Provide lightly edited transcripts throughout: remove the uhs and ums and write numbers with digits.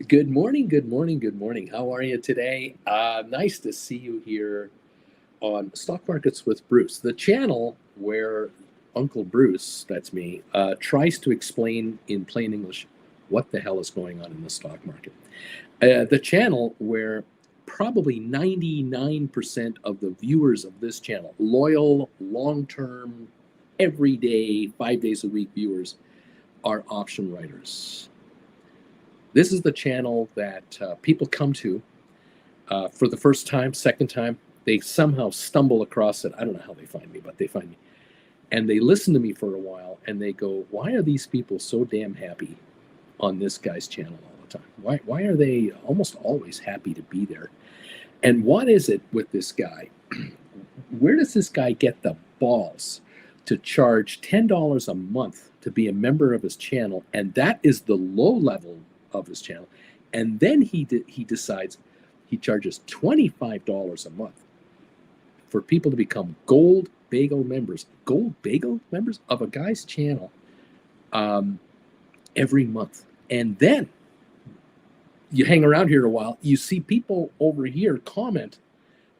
Good morning, good morning, good morning. How are you today? Nice to see you here on Stock Markets with Bruce, the channel where Uncle Bruce, that's me, tries to explain in plain English what the hell is going on in the stock market. The channel where probably 99% of the viewers of this channel, loyal, long term, everyday, 5 days a week viewers, are option writers. This is the channel that people come to for the first time, second time. They somehow stumble across it. I don't know how they find me, but they find me. And they listen to me for a while and they go, why are these people so damn happy on this guy's channel all the time? Why are they almost always happy to be there? And what is it with this guy? Where does this guy get the balls to charge $10 a month to be a member of his channel? And that is the low level of his channel. And then he decides he charges $25 a month for people to become gold bagel members of a guy's channel every month. And then you hang around here a while, you see people over here comment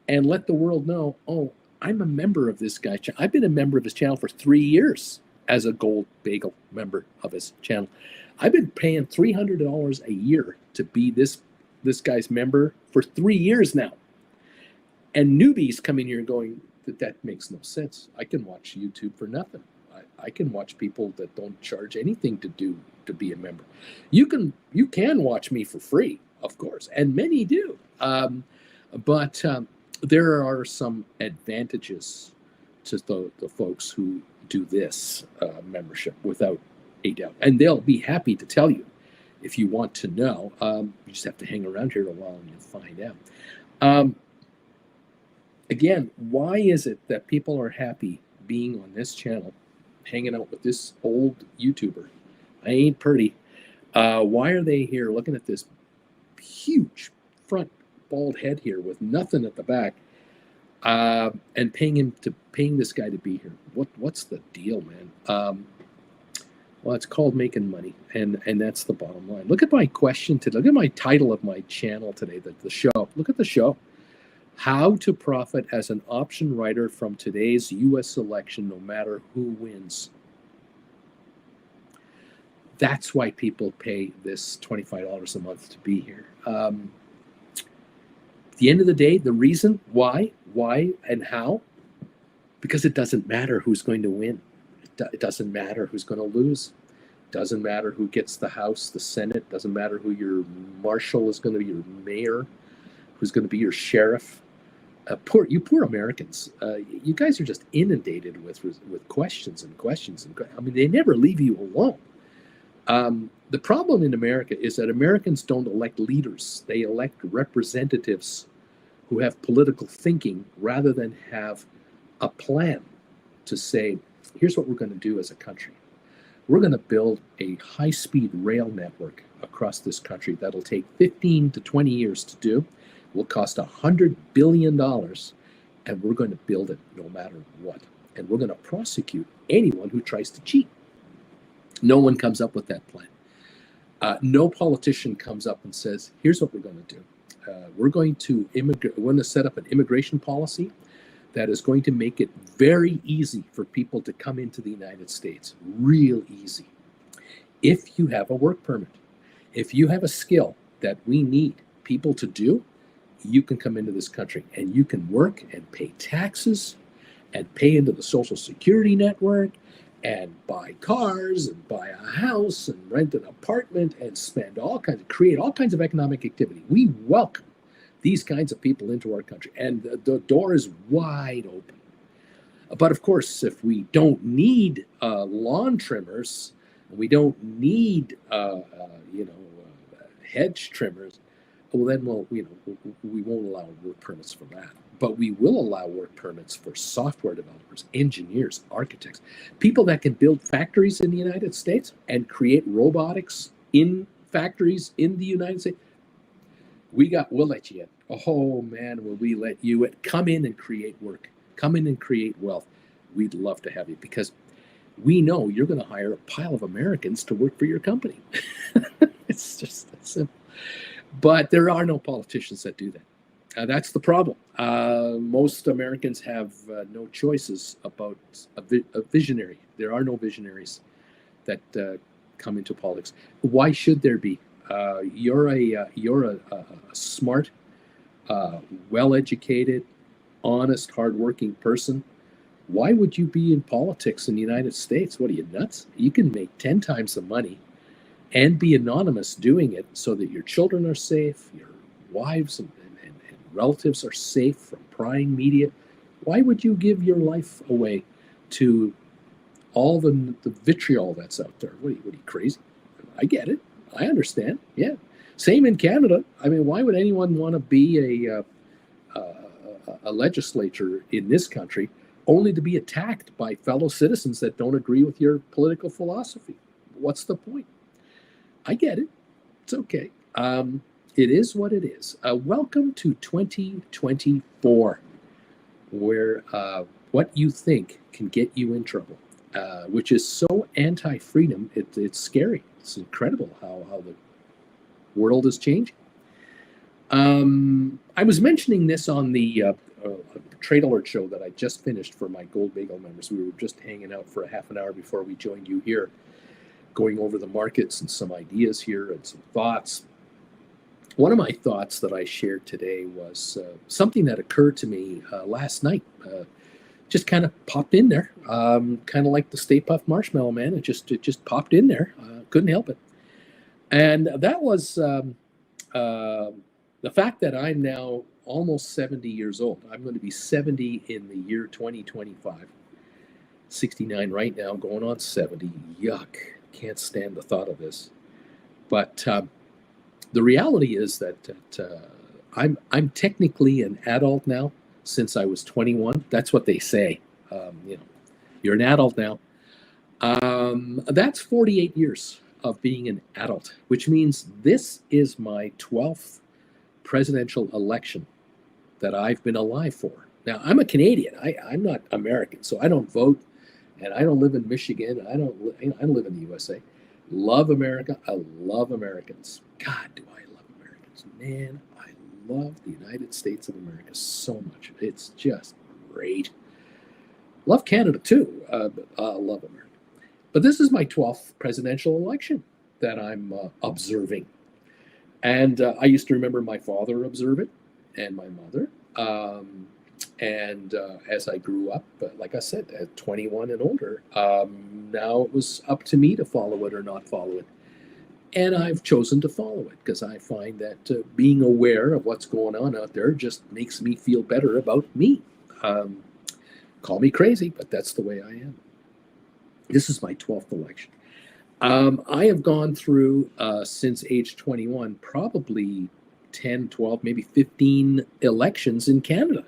and let the world know, oh, I'm a member of this guy's channel. I've been a member of his channel for 3 years as a gold bagel member of his channel. I've been paying $300 a year to be this guy's member for 3 years now. And newbies come in here going, that makes no sense. I can watch YouTube for nothing. I can watch people that don't charge anything to be a member. You can watch me for free, of course, and many do. But there are some advantages to the folks who do this membership without a doubt. And they'll be happy to tell you if you want to know. You just have to hang around here a while and you'll find out. Again, why is it that people are happy being on this channel, hanging out with this old YouTuber? I ain't pretty. Why are they here looking at this huge front bald head here with nothing at the back, and paying this guy to be here? What's the deal, man? Well, it's called making money, and that's the bottom line. Look at my question today. Look at my title of my channel today, the show. Look at the show. How to profit as an option writer from today's U.S. election, no matter who wins. That's why people pay this $25 a month to be here. At the end of the day, the reason why, and how, because it doesn't matter who's going to win. It doesn't matter who's going to lose. It doesn't matter who gets the House, the Senate. It doesn't matter who your marshal is going to be, your mayor, who's going to be your sheriff. Poor Americans. You guys are just inundated with questions and questions. I mean, they never leave you alone. The problem in America is that Americans don't elect leaders. They elect representatives who have political thinking rather than have a plan to say, here's what we're going to do as a country. We're going to build a high-speed rail network across this country that'll take 15 to 20 years to do. Will cost $100 billion, and we're going to build it no matter what. And we're going to prosecute anyone who tries to cheat. No one comes up with that plan. No politician comes up and says, here's what we're going to do. We're going to set up an immigration policy that is going to make it very easy for people to come into the United States. Real easy. If you have a work permit, if you have a skill that we need people to do, you can come into this country and you can work and pay taxes and pay into the Social Security network and buy cars and buy a house and rent an apartment and create all kinds of economic activity. We welcome these kinds of people into our country, and the door is wide open. But of course, if we don't need lawn trimmers, we don't need hedge trimmers, well, then we won't allow work permits for that. But we will allow work permits for software developers, engineers, architects, people that can build factories in the United States and create robotics in factories in the United States. We'll let you in. Oh man, will we let you in? Come in and create work. Come in and create wealth. We'd love to have you because we know you're going to hire a pile of Americans to work for your company. It's just that simple. But there are no politicians that do that. That's the problem. Most Americans have no choices about a visionary. There are no visionaries that come into politics. Why should there be? You're a smart, well-educated, honest, hardworking person. Why would you be in politics in the United States? What are you, nuts? You can make 10 times the money and be anonymous doing it so that your children are safe, your wives and relatives are safe from prying media. Why would you give your life away to all the vitriol that's out there? What are you, crazy? I get it. I understand. Yeah. Same in Canada. I mean, why would anyone want to be a legislator in this country only to be attacked by fellow citizens that don't agree with your political philosophy? What's the point? I get it. It's okay. It is what it is. Welcome to 2024, where what you think can get you in trouble, which is so anti-freedom, it's scary. It's incredible how the world is changing. I was mentioning this on the Trade Alert show that I just finished for my Gold Bagel members. We were just hanging out for a half an hour before we joined you here, going over the markets and some ideas here and some thoughts. One of my thoughts that I shared today was something that occurred to me last night. Just kind of popped in there, kind of like the Stay Puft Marshmallow Man. It just popped in there. Couldn't help it. And that was the fact that I'm now almost 70 years old. I'm going to be 70 in the year 2025. 69 right now, going on 70. Yuck. Can't stand the thought of this. But the reality is that I'm technically an adult now since I was 21. That's what they say. You're an adult now. That's 48 years of being an adult, which means this is my 12th presidential election that I've been alive for. Now, I'm a Canadian. I'm not American, so I don't vote, and I don't live in Michigan. I don't live in the USA. Love America. I love Americans. God, do I love Americans. Man, I love the United States of America so much. It's just great. Love Canada too, but I love America. But this is my 12th presidential election that I'm observing. And I used to remember my father observe it and my mother. And as I grew up, like I said, at 21 and older, now it was up to me to follow it or not follow it. And I've chosen to follow it because I find that being aware of what's going on out there just makes me feel better about me. Call me crazy, but that's the way I am. This is my 12th election. I have gone through, since age 21, probably 10, 12, maybe 15 elections in Canada.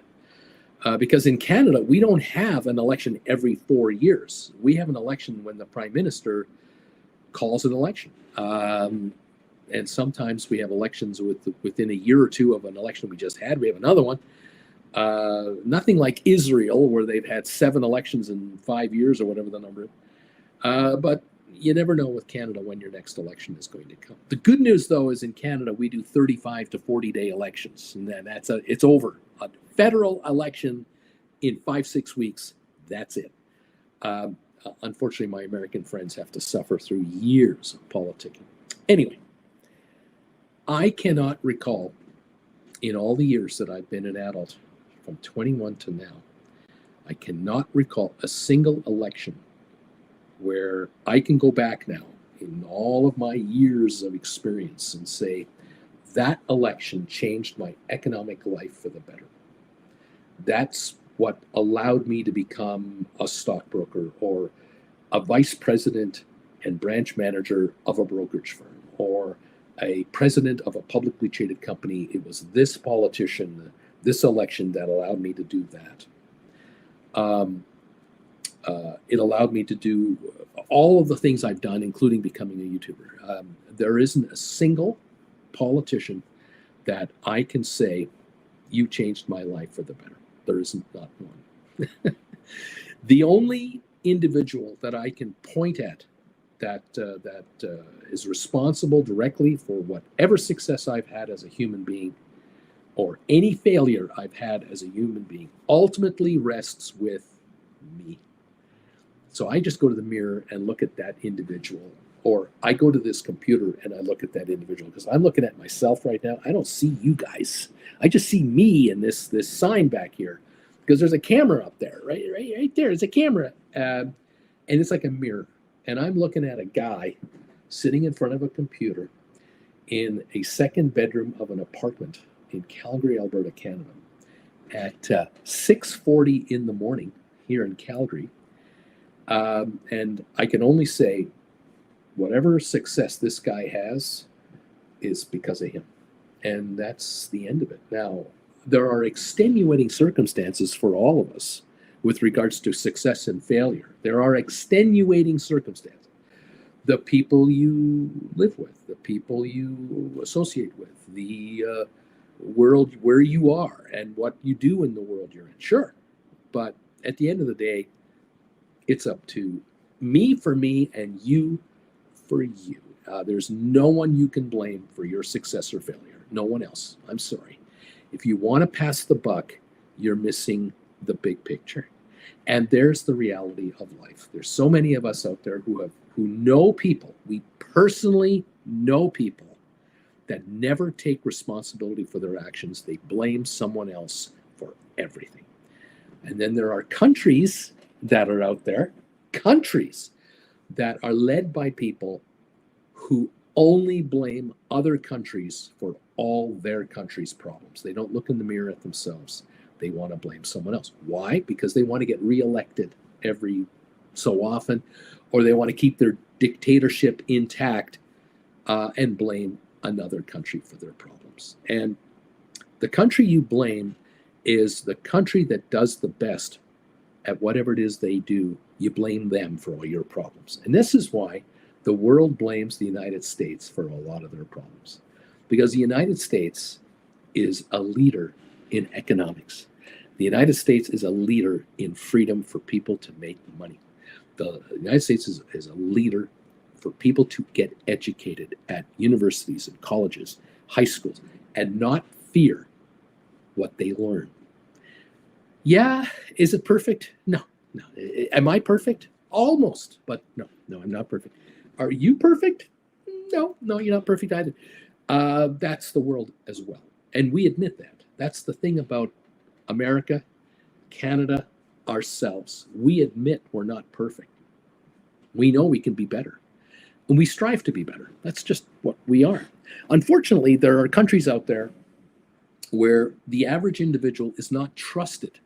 Because in Canada, we don't have an election every 4 years. We have an election when the Prime Minister calls an election. And sometimes we have elections within a year or two of an election we just had. We have another one. Nothing like Israel, where they've had 7 elections in 5 years or whatever the number is. But you never know with Canada when your next election is going to come. The good news, though, is in Canada, we do 35 to 40-day elections. And then it's over. A federal election in 5-6 weeks, that's it. Unfortunately, my American friends have to suffer through years of politicking. Anyway, I cannot recall in all the years that I've been an adult, from 21 to now, I cannot recall a single election where I can go back now in all of my years of experience and say, that election changed my economic life for the better. That's what allowed me to become a stockbroker or a vice president and branch manager of a brokerage firm or a president of a publicly traded company. It was this politician, this election that allowed me to do that. It allowed me to do all of the things I've done, including becoming a YouTuber. There isn't a single politician that I can say, you changed my life for the better. There isn't, not one. The only individual that I can point at is responsible directly for whatever success I've had as a human being or any failure I've had as a human being ultimately rests with me. So I just go to the mirror and look at that individual, or I go to this computer and I look at that individual because I'm looking at myself right now. I don't see you guys. I just see me and this sign back here because there's a camera up there, right there. There's a camera, and it's like a mirror. And I'm looking at a guy sitting in front of a computer in a second bedroom of an apartment in Calgary, Alberta, Canada, at 6:40 in the morning here in Calgary. And I can only say, whatever success this guy has is because of him. And that's the end of it. Now, there are extenuating circumstances for all of us with regards to success and failure. There are extenuating circumstances. The people you live with, the people you associate with, the world where you are and what you do in the world you're in. Sure. But at the end of the day, it's up to me for me and you for you. There's no one you can blame for your success or failure. No one else. I'm sorry. If you want to pass the buck, you're missing the big picture. And there's the reality of life. There's so many of us out there who know people. We personally know people that never take responsibility for their actions. They blame someone else for everything. And then there are countries that are out there, countries that are led by people who only blame other countries for all their country's problems. They don't look in the mirror at themselves. They want to blame someone else. Why? Because they want to get reelected every so often, or they want to keep their dictatorship intact and blame another country for their problems. And the country you blame is the country that does the best at whatever it is they do. You blame them for all your problems. And this is why the world blames the United States for a lot of their problems. Because the United States is a leader in economics. The United States is a leader in freedom for people to make money. The United States is a leader for people to get educated at universities and colleges, high schools, and not fear what they learn. Yeah, is it perfect? No. Am I perfect? Almost, but no, I'm not perfect. Are you perfect? No, you're not perfect either. That's the world as well. And we admit that. That's the thing about America, Canada, ourselves. We admit we're not perfect. We know we can be better. And we strive to be better. That's just what we are. Unfortunately, there are countries out there where the average individual is not trusted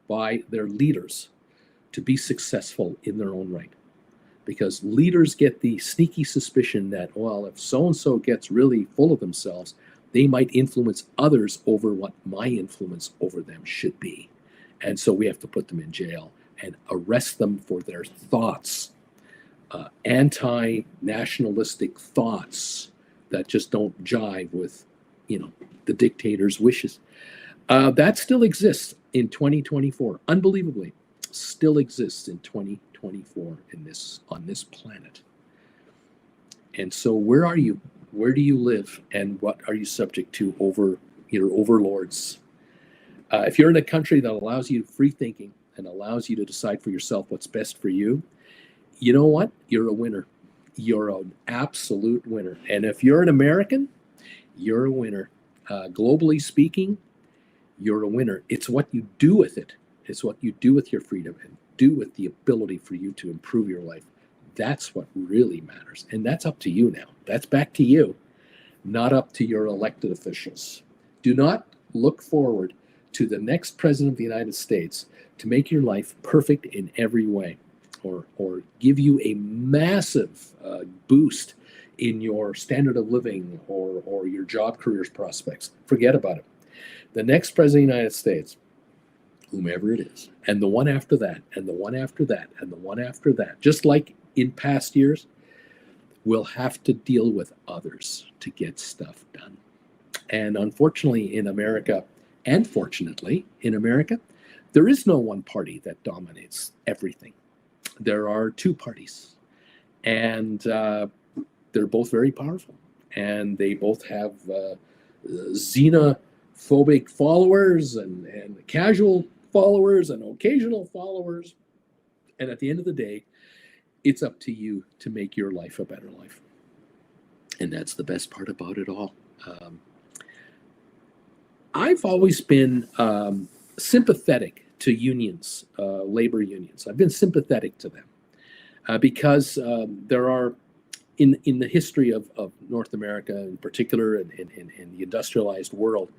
by their leaders to be successful in their own right. Because leaders get the sneaky suspicion that, well, if so-and-so gets really full of themselves, they might influence others over what my influence over them should be. And so we have to put them in jail and arrest them for their thoughts, anti-nationalistic thoughts that just don't jive with, the dictator's wishes. That still exists in 2024. Unbelievably, still exists in 2024 on this planet. And so where are you? Where do you live? And what are you subject to over your overlords? If you're in a country that allows you free thinking and allows you to decide for yourself what's best for you, you know what? You're a winner. You're an absolute winner. And if you're an American, you're a winner. Globally speaking, you're a winner. It's what you do with it. It's what you do with your freedom and do with the ability for you to improve your life. That's what really matters. And that's up to you now. That's back to you, not up to your elected officials. Do not look forward to the next president of the United States to make your life perfect in every way or give you a massive boost in your standard of living or your job careers prospects. Forget about it. The next president of the United States, whomever it is, and the one after that, and the one after that, and the one after that, just like in past years, will have to deal with others to get stuff done. And unfortunately in America, and fortunately in America, there is no one party that dominates everything. there are two parties, and they're both very powerful, and they both have xenophobic followers and casual followers and occasional followers. And at the end of the day, it's up to you to make your life a better life. And that's the best part about it all. I've always been sympathetic to unions, labor unions. I've been sympathetic to them because there are, in the history of North America in particular, and in the industrialized world,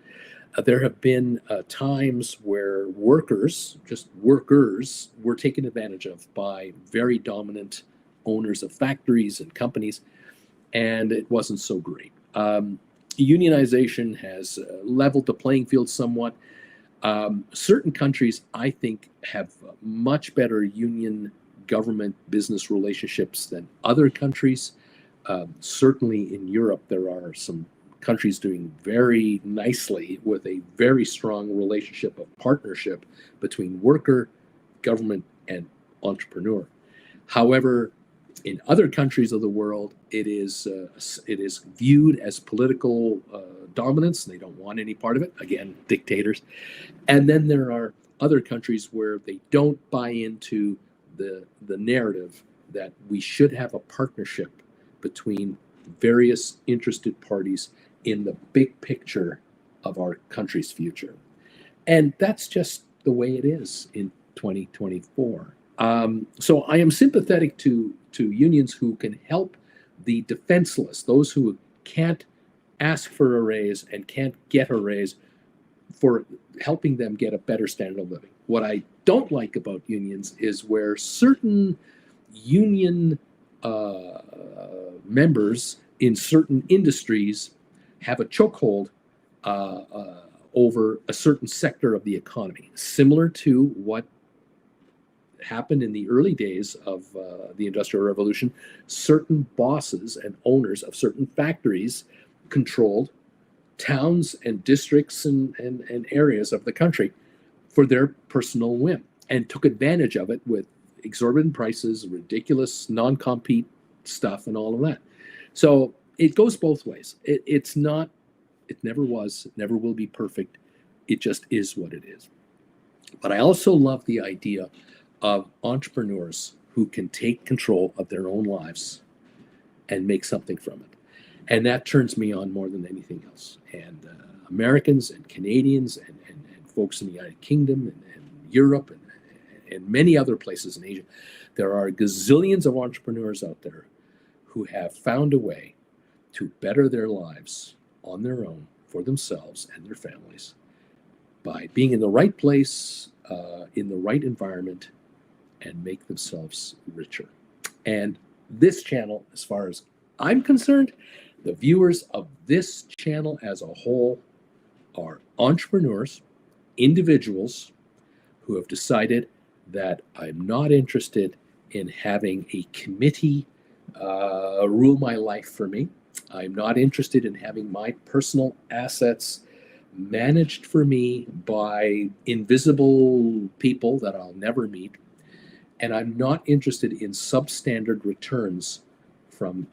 there have been times where workers, just workers, were taken advantage of by very dominant owners of factories and companies, and it wasn't so great. Unionization has leveled the playing field somewhat. Certain countries, I think, have much better union government business relationships than other countries. Certainly in Europe, there are some countries doing very nicely with a very strong relationship of partnership between worker, government, and entrepreneur. However, in other countries of the world, it is viewed as political dominance. They don't want any part of it. Again, dictators. And then there are other countries where they don't buy into the narrative that we should have a partnership between various interested parties in the big picture of our country's future. And that's just the way it is in 2024. So I am sympathetic to unions who can help the defenseless, those who can't ask for a raise and can't get a raise, for helping them get a better standard of living. What I don't like about unions is where certain union members in certain industries have a chokehold over a certain sector of the economy, similar to what happened in the early days of the Industrial Revolution. Certain bosses and owners of certain factories controlled towns and districts and areas of the country for their personal whim, and took advantage of it with exorbitant prices, ridiculous non-compete stuff, and all of that. So it goes both ways. It never was, never will be perfect. It just is what it is. But I also love the idea of entrepreneurs who can take control of their own lives and make something from it. And that turns me on more than anything else. And Americans and Canadians and folks in the United Kingdom and Europe and many other places in Asia, there are gazillions of entrepreneurs out there who have found a way to better their lives on their own, for themselves and their families, by being in the right place, in the right environment, and make themselves richer. And this channel, as far as I'm concerned, the viewers of this channel as a whole are entrepreneurs, individuals who have decided that I'm not interested in having a committee rule my life for me. I'm not interested in having my personal assets managed for me by invisible people that I'll never meet. And I'm not interested in substandard returns from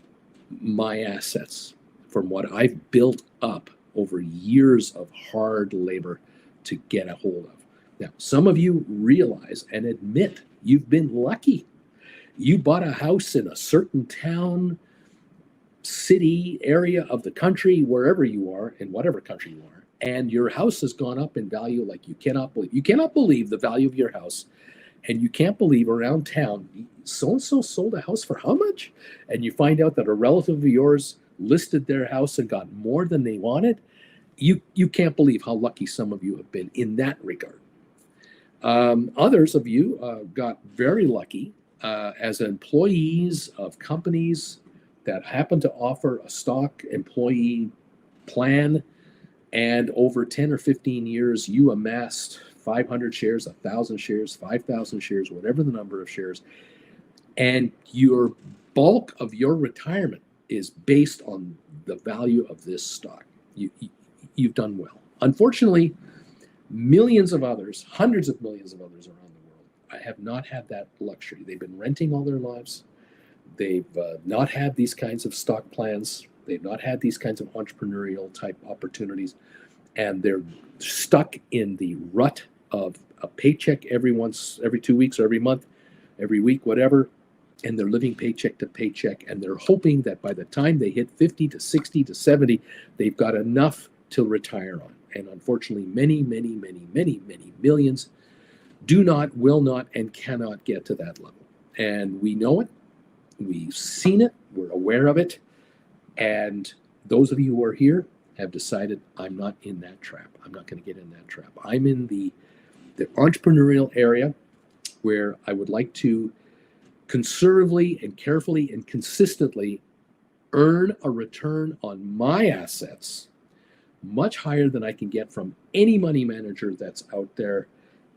my assets, from what I've built up over years of hard labor to get a hold of. Now, some of you realize and admit you've been lucky. You bought a house in a certain town, city, area of the country, wherever you are, in whatever country you are, and your house has gone up in value like you cannot believe. You cannot believe the value of your house, and you can't believe around town, so-and-so sold a house for how much? And you find out that a relative of yours listed their house and got more than they wanted. You can't believe how lucky some of you have been in that regard. Others of you got very lucky as employees of companies that happen to offer a stock employee plan, and over 10 or 15 years, you amassed 500 shares, 1,000 shares, 5,000 shares, whatever the number of shares, and your bulk of your retirement is based on the value of this stock. You've done well. Unfortunately, millions of others, hundreds of millions of others around the world I have not had that luxury. They've been renting all their lives. They've not had these kinds of stock plans. They've not had these kinds of entrepreneurial type opportunities. And they're stuck in the rut of a paycheck every 2 weeks or every month, every week, whatever. And they're living paycheck to paycheck. And they're hoping that by the time they hit 50 to 60 to 70, they've got enough to retire on. And unfortunately, many, many, many, many, many millions do not, will not, and cannot get to that level. And we know it. We've seen it. We're aware of it. And those of you who are here have decided, I'm not in that trap. I'm not going to get in that trap. I'm in the entrepreneurial area where I would like to conservatively and carefully and consistently earn a return on my assets much higher than I can get from any money manager that's out there.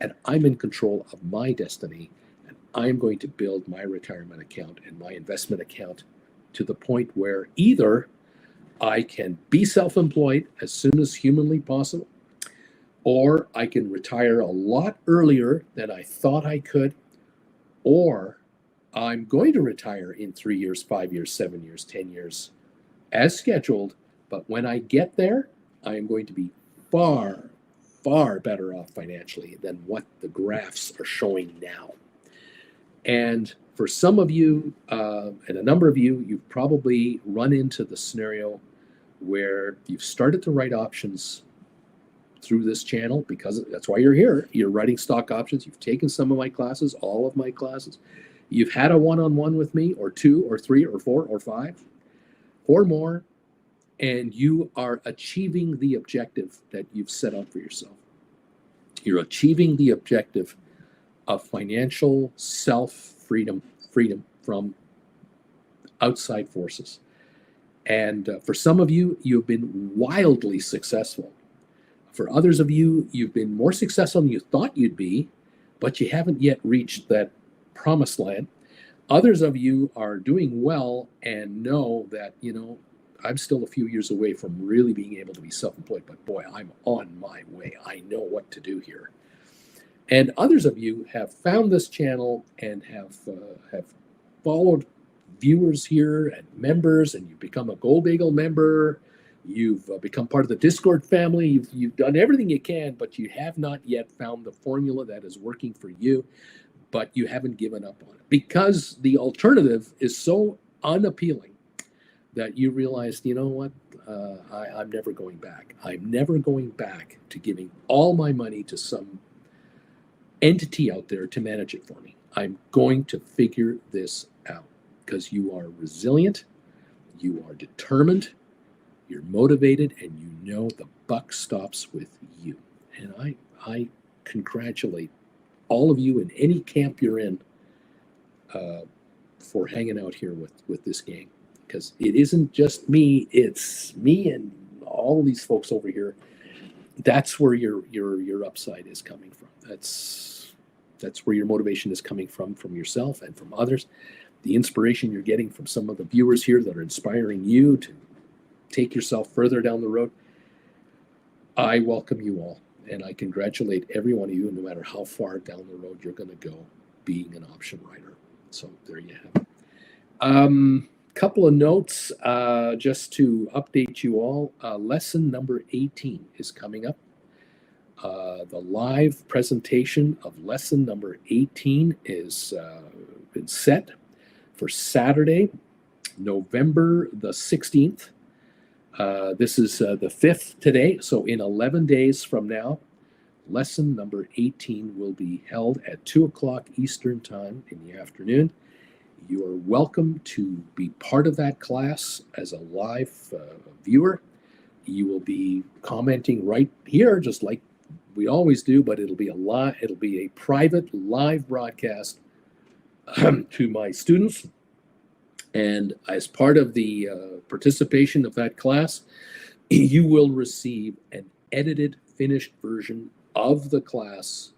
And I'm in control of my destiny. And I'm going to build my retirement account and my investment account to the point where either I can be self-employed as soon as humanly possible, or I can retire a lot earlier than I thought I could, or I'm going to retire in 3 years, 5 years, 7 years, 10 years as scheduled. But when I get there, I am going to be far, far better off financially than what the graphs are showing now. And for some of you, and a number of you, you've probably run into the scenario where you've started to write options through this channel, because that's why you're here. You're writing stock options. You've taken some of my classes, all of my classes. You've had a one-on-one with me, or 2 or 3 or 4 or 5 or more, and you are achieving the objective that you've set up for yourself. You're achieving the objective of financial self-freedom, freedom from outside forces. And for some of you, you've been wildly successful. For others of you, you've been more successful than you thought you'd be, but you haven't yet reached that promised land. Others of you are doing well and know that, I'm still a few years away from really being able to be self-employed, but boy, I'm on my way. I know what to do here. And others of you have found this channel and have followed viewers here and members, and you've become a Gold Eagle member. You've become part of the Discord family. You've done everything you can, but you have not yet found the formula that is working for you, but you haven't given up on it because the alternative is so unappealing that you realize, you know what, I'm never going back. I'm never going back to giving all my money to some entity out there to manage it for me. I'm going to figure this out because you are resilient, you are determined, you're motivated, and you know the buck stops with you. And I congratulate all of you in any camp you're in for hanging out here with this gang. Because it isn't just me, it's me and all these folks over here. That's where your upside is coming from. That's where your motivation is coming from yourself and from others. The inspiration you're getting from some of the viewers here that are inspiring you to take yourself further down the road. I welcome you all, and I congratulate every one of you, no matter how far down the road you're going to go being an option writer. So there you have it. Couple of notes just to update you all. Lesson number 18 is coming up. The live presentation of lesson number 18 is been set for Saturday, November the 16th. This is the 5th today, so in 11 days from now, lesson number 18 will be held at 2 o'clock Eastern Time in the afternoon. You are welcome to be part of that class as a live viewer. You will be commenting right here, just like we always do, but it'll be a private live broadcast to my students. And as part of the participation of that class, you will receive an edited, finished version of the class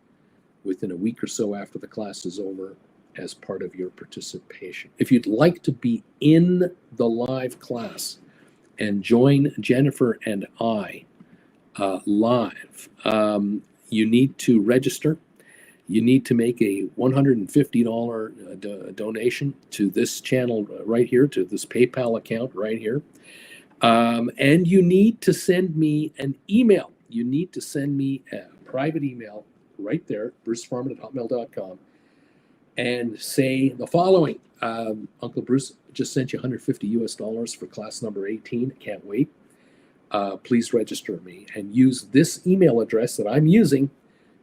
within a week or so after the class is over as part of your participation. If you'd like to be in the live class and join Jennifer and I live, you need to register. You need to make a $150 donation to this channel right here, to this PayPal account right here. And you need to send me an email. You need to send me a private email right there, brucefarman@hotmail.com, and say the following. Uncle Bruce just sent you $150 for class number 18. Can't wait. Please register me and use this email address that I'm using.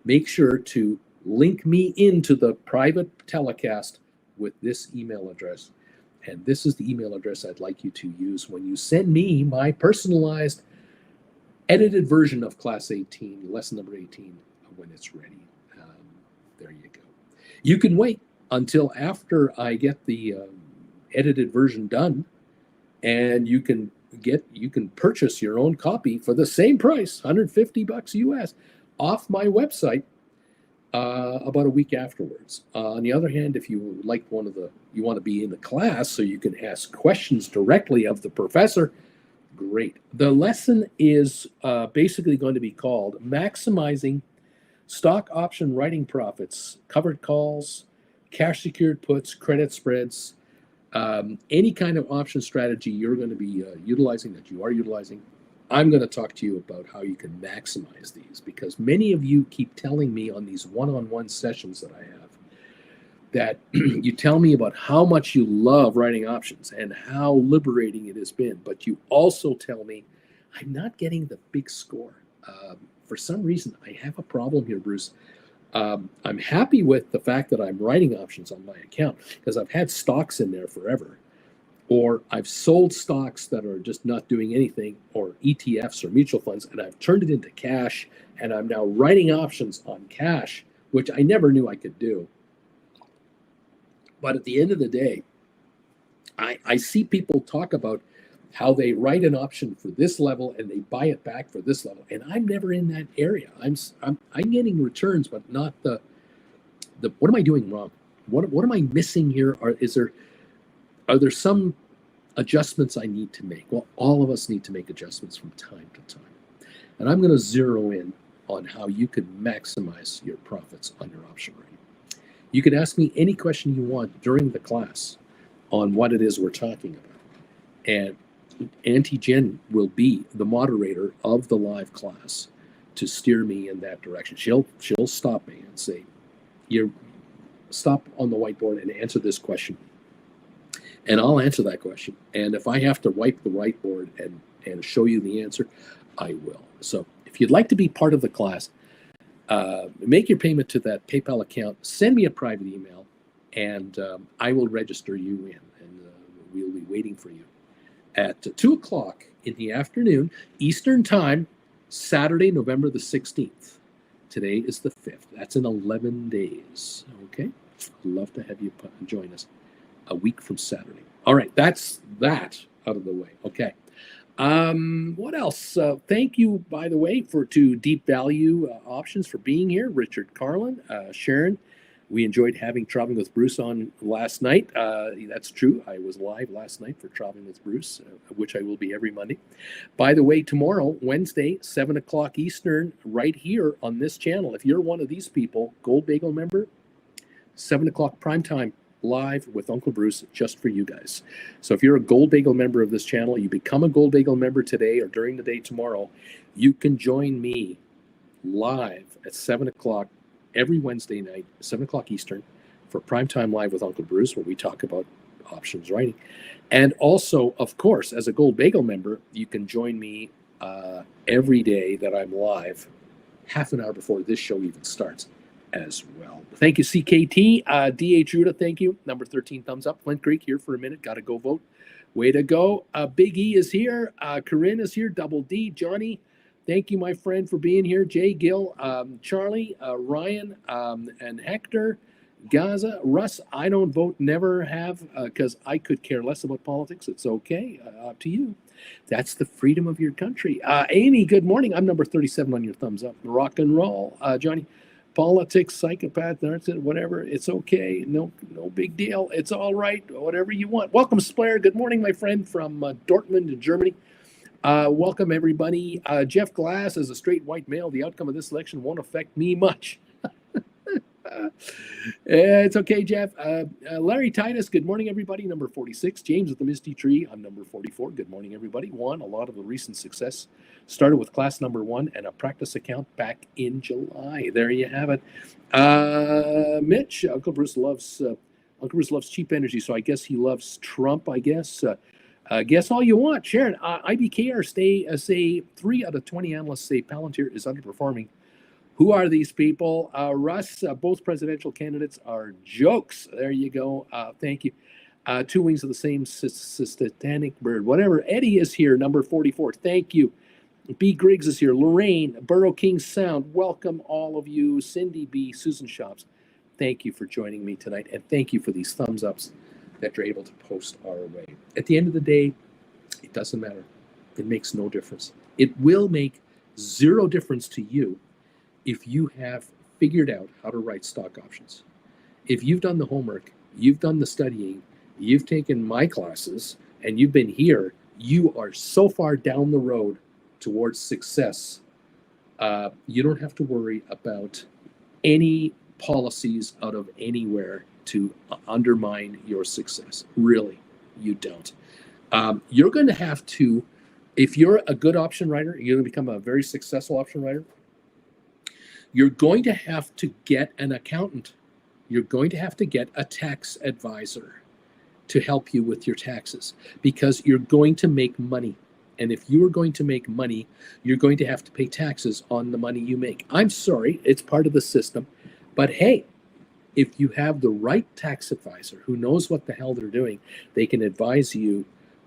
Make sure to link me into the private telecast with this email address. And this is the email address I'd like you to use when you send me my personalized edited version of class 18, lesson number 18, when it's ready. There you go. You can wait until after I get the edited version done, and you can purchase your own copy for the same price, $150 US, off my website about a week afterwards. On the other hand, if you like you want to be in the class so you can ask questions directly of the professor, great. The lesson is basically going to be called Maximizing Stock Option Writing Profits, Covered Calls, Cash Secured Puts, Credit Spreads, any kind of option strategy you're going to be utilizing, that you are utilizing. I'm going to talk to you about how you can maximize these, because many of you keep telling me on these one-on-one sessions that I have that you tell me about how much you love writing options and how liberating it has been, but you also tell me I'm not getting the big score. For some reason, I have a problem here, Bruce. I'm happy with the fact that I'm writing options on my account because I've had stocks in there forever. Or I've sold stocks that are just not doing anything, or ETFs or mutual funds, and I've turned it into cash, and I'm now writing options on cash, which I never knew I could do. But at the end of the day, I see people talk about how they write an option for this level and they buy it back for this level, and I'm never in that area. I'm getting returns, but not the what am I doing wrong? What am I missing here? Are there some adjustments I need to make? Well, all of us need to make adjustments from time to time. And I'm going to zero in on how you can maximize your profits on your option writing. You can ask me any question you want during the class on what it is we're talking about. And Auntie Jen will be the moderator of the live class to steer me in that direction. She'll stop me and say, stop on the whiteboard and answer this question. And I'll answer that question. And if I have to wipe the whiteboard and show you the answer, I will. So if you'd like to be part of the class, make your payment to that PayPal account, send me a private email, and I will register you in. And we'll be waiting for you at 2 o'clock in the afternoon, Eastern Time, Saturday, November the 16th. Today is the 5th. That's in 11 days. Okay? I'd love to have you join us a week from Saturday. All right, that's that out of the way. Okay. What else? Thank you, by the way, to Deep Value Options for being here. Richard Carlin, Sharon. We enjoyed having Traveling with Bruce on last night. That's true. I was live last night for Traveling with Bruce, which I will be every Monday. By the way, tomorrow, Wednesday, 7 o'clock Eastern, right here on this channel. If you're one of these people, Gold Bagel member, 7 o'clock prime time, live with Uncle Bruce, just for you guys. So if you're a Gold Bagel member of this channel, you become a Gold Bagel member today or during the day tomorrow, you can join me live at 7 o'clock every Wednesday night, 7 o'clock Eastern, for Primetime Live with Uncle Bruce, where we talk about options writing. And also, of course, as a Gold Bagel member, you can join me every day that I'm live, half an hour before this show even starts as well. Thank you, CKT. D.H. Ruda, thank you. Number 13, thumbs up. Flint Creek, here for a minute. Got to go vote. Way to go. Big E is here. Corinne is here. Double D. Johnny, thank you, my friend, for being here. Jay Gill, Charlie, Ryan, and Hector, Gaza, Russ. I don't vote, never have, because I could care less about politics. It's okay. Up to you. That's the freedom of your country. Amy, good morning. I'm number 37 on your thumbs up. Rock and roll. Johnny, politics, psychopath, whatever. It's okay. No big deal. It's all right. Whatever you want. Welcome, Splair. Good morning, my friend, from Dortmund, Germany. Welcome, everybody. Jeff Glass, as a straight white male, the outcome of this election won't affect me much. It's okay, Jeff. Larry Titus, good morning, everybody. Number 46. James with the Misty Tree. I'm number 44. Good morning, everybody. A lot of the recent success started with class number 1 and a practice account back in July. There you have it. Mitch, Uncle Bruce loves cheap energy, so I guess he loves Trump, I guess. Guess all you want. Sharon, IBKR say 3 out of 20 analysts say Palantir is underperforming. Who are these people? Russ, both presidential candidates are jokes. There you go. Thank you. Two wings of the same satanic bird. Whatever. Eddie is here, number 44. Thank you. B. Griggs is here. Lorraine, Burrow King Sound. Welcome, all of you. Cindy B. Susan Shops. Thank you for joining me tonight. And thank you for these thumbs ups that you're able to post our way. At the end of the day, it doesn't matter. It makes no difference. It will make zero difference to you if you have figured out how to write stock options. If you've done the homework, you've done the studying, you've taken my classes, and you've been here, you are so far down the road towards success. You don't have to worry about any policies out of anywhere to undermine your success. Really, you don't. You're going to have to, if you're a good option writer, you're going to become a very successful option writer, you're going to have to get an accountant. You're going to have to get a tax advisor to help you with your taxes because you're going to make money. And if you are going to make money, you're going to have to pay taxes on the money you make. I'm sorry, it's part of the system. But hey, if you have the right tax advisor who knows what the hell they're doing, they can advise you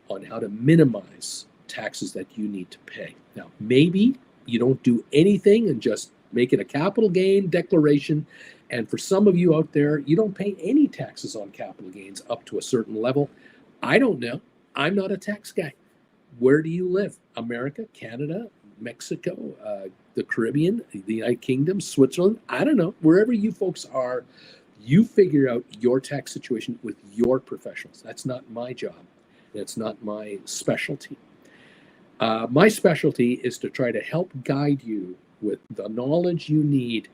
on how to minimize taxes that you need to pay. Now, maybe you don't do anything and just make it a capital gain declaration. And for some of you out there, you don't pay any taxes on capital gains up to a certain level. I don't know. I'm not a tax guy. Where do you live? America, Canada, Mexico, the Caribbean, the United Kingdom, Switzerland? I don't know. Wherever you folks are, you figure out your tax situation with your professionals. That's not my job. That's not my specialty. My specialty is to try to help guide you with the knowledge you need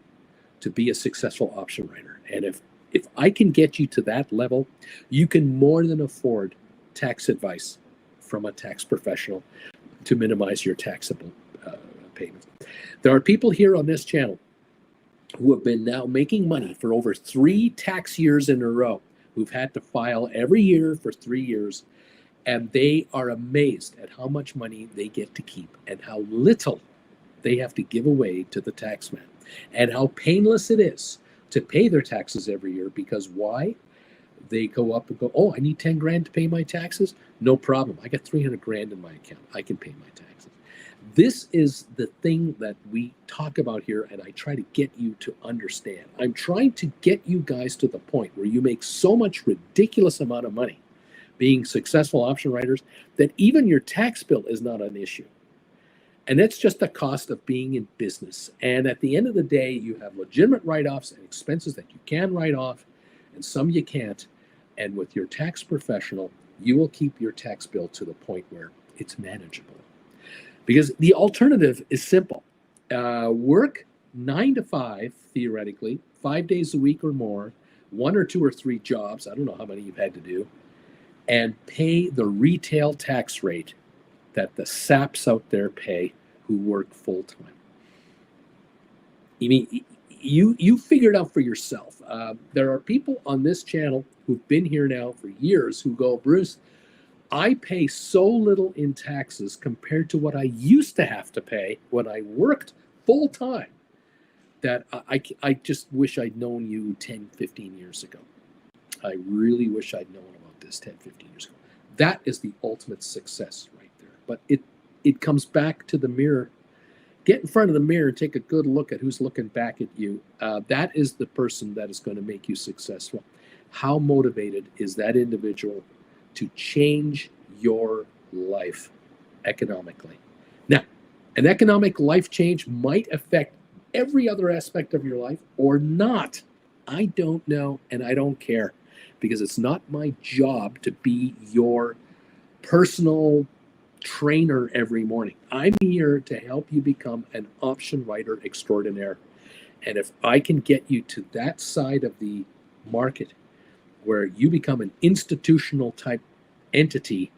to be a successful option writer. And if I can get you to that level, you can more than afford tax advice from a tax professional to minimize your taxable payments. There are people here on this channel who have been now making money for over 3 tax years in a row, who've had to file every year for 3 years, and they are amazed at how much money they get to keep and how little they have to give away to the taxman, and how painless it is to pay their taxes every year. Because why? They go up and go, oh, I need 10 grand to pay my taxes. No problem. I got 300 grand in my account. I can pay my taxes. This is the thing that we talk about here, and I try to get you to understand. I'm trying to get you guys to the point where you make so much ridiculous amount of money being successful option writers that even your tax bill is not an issue. And that's just the cost of being in business. And at the end of the day, you have legitimate write-offs and expenses that you can write off, and some you can't. And with your tax professional, you will keep your tax bill to the point where it's manageable. Because the alternative is simple. Work 9 to 5, theoretically, 5 days a week or more, 1 or 2 or 3 jobs, I don't know how many you've had to do, and pay the retail tax rate that the saps out there pay who work full-time. I mean, you figure it out for yourself. There are people on this channel who've been here now for years who go, Bruce, I pay so little in taxes compared to what I used to have to pay when I worked full-time that I just wish I'd known you 10, 15 years ago. I really wish I'd known about this 10, 15 years ago. That is the ultimate success right there. But it comes back to the mirror. Get in front of the mirror and take a good look at who's looking back at you. That is the person that is going to make you successful. How motivated is that individual to change your life economically? Now, an economic life change might affect every other aspect of your life or not. I don't know, and I don't care, because it's not my job to be your personal trainer every morning. I'm here to help you become an option writer extraordinaire. And if I can get you to that side of the market where you become an institutional type entity,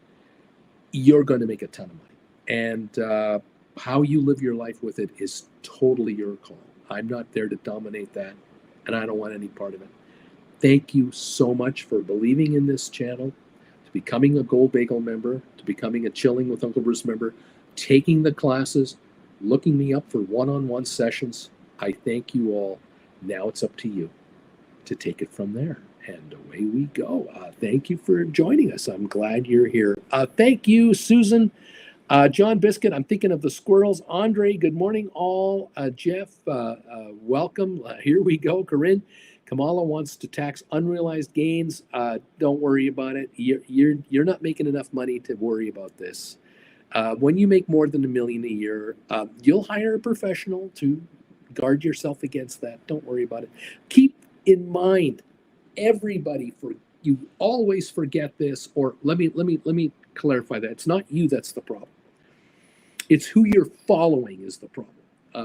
you're going to make a ton of money. And how you live your life with it is totally your call. I'm not there to dominate that, and I don't want any part of it. Thank you so much for believing in this channel, to becoming a Gold Bagel member, to becoming a Chilling with Uncle Bruce member, taking the classes, looking me up for one-on-one sessions. I thank you all. Now it's up to you to take it from there. And away we go. Thank you for joining us. I'm glad you're here. Thank you, Susan. John Biscuit, I'm thinking of the squirrels. Andre, good morning, all. Jeff, welcome. Here we go. Corinne, Kamala wants to tax unrealized gains. Don't worry about it. You're not making enough money to worry about this. When you make more than $1 million a year, you'll hire a professional to guard yourself against that. Don't worry about it. Keep in mind, everybody, you always forget this, or let me clarify that. It's not you that's the problem. It's who you're following is the problem.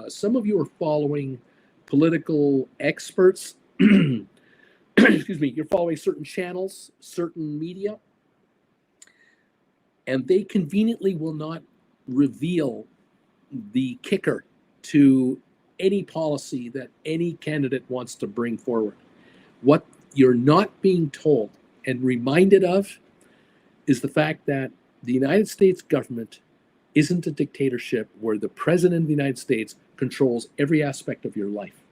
Some of you are following political experts. Excuse me. You're following certain channels, certain media, and they conveniently will not reveal the kicker to any policy that any candidate wants to bring forward. What you're not being told and reminded of is the fact that the United States government isn't a dictatorship where the president of the United States controls every aspect of your life.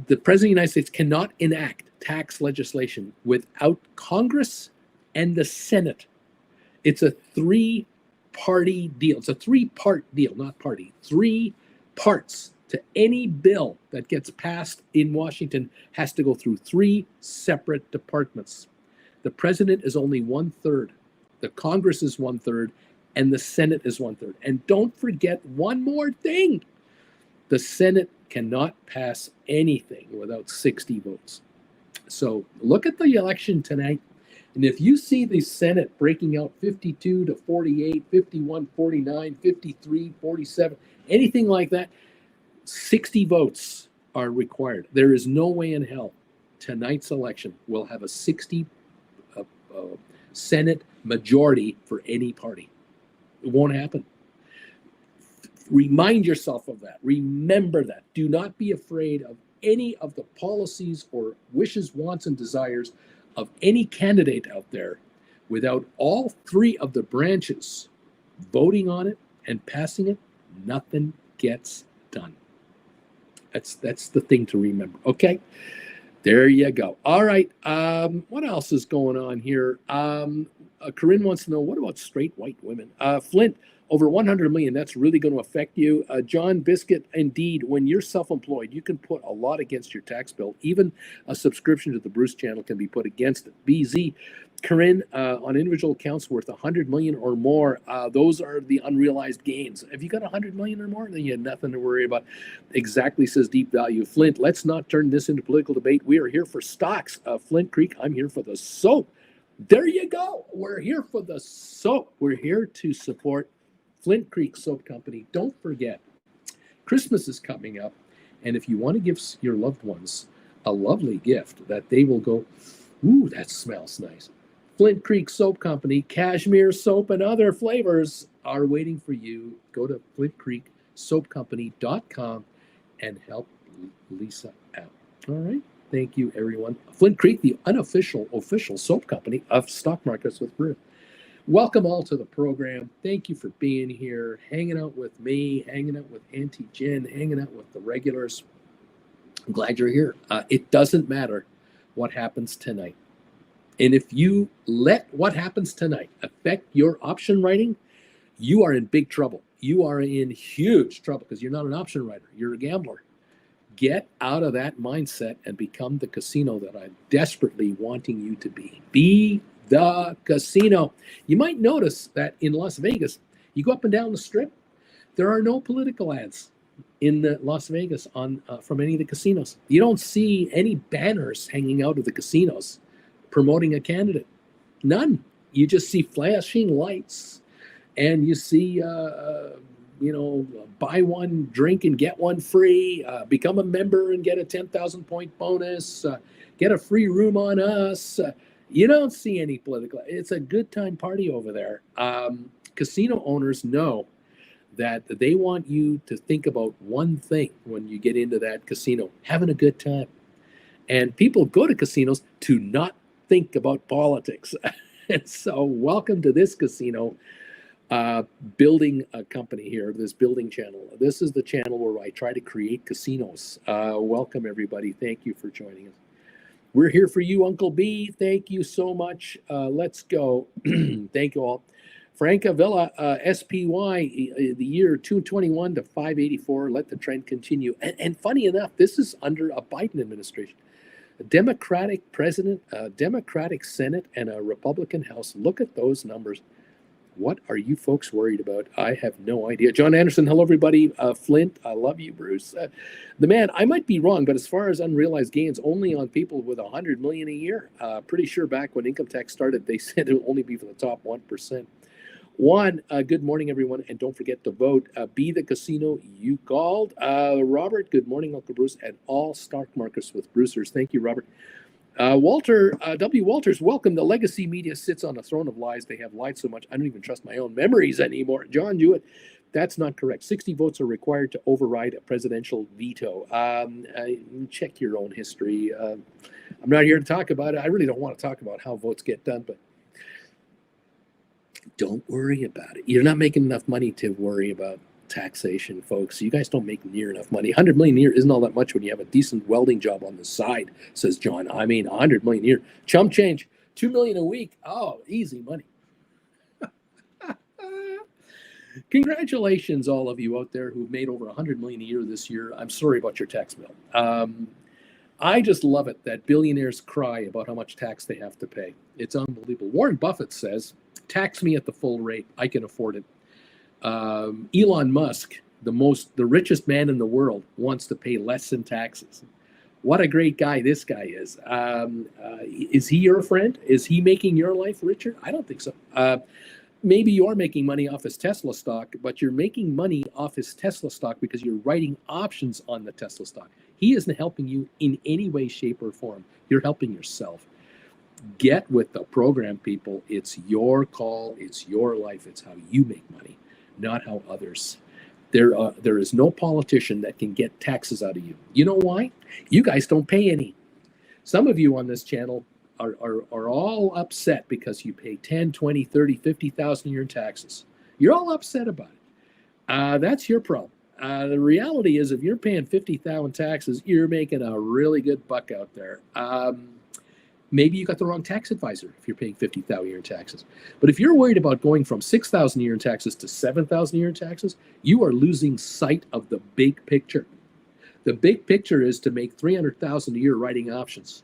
The president of the United States cannot enact tax legislation without Congress and the Senate. It's a three-party deal. It's a three-part deal, not party. 3 parts to any bill that gets passed in Washington has to go through 3 separate departments. The president is only 1/3. The Congress is 1/3, and the Senate is 1/3. And don't forget one more thing. The Senate cannot pass anything without 60 votes. So look at the election tonight. And if you see the Senate breaking out 52 to 48, 51, 49, 53, 47, anything like that, 60 votes are required. There is no way in hell tonight's election will have a 60 Senate majority for any party. It won't happen. Remind yourself of that. Remember that. Do not be afraid of any of the policies or wishes, wants, and desires of any candidate out there without all 3 of the branches voting on it and passing it. Nothing gets done. That's the thing to remember. Okay, there you go. All right. What else is going on here? Corinne wants to know, what about straight white women? Flint, over 100 million, that's really going to affect you. John Biscuit, indeed, when you're self-employed, you can put a lot against your tax bill. Even a subscription to the Bruce channel can be put against it. BZ, Corinne, on individual accounts worth 100 million or more, those are the unrealized gains. If you got 100 million or more, then you have nothing to worry about. Exactly, says Deep Value. Flint, let's not turn this into political debate. We are here for stocks. Flint Creek, I'm here for the soap. There you go. We're here for the soap. We're here to support Flint Creek Soap Company. Don't forget, Christmas is coming up, and if you want to give your loved ones a lovely gift that they will go, ooh, that smells nice. Flint Creek Soap Company, cashmere soap and other flavors are waiting for you. Go to flintcreeksoapcompany.com and help Lisa out. All right. Thank you, everyone. Flint Creek, the official soap company of Stock Markets with Bruce. Welcome all to the program. Thank you for being here, hanging out with me, hanging out with Auntie Jen, hanging out with the regulars. I'm glad you're here. It doesn't matter what happens tonight. And if you let what happens tonight affect your option writing, you are in big trouble. You are in huge trouble because you're not an option writer. You're a gambler. Get out of that mindset and become the casino that I'm desperately wanting you to be. Be the casino. You might notice that in Las Vegas, you go up and down the strip, there are no political ads in Las Vegas from any of the casinos. You don't see any banners hanging out of the casinos promoting a candidate. None. You just see flashing lights, and you see buy one drink and get one free, become a member and get a 10,000 point bonus, get a free room on us. You don't see any political. It's a good time party over there. Casino owners know that they want you to think about one thing when you get into that casino, having a good time. And people go to casinos to not think about politics. And so welcome to this casino building a company here, this building channel. This is the channel where I try to create casinos. Welcome, everybody. Thank you for joining us. We're here for you, Uncle B. Thank you so much. Let's go. Thank you all. Franca Villa, SPY, the year 221 to 584. Let the trend continue. And funny enough, this is under a Biden administration. A Democratic president, a Democratic Senate, and a Republican House. Look at those numbers. What are you folks worried about? I have no idea. John Anderson, hello, everybody. Flint, I love you, Bruce. The man, I might be wrong, but as far as unrealized gains, only on people with $100 million a year. Pretty sure back when income tax started, they said it would only be for the top 1%. Juan, good morning, everyone, and don't forget to vote. Be the casino you called. Robert, good morning, Uncle Bruce, and all stock markets with Brucers. Thank you, Robert. Walter, W. Walters, welcome. The legacy media sits on a throne of lies. They have lied so much, I don't even trust my own memories anymore. John Jewett, that's not correct. 60 votes are required to override a presidential veto. Check your own history. I'm not here to talk about it. I really don't want to talk about how votes get done, but don't worry about it. You're not making enough money to worry about taxation, folks. You guys don't make near enough money. 100 million a year isn't all that much when you have a decent welding job on the side, says John. I mean, 100 million a year. Chump change. 2 million a week. Oh, easy money. Congratulations, all of you out there who've made over 100 million a year this year. I'm sorry about your tax bill. I just love it that billionaires cry about how much tax they have to pay. It's unbelievable. Warren Buffett says, tax me at the full rate. I can afford it. Elon Musk, the richest man in the world, wants to pay less in taxes. What a great guy this guy is. Is he your friend? Is he making your life richer? I don't think so. Maybe you are making money off his Tesla stock, but you're making money off his Tesla stock because you're writing options on the Tesla stock. He isn't helping you in any way, shape, or form. You're helping yourself. Get with the program, people. It's your call. It's your life. It's how you make money, not how others. There is no politician that can get taxes out of you. You know why? You guys don't pay any. Some of you on this channel are all upset because you pay 10, 20, 30, 50,000 a year in taxes. You're all upset about it. That's your problem. The reality is if you're paying 50,000 in taxes, you're making a really good buck out there. Maybe you got the wrong tax advisor if you're paying 50,000 a year in taxes. But if you're worried about going from 6,000 a year in taxes to 7,000 a year in taxes, you are losing sight of the big picture. The big picture is to make 300,000 a year writing options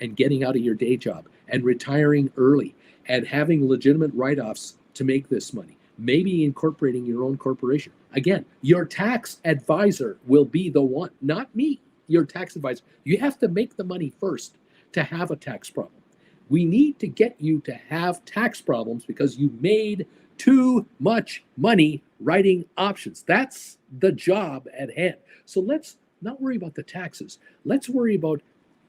and getting out of your day job and retiring early and having legitimate write-offs to make this money. Maybe incorporating your own corporation. Again, your tax advisor will be the one, not me, your tax advisor. You have to make the money first to have a tax problem. We need to get you to have tax problems because you made too much money writing options. That's the job at hand. So let's not worry about the taxes. Let's worry about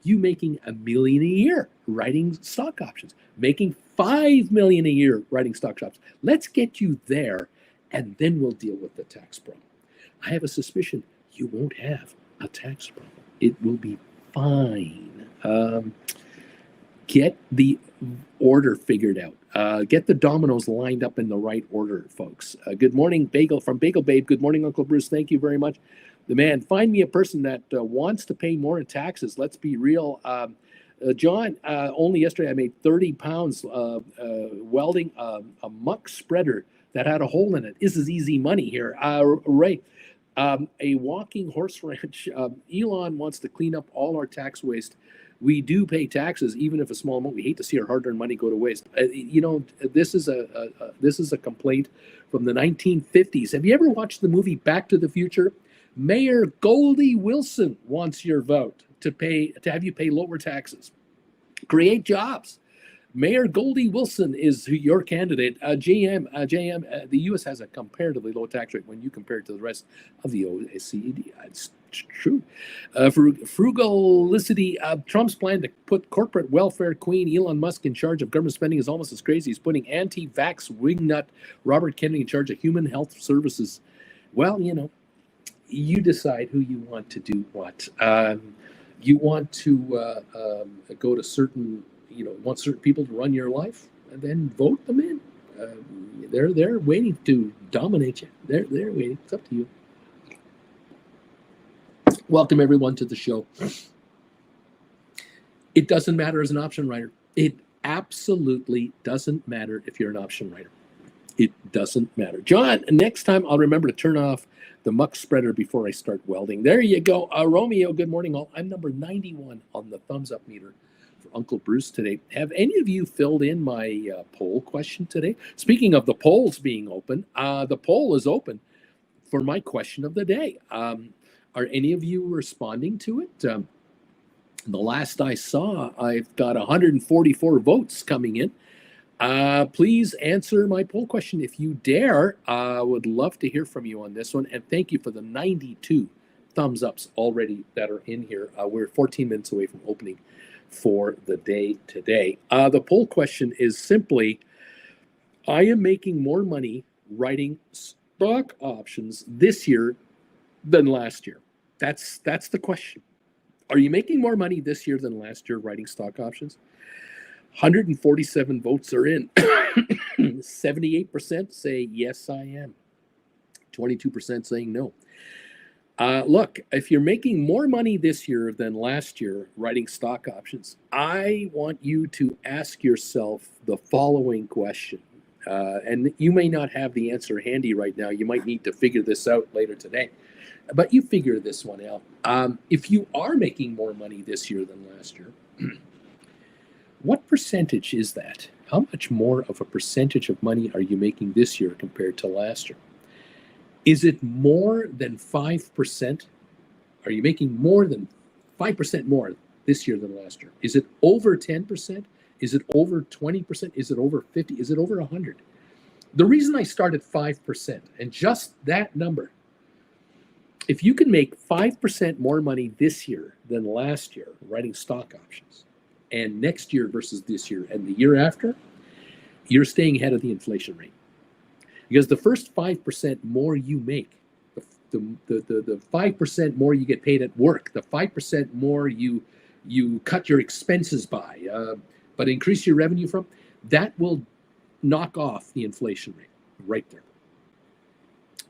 you making $1 million a year writing stock options, making $5 million a year writing stock options. Let's get you there, and then we'll deal with the tax problem. I have a suspicion you won't have a tax problem. It will be fine. Get the order figured out. Get the dominoes lined up in the right order, folks. Good morning, Bagel from Bagel Babe. Good morning, Uncle Bruce. Thank you very much. The man, find me a person that wants to pay more in taxes. Let's be real. John, only yesterday I made 30 pounds welding a muck spreader that had a hole in it. This is easy money here. Ray, a walking horse ranch. Elon wants to clean up all our tax waste. We do pay taxes, even if a small amount. We hate to see our hard-earned money go to waste. This is a complaint from the 1950s. Have you ever watched the movie Back to the Future? Mayor Goldie Wilson wants your vote to have you pay lower taxes, create jobs. Mayor Goldie Wilson is your candidate. JM, the U.S. has a comparatively low tax rate when you compare it to the rest of the OECD. It's true. Frugalicity, Trump's plan to put corporate welfare queen Elon Musk in charge of government spending is almost as crazy as putting anti-vax wingnut Robert Kennedy in charge of human health services. Well, you decide who you want to do what. You want to go to certain, want certain people to run your life, and then vote them in. They're waiting to dominate you. They're waiting. It's up to you. Welcome everyone to the show. It doesn't matter as an option writer. It absolutely doesn't matter if you're an option writer. It doesn't matter. John, next time I'll remember to turn off the muck spreader before I start welding. There you go. Romeo, good morning all. I'm number 91 on the thumbs up meter for Uncle Bruce today. Have any of you filled in my poll question today? Speaking of the polls being open, the poll is open for my question of the day. Are any of you responding to it? The last I saw, I've got 144 votes coming in. Please answer my poll question if you dare. I would love to hear from you on this one. And thank you for the 92 thumbs ups already that are in here. We're 14 minutes away from opening for the day today. The poll question is simply, I am making more money writing stock options this year than last year. That's the question. Are you making more money this year than last year writing stock options? 147 votes are in. 78% say yes, I am. 22% saying no. Look, if you're making more money this year than last year writing stock options, I want you to ask yourself the following question. And you may not have the answer handy right now. You might need to figure this out later today. But you figure this one out. If you are making more money this year than last year, what percentage is that? How much more of a percentage of money are you making this year compared to last year? Is it more than 5%? Are you making more than 5% more this year than last year? Is it over 10%? Is it over 20%? Is it over 50? Is it over 100? The reason I start at 5%, and just that number, if you can make 5% more money this year than last year writing stock options, and next year versus this year and the year after, you're staying ahead of the inflation rate. Because the first 5% more you make, the 5% more you get paid at work, the 5% more you cut your expenses by, but increase your revenue from, that will knock off the inflation rate right there.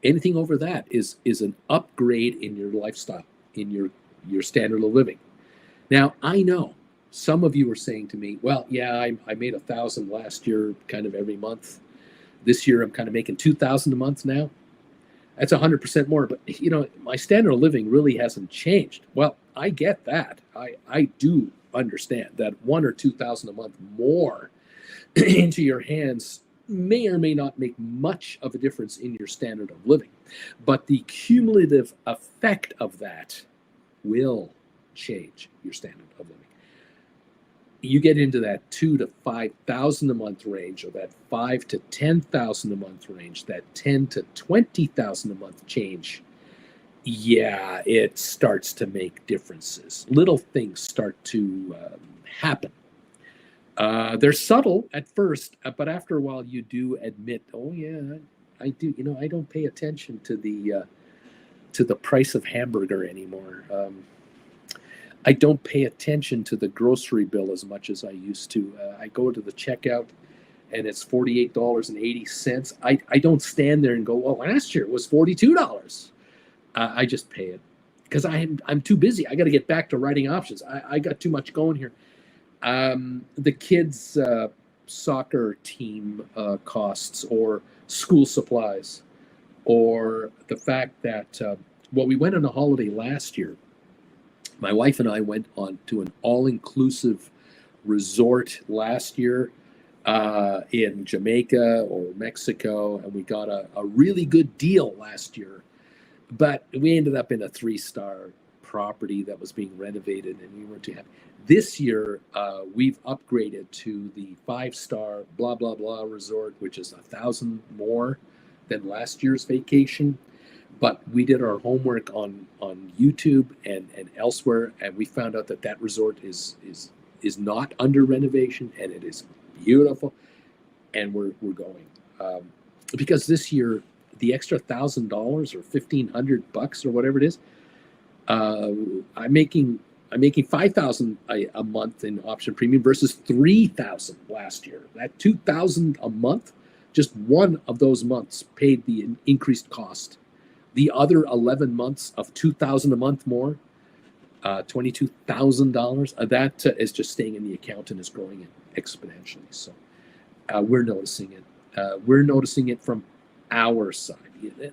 Anything over that is an upgrade in your lifestyle, in your standard of living. Now, I know some of you are saying to me, well, yeah, I made $1,000 last year, kind of every month. This year, I'm kind of making $2,000 a month now. That's 100% more. But, my standard of living really hasn't changed. Well, I get that. I do understand that $1,000 or $2,000 a month more into your hands may or may not make much of a difference in your standard of living. But the cumulative effect of that will change your standard of living. You get into that $2,000 to $5,000 a month range, or that $5,000 to $10,000 a month range, that $10,000 to $20,000 a month change. Yeah, it starts to make differences. Little things start to happen. They're subtle at first, but after a while, you do admit, oh yeah, I do. I don't pay attention to the price of hamburger anymore. I don't pay attention to the grocery bill as much as I used to. I go to the checkout and it's $48.80. I don't stand there and go, well, last year it was $42. I just pay it because I'm too busy. I got to get back to writing options. I got too much going here. The kids' soccer team costs, or school supplies, or the fact that, we went on a holiday last year. My wife and I went on to an all-inclusive resort last year in Jamaica or Mexico, and we got a really good deal last year. But we ended up in a 3-star property that was being renovated, and we weren't too happy. This year, we've upgraded to the 5-star blah blah blah resort, which is 1,000 more than last year's vacation. But we did our homework on YouTube and elsewhere, and we found out that that resort is not under renovation, and it is beautiful, and we're going because this year the extra $1,000 or $1,500 or whatever it is, I'm making $5,000 a month in option premium versus $3,000 last year. That $2,000 a month, just one of those months paid the increased cost. The other 11 months of $2,000 a month more, $22,000, that is just staying in the account and is growing it exponentially. So we're noticing it. We're noticing it from our side.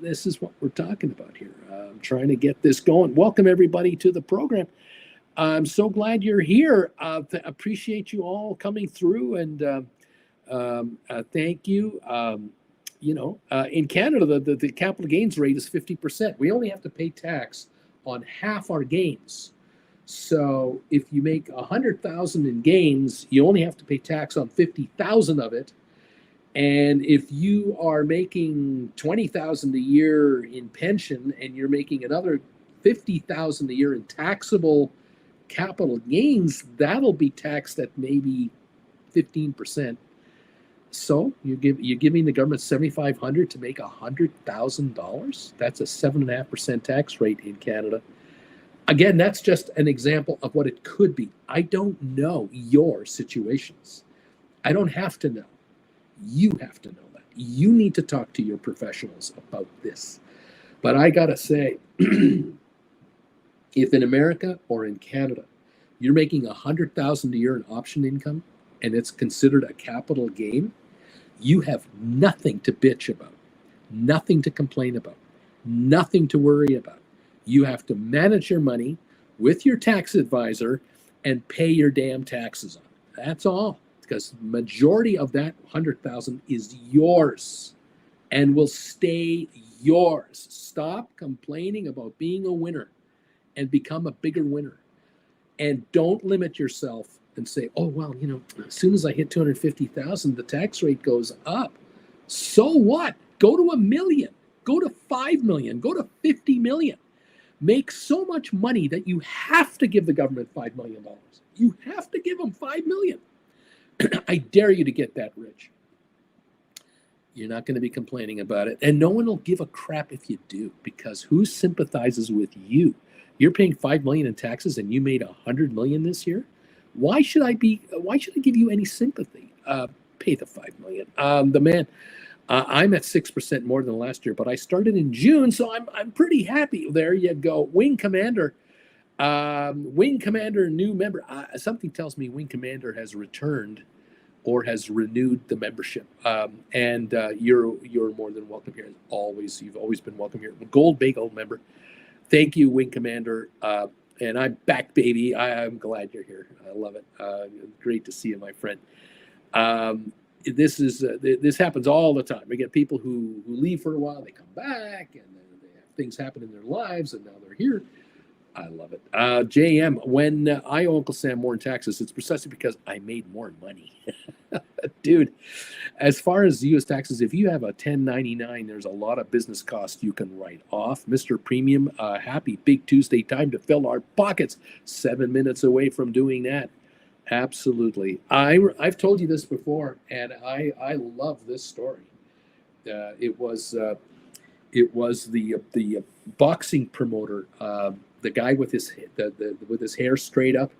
This is what we're talking about here. I'm trying to get this going. Welcome everybody to the program. I'm so glad you're here. Appreciate you all coming through, and thank you. In Canada, the capital gains rate is 50%. We only have to pay tax on half our gains. So if you make 100,000 in gains, you only have to pay tax on 50,000 of it. And if you are making 20,000 a year in pension and you're making another 50,000 a year in taxable capital gains, that'll be taxed at maybe 15%. So you're giving the government $7,500 to make $100,000. That's a 7.5% tax rate in Canada. Again, that's just an example of what it could be. I don't know your situations. I don't have to know. You have to know that. You need to talk to your professionals about this. But I gotta say, if in America or in Canada, you're making $100,000 a year in option income and it's considered a capital gain, you have nothing to bitch about, nothing to complain about, nothing to worry about. You have to manage your money with your tax advisor and pay your damn taxes on it. That's all, because majority of that 100,000 is yours and will stay yours. Stop complaining about being a winner and become a bigger winner. And don't limit yourself and say, oh, well, as soon as I hit 250,000, the tax rate goes up. So what? Go to 1 million, go to 5 million, go to 50 million. Make so much money that you have to give the government $5 million. You have to give them 5 million. I dare you to get that rich. You're not going to be complaining about it. And no one will give a crap if you do, because who sympathizes with you? You're paying 5 million in taxes and you made 100 million this year. Why should I give you any sympathy? Pay the 5 million. I'm at 6% more than last year, but I started in June, so I'm pretty happy. There you go. Wing Commander, new member. Something tells me Wing Commander has returned or has renewed the membership. And you're more than welcome here. Always, you've always been welcome here. Gold Bagel member. Thank you, Wing Commander. And I'm back, baby. I'm glad you're here. I love it. Great to see you, my friend. This happens all the time. We get people who leave for a while, they come back, and then they have things happen in their lives, and now they're here. I love it. JM, when I owe Uncle Sam more in taxes, it's precisely because I made more money. Dude, as far as U.S. taxes, if you have a 1099, there's a lot of business costs you can write off. Mr. Premium, happy Big Tuesday, time to fill our pockets. 7 minutes away from doing that. Absolutely. I've told you this before, and I love this story. It was the boxing promoter, the guy with his hair straight up.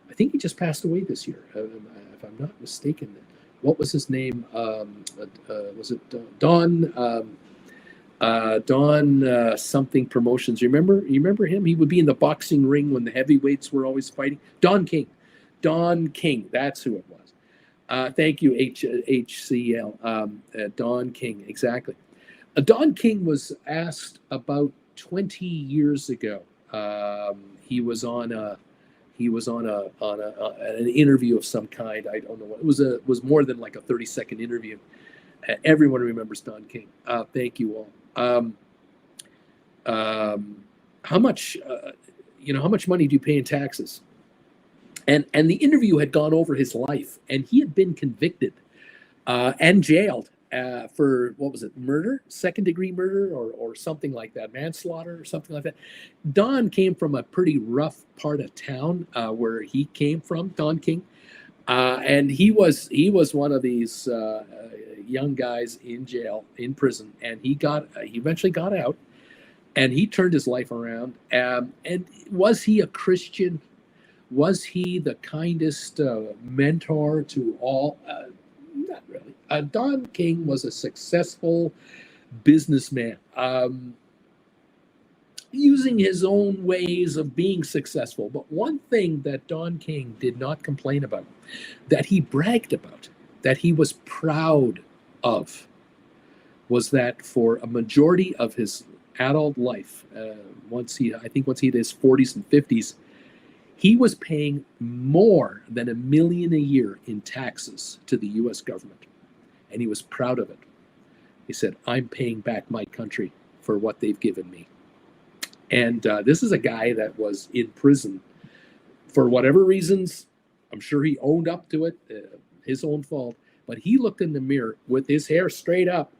I think he just passed away this year, if I'm not mistaken. What was his name? Was it Don? Don something Promotions. You remember him? He would be in the boxing ring when the heavyweights were always fighting. Don King. That's who it was. Thank you, HCL. Don King, exactly. Don King was asked about 20 years ago. He was on an interview of some kind. I don't know what it was more than like a 30-second interview. Everyone remembers Don King. Thank you all. How much how much money do you pay in taxes? And the interview had gone over his life, and he had been convicted and jailed for, what was it, murder, second-degree murder, or something like that, manslaughter or something like that. Don came from a pretty rough part of town where he came from, Don King, and he was one of these young guys in jail, in prison, and he eventually got out, and he turned his life around. And was he a Christian? Was he the kindest mentor to all? Not really. Don King was a successful businessman, using his own ways of being successful. But one thing that Don King did not complain about, that he bragged about, that he was proud of, was that for a majority of his adult life, once he hit his 40s and 50s, he was paying more than $1 million a year in taxes to the U.S. government, and he was proud of it. He said, "I'm paying back my country for what they've given me." And this is a guy that was in prison for whatever reasons. I'm sure he owned up to it, his own fault. But he looked in the mirror with his hair straight up,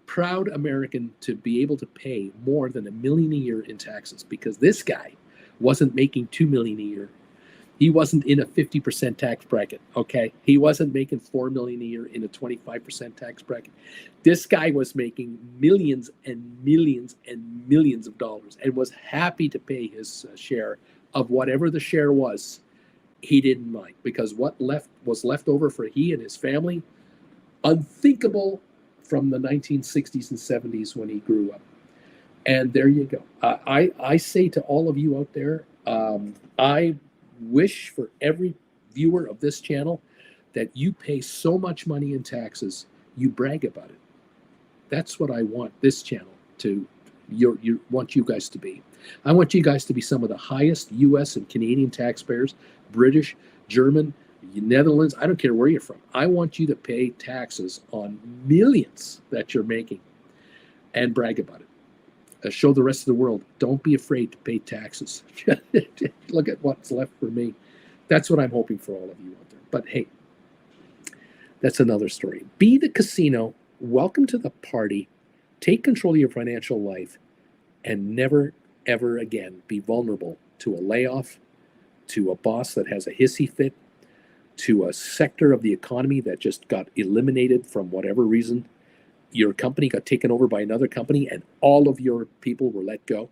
proud American, to be able to pay more than $1 million a year in taxes, because this guy wasn't making $2 million a year. He wasn't in a 50% tax bracket, okay? He wasn't making $4 million a year in a 25% tax bracket. This guy was making millions and millions and millions of dollars, and was happy to pay his share of whatever the share was. He didn't mind, because what was left over for he and his family, unthinkable from the 1960s and 70s when he grew up. And there you go. I say to all of you out there, I wish for every viewer of this channel that you pay so much money in taxes, you brag about it. That's what I want this channel to, want you guys to be. I want you guys to be some of the highest U.S. and Canadian taxpayers, British, German, Netherlands, I don't care where you're from. I want you to pay taxes on millions that you're making and brag about it. Show the rest of the world, don't be afraid to pay taxes. Look at what's left for me. That's what I'm hoping for all of you out there. But hey, that's another story. Be the casino. Welcome to the party. Take control of your financial life, and never, ever again be vulnerable to a layoff, to a boss that has a hissy fit, to a sector of the economy that just got eliminated from whatever reason. Your company got taken over by another company and all of your people were let go.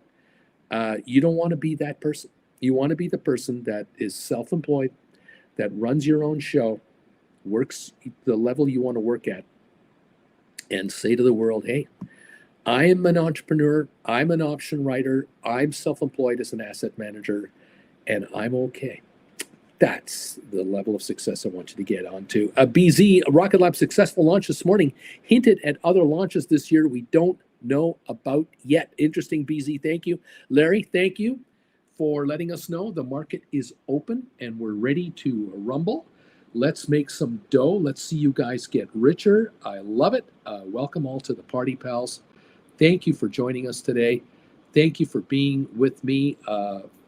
You don't want to be that person. You want to be the person that is self-employed, that runs your own show, works the level you want to work at, and say to the world, hey, I am an entrepreneur, I'm an option writer, I'm self-employed as an asset manager, and I'm okay. That's the level of success I want you to get onto. BZ, Rocket Lab successful launch this morning. Hinted at other launches this year we don't know about yet. Interesting, BZ. Thank you. Larry, thank you for letting us know the market is open and we're ready to rumble. Let's make some dough. Let's see you guys get richer. I love it. Welcome all to the party, pals. Thank you for joining us today. Thank you for being with me.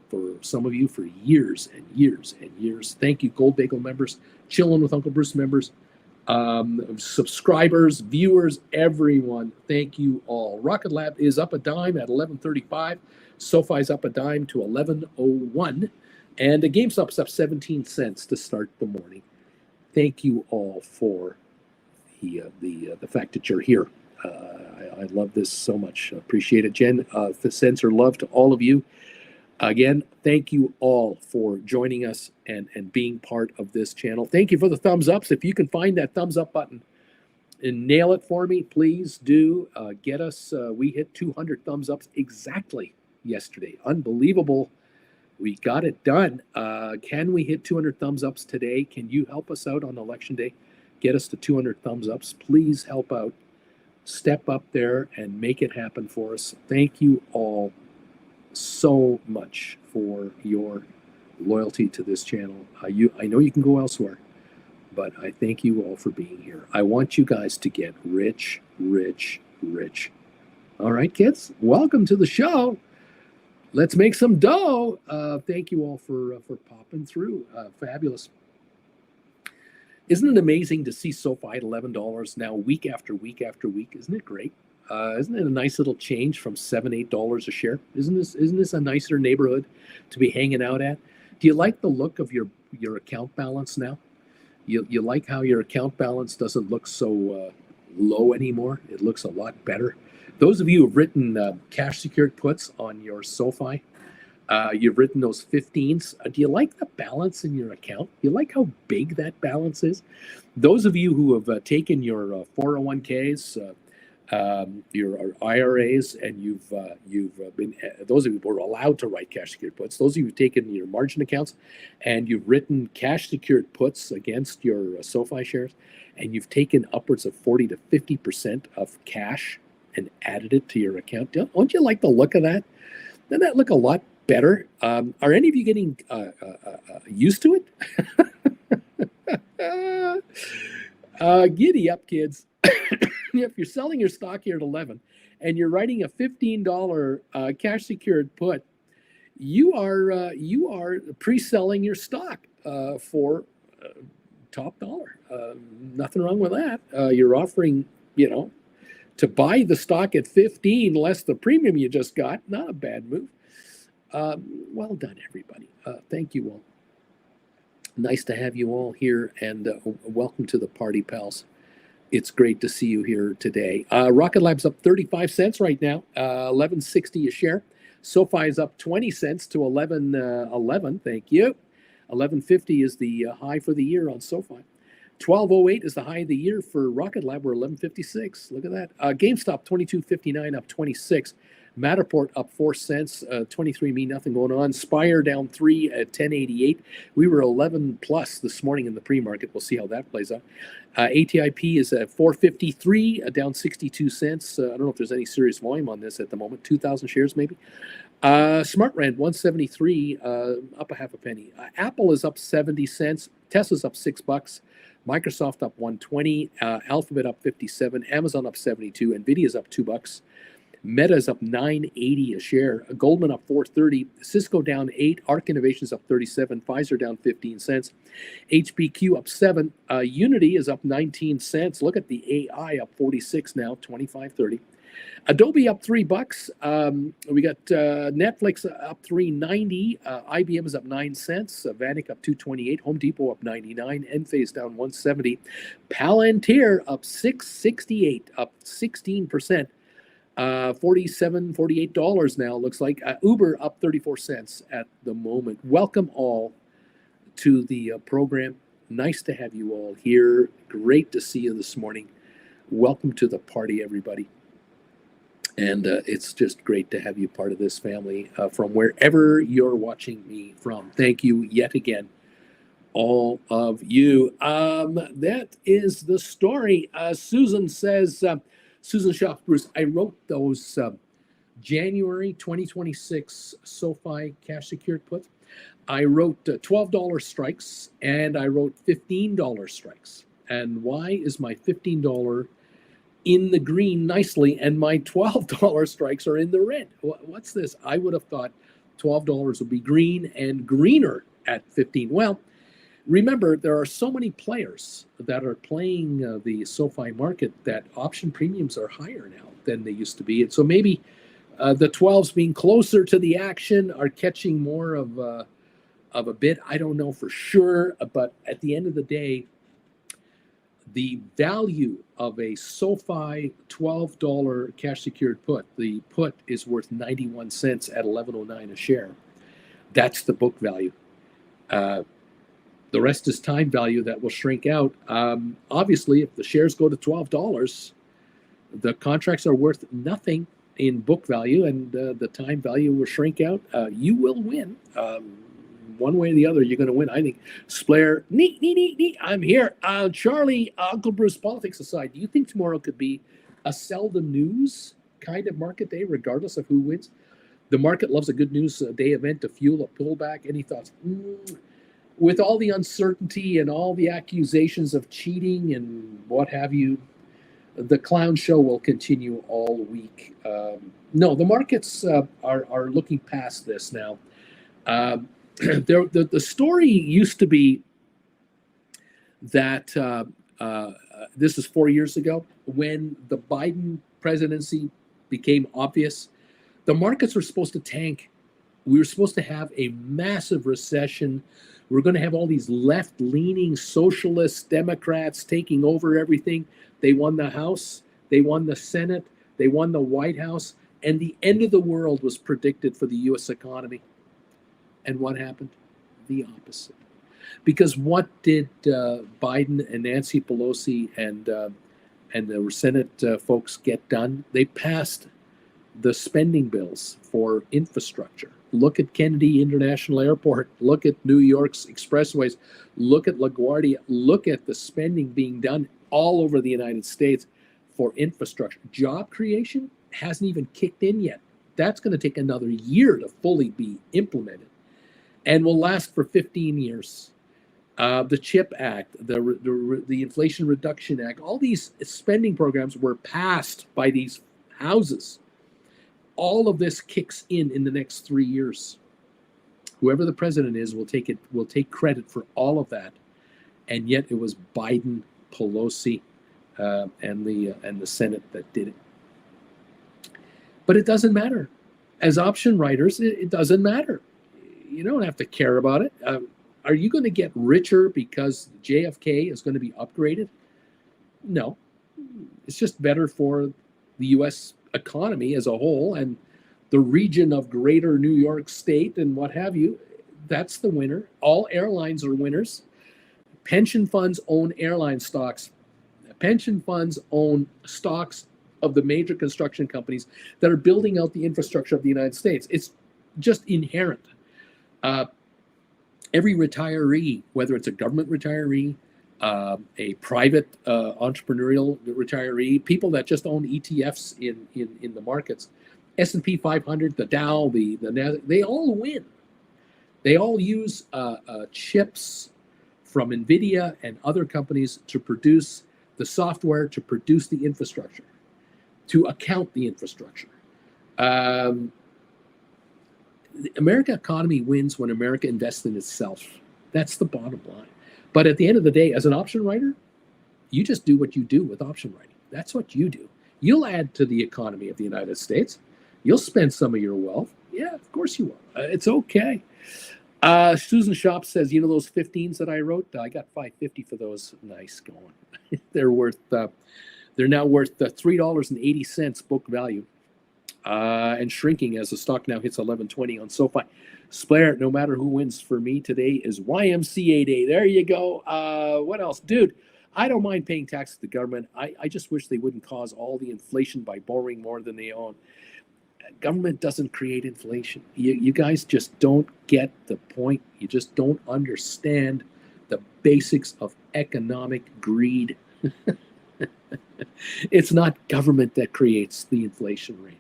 For some of you for years and years and years. Thank you, Gold Bagel members, Chillin' with Uncle Bruce members, subscribers, viewers, everyone. Thank you all. Rocket Lab is up a dime at 11:35. SoFi's up a dime to 11:01. And the GameStop's up 17 cents to start the morning. Thank you all for the fact that you're here. I love this so much. Appreciate it, Jen. The sensor love to all of you. Again, thank you all for joining us and being part of this channel. Thank you for the thumbs ups. If you can find that thumbs up button and nail it for me, please do. Get us, we hit 200 thumbs ups exactly yesterday. Unbelievable. We got it done. Can we hit 200 thumbs ups today? Can you help us out on election day? Get us to 200 thumbs ups. Please help out. Step up there and make it happen for us. Thank you all so much for your loyalty to this channel. I know you can go elsewhere, but I thank you all for being here. I want you guys to get rich, rich, rich. All right, kids, welcome to the show. Let's make some dough. Thank you all for popping through. Fabulous. Isn't it amazing to see SoFi at $11 now, week after week after week? Isn't it great? Isn't it a nice little change from $7, $8 a share? Isn't this a nicer neighborhood to be hanging out at? Do you like the look of your account balance now? You like how your account balance doesn't look so low anymore? It looks a lot better. Those of you who've written cash secured puts on your SoFi, you've written those 15s. Do you like the balance in your account? Do you like how big that balance is? Those of you who have taken your 401ks, your IRAs, and you've been those of you who are allowed to write cash secured puts. Those of you who've taken your margin accounts, and you've written cash secured puts against your SoFi shares, and you've taken upwards of 40 to 50% of cash and added it to your account. Don't you like the look of that? Doesn't that look a lot better? Are any of you getting used to it? Giddy up, kids. If you're selling your stock here at 11 and you're writing a $15 cash secured put, you are pre-selling your stock for top dollar. Nothing wrong with that. You're offering, to buy the stock at 15 less the premium you just got. Not a bad move. Well done, everybody. Thank you all. Nice to have you all here, and welcome to the party, pals. It's great to see you here today. Rocket Lab's up 35 cents right now, $11.60 a share. SoFi is up 20 cents to 11.11. Thank you. 11.50 is the high for the year on SoFi. 12.08 is the high of the year for Rocket Lab. We're 11.56. Look at that. GameStop 22.59 up 26. Matterport up 4 cents. 23andMe, nothing going on. Spire down 3 at 10.88. We were 11 plus this morning in the pre-market. We'll see how that plays out. ATIP is at 4.53, down 62 cents. I don't know if there's any serious volume on this at the moment. 2,000 shares maybe. SmartRent 173, up a half a penny. Apple is up 70 cents. Tesla's up $6. Microsoft up 120. Alphabet up 57. Amazon up 72. Nvidia's up $2. Meta's up 9.80 a share. Goldman up 4.30. Cisco down 8. Arc Innovations up 37. Pfizer down 15 cents. HPQ up 7. Unity is up 19 cents. Look at the AI up 46 now, 25.30. Adobe up $3. We got Netflix up $3.90. IBM is up 9 cents. Vanik up $2.28. Home Depot up 99. Enphase down 170. Palantir up $6.68, up 16%. $47, $48 now, looks like. Uber up 34 cents at the moment. Welcome all to the program. Nice to have you all here. Great to see you this morning. Welcome to the party, everybody. And it's just great to have you part of this family from wherever you're watching me from. Thank you yet again, all of you. That is the story. Susan says, Susan Schaff, Bruce, I wrote those January 2026 SoFi cash secured puts. I wrote $12 strikes and I wrote $15 strikes. And why is my $15 in the green nicely and my $12 strikes are in the red? What's this? I would have thought $12 would be green and greener at 15. Well, remember, there are so many players that are playing the SoFi market that option premiums are higher now than they used to be. And so maybe the 12s being closer to the action are catching more of a bid. I don't know for sure. But at the end of the day, the value of a SoFi $12 cash secured put, the put is worth 91 cents at 11.09 a share. That's the book value. The rest is time value that will shrink out. Obviously, if the shares go to $12, the contracts are worth nothing in book value, and the time value will shrink out. You will win. One way or the other, you're going to win. I think. Splair, neat. I'm here. Charlie, Uncle Bruce, politics aside, do you think tomorrow could be a sell the news kind of market day, regardless of who wins? The market loves a good news day event to fuel a pullback. Any thoughts? With all the uncertainty and all the accusations of cheating and what have you, the clown show will continue all week. No, the markets are looking past this now. Um, the story used to be that this is 4 years ago when the Biden presidency became obvious. The markets were supposed to tank. We were supposed to have a massive recession. We're going to have all these left-leaning socialist Democrats taking over everything. They won the House, they won the Senate, they won the White House, and the end of the world was predicted for the U.S. economy. And what happened? The opposite. Because what did Biden and Nancy Pelosi and the Senate folks get done? They passed the spending bills for infrastructure. Look at Kennedy International Airport. Look at New York's expressways. Look at LaGuardia. Look at the spending being done all over the United States for infrastructure. Job creation hasn't even kicked in yet. That's going to take another year to fully be implemented and will last for 15 years. The CHIP Act, the Inflation Reduction Act, all these spending programs were passed by these houses. All of this kicks in the next 3 years. Whoever the president is will take credit for all of that, and yet it was Biden, Pelosi, and the Senate that did it. But it doesn't matter. As option writers, it doesn't matter. You don't have to care about it. Are you going to get richer because JFK is going to be upgraded? No. It's just better for the U.S. economy as a whole and the region of greater New York State and what have you. That's the winner. All airlines are winners. Pension funds own airline stocks. Pension funds own stocks of the major construction companies that are building out the infrastructure of the United States. It's just inherent. Every retiree, whether it's a government retiree, a private entrepreneurial retiree, people that just own ETFs in the markets, S&P 500, the Dow, the NASDAQ, they all win. They all use chips from NVIDIA and other companies to produce the software, to produce the infrastructure, to account the infrastructure. The American economy wins when America invests in itself. That's the bottom line. But at the end of the day, as an option writer, you just do what you do with option writing. That's what you do. You'll add to the economy of the United States. You'll spend some of your wealth. Yeah, of course you will. It's okay. Susan Shop says, you know those 15s that I wrote? I got $5.50 for those. Nice going. They're now worth $3.80 book value. And shrinking as the stock now hits 11.20 on Sofi. Splair, no matter who wins for me today is YMCA Day. There you go. What else? Dude, I don't mind paying taxes to the government. I just wish they wouldn't cause all the inflation by borrowing more than they own. Government doesn't create inflation. You guys just don't get the point. You just don't understand the basics of economic greed. It's not government that creates the inflation rate.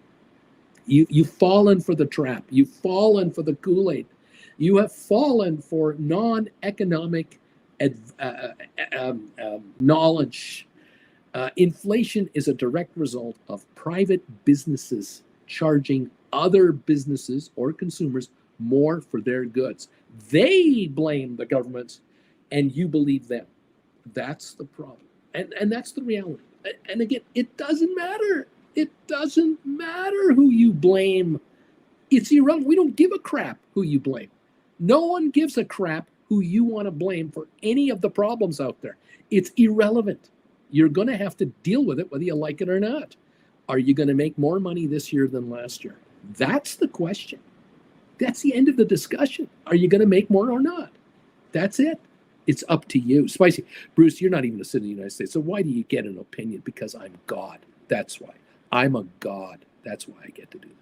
You've fallen for the trap. You've fallen for the Kool-Aid. You have fallen for non-economic knowledge. Inflation is a direct result of private businesses charging other businesses or consumers more for their goods. They blame the government, and you believe them. That's the problem. And that's the reality. And again, it doesn't matter. It doesn't matter who you blame. It's irrelevant. We don't give a crap who you blame. No one gives a crap who you want to blame for any of the problems out there. It's irrelevant. You're going to have to deal with it whether you like it or not. Are you going to make more money this year than last year? That's the question. That's the end of the discussion. Are you going to make more or not? That's it. It's up to you. Spicy. Bruce, you're not even a citizen of the United States. So why do you get an opinion? Because I'm God. That's why. I'm a God. That's why I get to do this.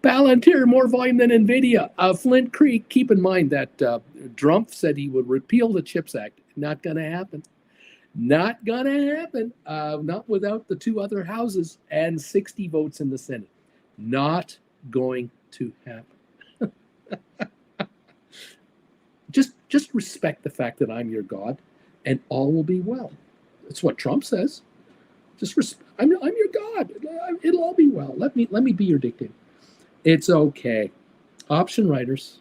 Palantir, more volume than NVIDIA. Flint Creek, keep in mind that Trump said he would repeal the CHIPS Act. Not going to happen. Not going to happen. Not without the two other houses and 60 votes in the Senate. Not going to happen. Just respect the fact that I'm your God, and all will be well. It's what Trump says. I'm your God. It'll all be well. Let me be your dictator. It's okay. Option writers,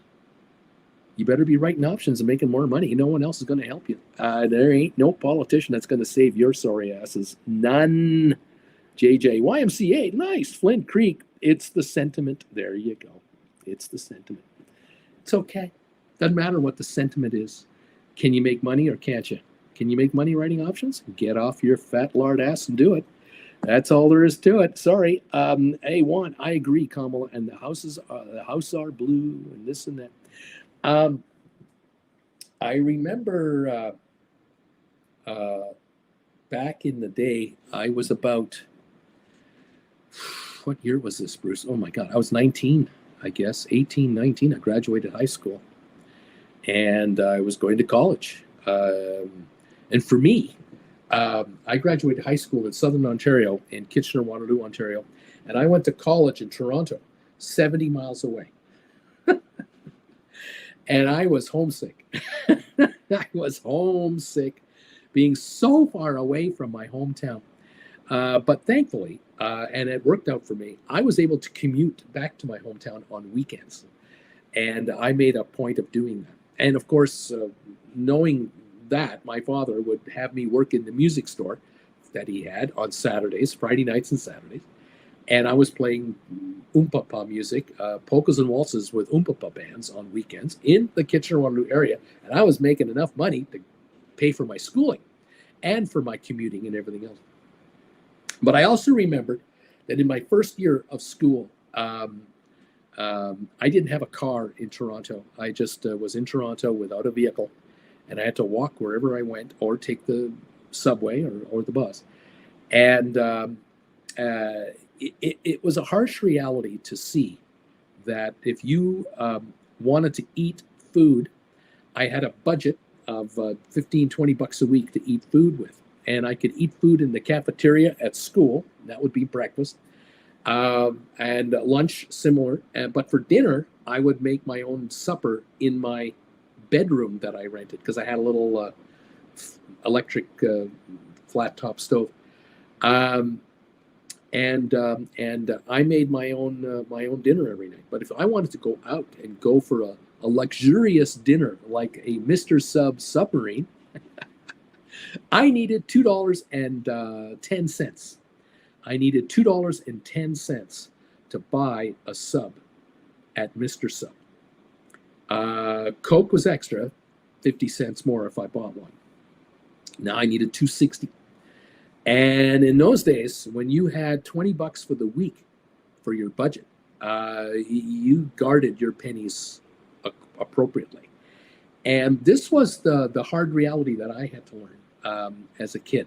you better be writing options and making more money. No one else is going to help you. There ain't no politician that's going to save your sorry asses. None. JJ, YMCA, nice. Flint Creek, it's the sentiment. There you go. It's the sentiment. It's okay. Doesn't matter what the sentiment is. Can you make money or can't you? Can you make money writing options? Get off your fat lard ass and do it. That's all there is to it. Sorry. A1, I agree, Kamala. And the houses are blue and this and that. I remember back in the day, I was about, what year was this, Bruce? Oh my God, I was 19, I guess, 18, 19. I graduated high school and I was going to college. And for me, I graduated high school in Southern Ontario, in Kitchener-Waterloo, Ontario, and I went to college in Toronto, 70 miles away. And I was homesick. I was homesick, being so far away from my hometown. But thankfully, and it worked out for me, I was able to commute back to my hometown on weekends. And I made a point of doing that. And of course, knowing that, my father would have me work in the music store that he had on Saturdays, Friday nights and Saturdays. And I was playing oompapa music, polkas and waltzes with oompapa bands on weekends in the Kitchener-Waterloo area. And I was making enough money to pay for my schooling and for my commuting and everything else. But I also remembered that in my first year of school, I didn't have a car in Toronto. I just was in Toronto without a vehicle. And I had to walk wherever I went or take the subway or the bus. And it was a harsh reality to see that if you wanted to eat food, I had a budget of 15, 20 bucks a week to eat food with. And I could eat food in the cafeteria at school. That would be breakfast. And lunch, similar. But for dinner, I would make my own supper in my bedroom that I rented because I had a little electric flat top stove. And I made my own dinner every night. But if I wanted to go out and go for a luxurious dinner like a Mr. Sub submarine, I needed $2.10. I needed $2.10 to buy a sub at Mr. Sub. Coke was extra, 50 cents more if I bought one. Now I needed $2.60. And in those days, when you had 20 bucks for the week for your budget, you guarded your pennies appropriately. And this was the hard reality that I had to learn as a kid.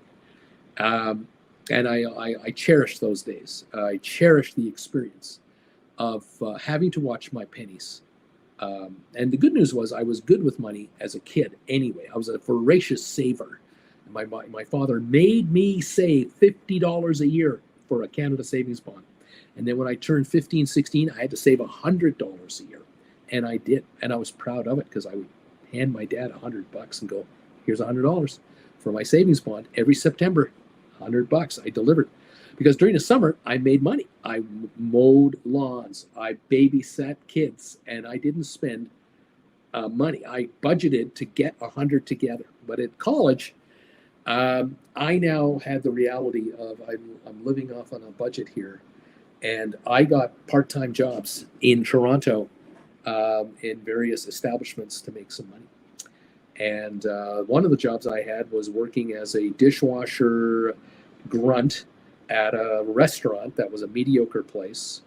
And I cherish those days. I cherish the experience of having to watch my pennies. And the good news was I was good with money as a kid anyway. I was a voracious saver. My father made me save $50 a year for a Canada Savings Bond. And then when I turned 15, 16, I had to save $100 a year. And I did. And I was proud of it because I would hand my dad $100 and go, here's $100 for my savings bond every September. $100 I delivered. Because during the summer, I made money. I mowed lawns. I babysat kids. And I didn't spend money. I budgeted to get 100 together. But at college, I now had the reality of I'm living off on a budget here. And I got part-time jobs in Toronto in various establishments to make some money. And one of the jobs I had was working as a dishwasher grunt at a restaurant that was a mediocre place,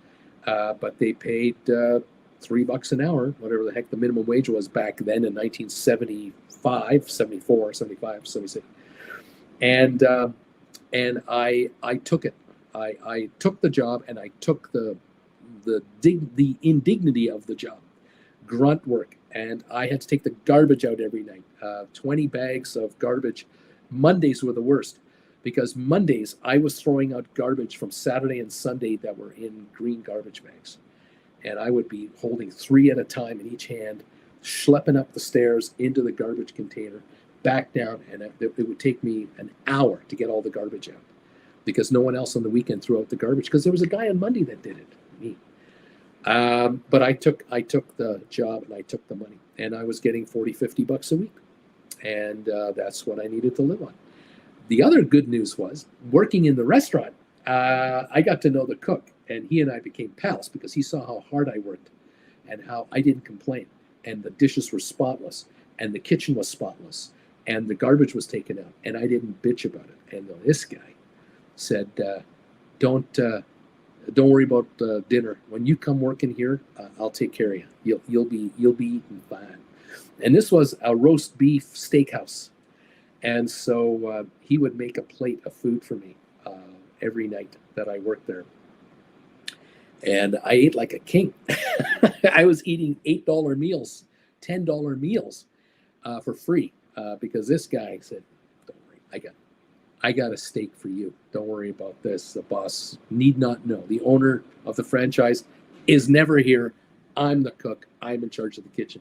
but they paid $3 an hour, whatever the heck the minimum wage was back then in 1975, 74, 75, 76. And I took it. I took the job and I took the indignity of the job, grunt work. And I had to take the garbage out every night, 20 bags of garbage. Mondays were the worst because Mondays I was throwing out garbage from Saturday and Sunday that were in green garbage bags. And I would be holding 3 at a time in each hand, schlepping up the stairs into the garbage container, back down, and it would take me an hour to get all the garbage out because no one else on the weekend threw out the garbage because there was a guy on Monday that did it, me. But I took the job and I took the money, and I was getting $40-50 a week, and that's what I needed to live on. The other good news was working in the restaurant. I got to know the cook, and he and I became pals because he saw how hard I worked and how I didn't complain, and the dishes were spotless, and the kitchen was spotless, and the garbage was taken out, and I didn't bitch about it. And this guy said, "Don't worry about dinner. When you come work in here, I'll take care of you. You'll be eating fine." And this was a roast beef steakhouse, and so he would make a plate of food for me every night that I worked there. And I ate like a king. I was eating $8 meals, $10 meals for free because this guy said, "Don't worry, I got a steak for you. Don't worry about this. The boss need not know. The owner of the franchise is never here. I'm the cook. I'm in charge of the kitchen.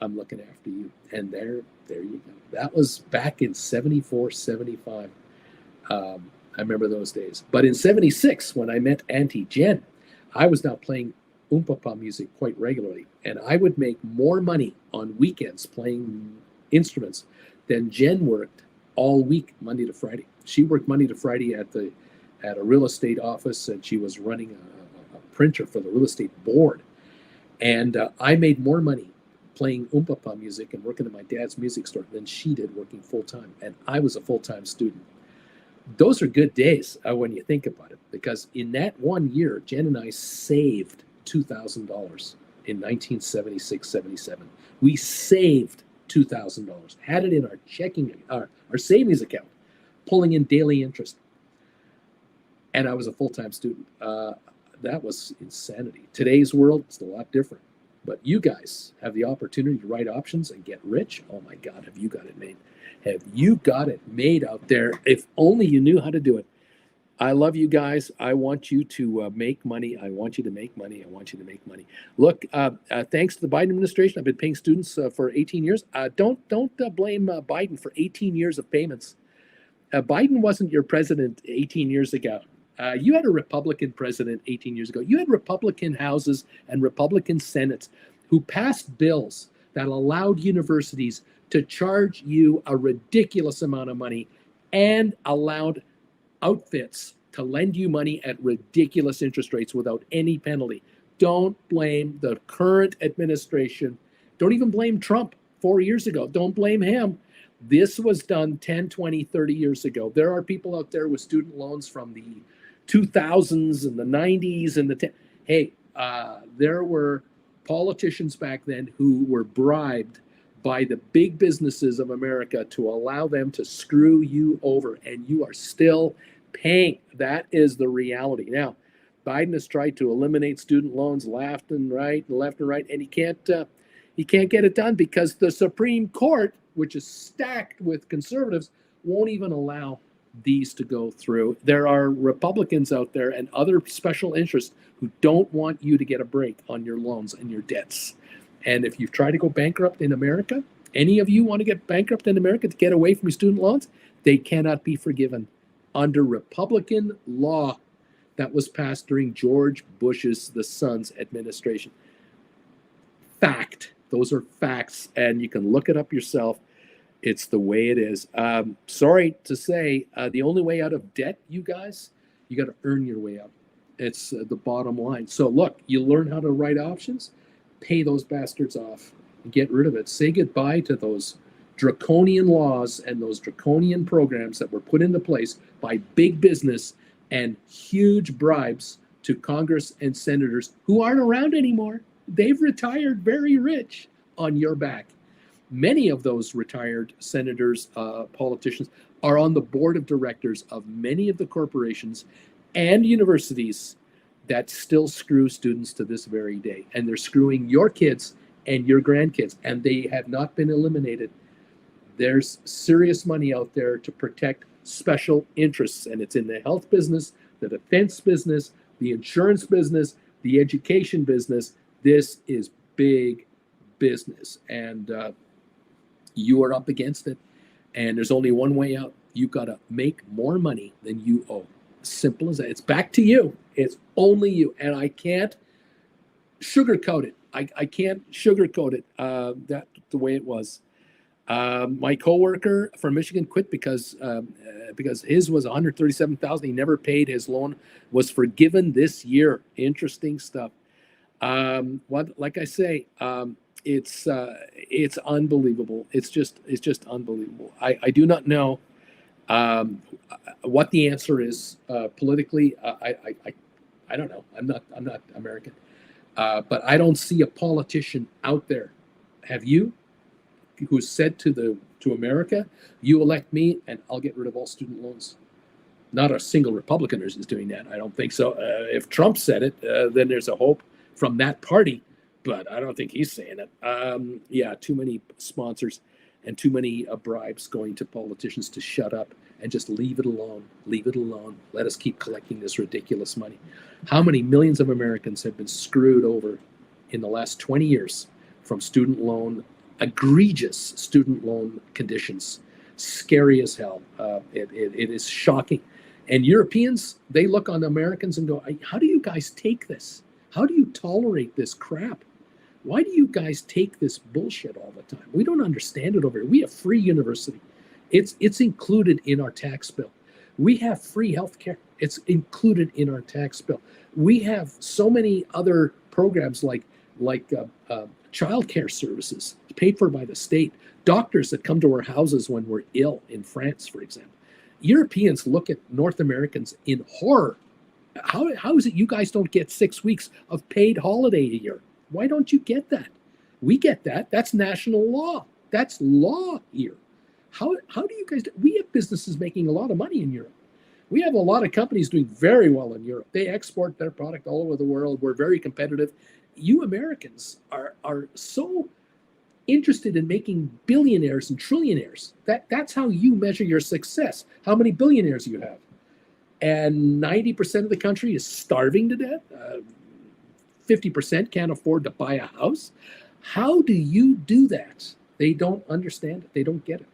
I'm looking after you." And there you go. That was back in 74, 75. I remember those days. But in 76, when I met Auntie Jen, I was now playing Oompa music quite regularly. And I would make more money on weekends playing instruments than Jen worked all week, Monday to Friday. She worked Monday to Friday at a real estate office, and she was running a printer for the real estate board. And I made more money playing Oompa music and working at my dad's music store than she did working full-time. And I was a full-time student. Those are good days when you think about it, because in that 1 year, Jen and I saved $2,000 in 1976, 77. We saved $2,000, had it in our our savings account, pulling in daily interest. And I was a full-time student. That was insanity. Today's world is a lot different. But you guys have the opportunity to write options and get rich. Oh my God, have you got it made? Have you got it made out there? If only you knew how to do it. I love you guys. I want you to make money. I want you to make money. I want you to make money. Look, thanks to the Biden administration, I've been paying students for 18 years. Don't blame Biden for 18 years of payments. Biden wasn't your president 18 years ago. You had a Republican president 18 years ago. You had Republican houses and Republican senates who passed bills that allowed universities to charge you a ridiculous amount of money and allowed outfits to lend you money at ridiculous interest rates without any penalty. Don't blame the current administration. Don't even blame Trump 4 years ago. Don't blame him. This was done 10, 20, 30 years ago. There are people out there with student loans from the 2000s and the 90s and hey, there were politicians back then who were bribed by the big businesses of America to allow them to screw you over, and you are still paying. That is the reality. Now, Biden has tried to eliminate student loans left and right, and he can't get it done because the Supreme Court, which is stacked with conservatives, won't even allow these to go through. There are Republicans out there and other special interests who don't want you to get a break on your loans and your debts. And if you try to go bankrupt in America, any of you want to get bankrupt in America to get away from your student loans, they cannot be forgiven under Republican law that was passed during George Bush's, the son's administration. Fact. Those are facts, and you can look it up yourself. It's the way it is. Sorry to say, the only way out of debt, you guys, you got to earn your way out. It's the bottom line. So look, you learn how to write options, pay those bastards off, and get rid of it. Say goodbye to those draconian laws and those draconian programs that were put into place by big business and huge bribes to Congress and senators who aren't around anymore. They've retired very rich on your back. Many of those retired senators, politicians, are on the board of directors of many of the corporations and universities that still screw students to this very day. And they're screwing your kids and your grandkids, and they have not been eliminated. There's serious money out there to protect special interests, and it's in the health business, the defense business, the insurance business, the education business. This is big business, and you are up against it. And there's only one way out. You got to make more money than you owe. Simple as that. It's back to you. It's only you. And I can't sugarcoat it. I can't sugarcoat it. That's the way it was. My coworker from Michigan quit because his was $137,000. He never paid. His loan was forgiven this year. Interesting stuff. Like I say, it's unbelievable. It's just unbelievable. I do not know what the answer is politically. I don't know. I'm not American, but I don't see a politician out there. Have you? Who said to America, you elect me and I'll get rid of all student loans? Not a single Republican is doing that. I don't think so. If Trump said it, then there's a hope from that party, but I don't think he's saying it. Yeah, too many sponsors and too many bribes going to politicians to shut up and just leave it alone. Leave it alone. Let us keep collecting this ridiculous money. How many millions of Americans have been screwed over in the last 20 years from egregious student loan conditions? Scary as hell. It is shocking. And Europeans, they look on Americans and go, how do you guys take this? How do you tolerate this crap? Why do you guys take this bullshit all the time? We don't understand it over here. We have free university. It's included in our tax bill. We have free health care. It's included in our tax bill. We have so many other programs like child care services paid for by the state, doctors that come to our houses when we're ill in France, for example. Europeans look at North Americans in horror. How is it you guys don't get 6 weeks of paid holiday a year? Why don't you get that? We get that. That's national law. That's law here. How do you guys do? We have businesses making a lot of money in Europe. We have a lot of companies doing very well in Europe. They export their product all over the world. We're very competitive. You Americans are so interested in making billionaires and trillionaires. That's how you measure your success. How many billionaires you have. And 90% of the country is starving to death. 50% can't afford to buy a house. How do you do that? They don't understand it. They don't get it.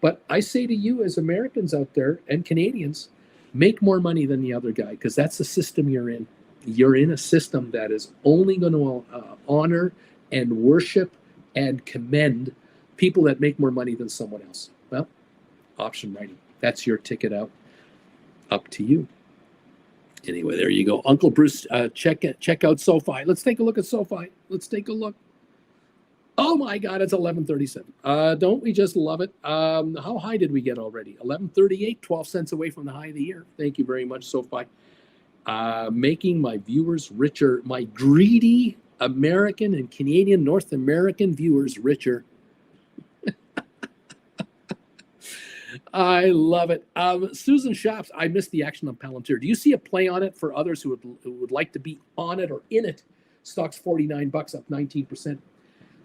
But I say to you as Americans out there and Canadians, make more money than the other guy, because that's the system you're in. You're in a system that is only going to honor and worship and commend people that make more money than someone else. Well, option writing. That's your ticket out. Up to you. Anyway, there you go. Uncle Bruce, check out Sofi. Let's take a look at Sofi. Let's take a look. Oh my God, it's 11:37. Don't we just love it? How high did we get already? 11:38, 12 cents away from the high of the year. Thank you very much, Sofi. Making my viewers richer, my greedy American and Canadian North American viewers richer. I love it. Susan Shops, I missed the action on Palantir. Do you see a play on it for others who would like to be on it or in it? Stock's $49, up 19%.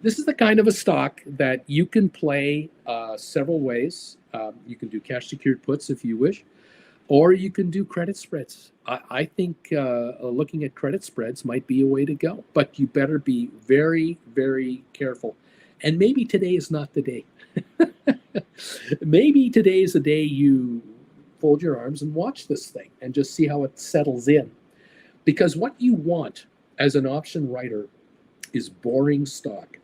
This is the kind of a stock that you can play several ways. You can do cash secured puts if you wish, or you can do credit spreads. I think looking at credit spreads might be a way to go, but you better be very, very careful. And maybe today is not the day. Maybe today is the day you fold your arms and watch this thing and just see how it settles in. Because what you want as an option writer is boring stock.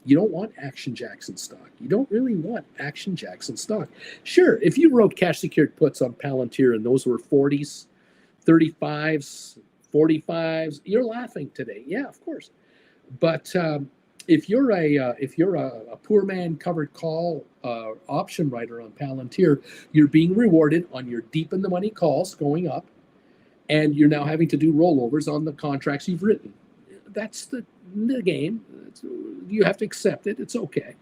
You don't want Action Jackson stock. You don't really want Action Jackson stock. Sure, if you wrote cash secured puts on Palantir and those were 40s, 35s, 45s, you're laughing today. Yeah, of course. But if you're a poor man covered call option writer on Palantir, you're being rewarded on your deep in the money calls going up, and you're now having to do rollovers on the contracts you've written. That's the game. You have to accept it. It's okay.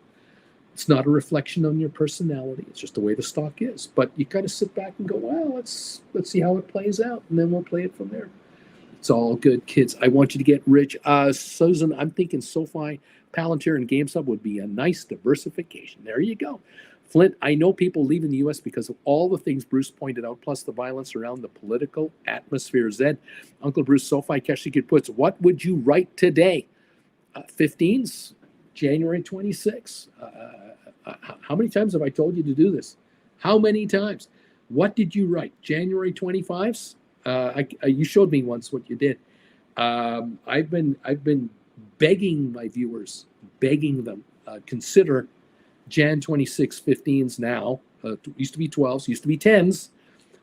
It's not a reflection on your personality. It's just the way the stock is. But you kind of sit back and go, well, let's see how it plays out, and then we'll play it from there. It's all good, kids. I want you to get rich. Susan, I'm thinking Sofi, Palantir, and GameStop would be a nice diversification. There you go. Flint, I know people leaving the U.S. because of all the things Bruce pointed out, plus the violence around the political atmosphere. Zed, Uncle Bruce, Sofi, cash secured puts. What would you write today? 15s, January 26. How many times have I told you to do this? How many times? What did you write? January 25s? You showed me once what you did. I've been begging my viewers, begging them, consider Jan 26 15s now. Used to be 12s, used to be 10s.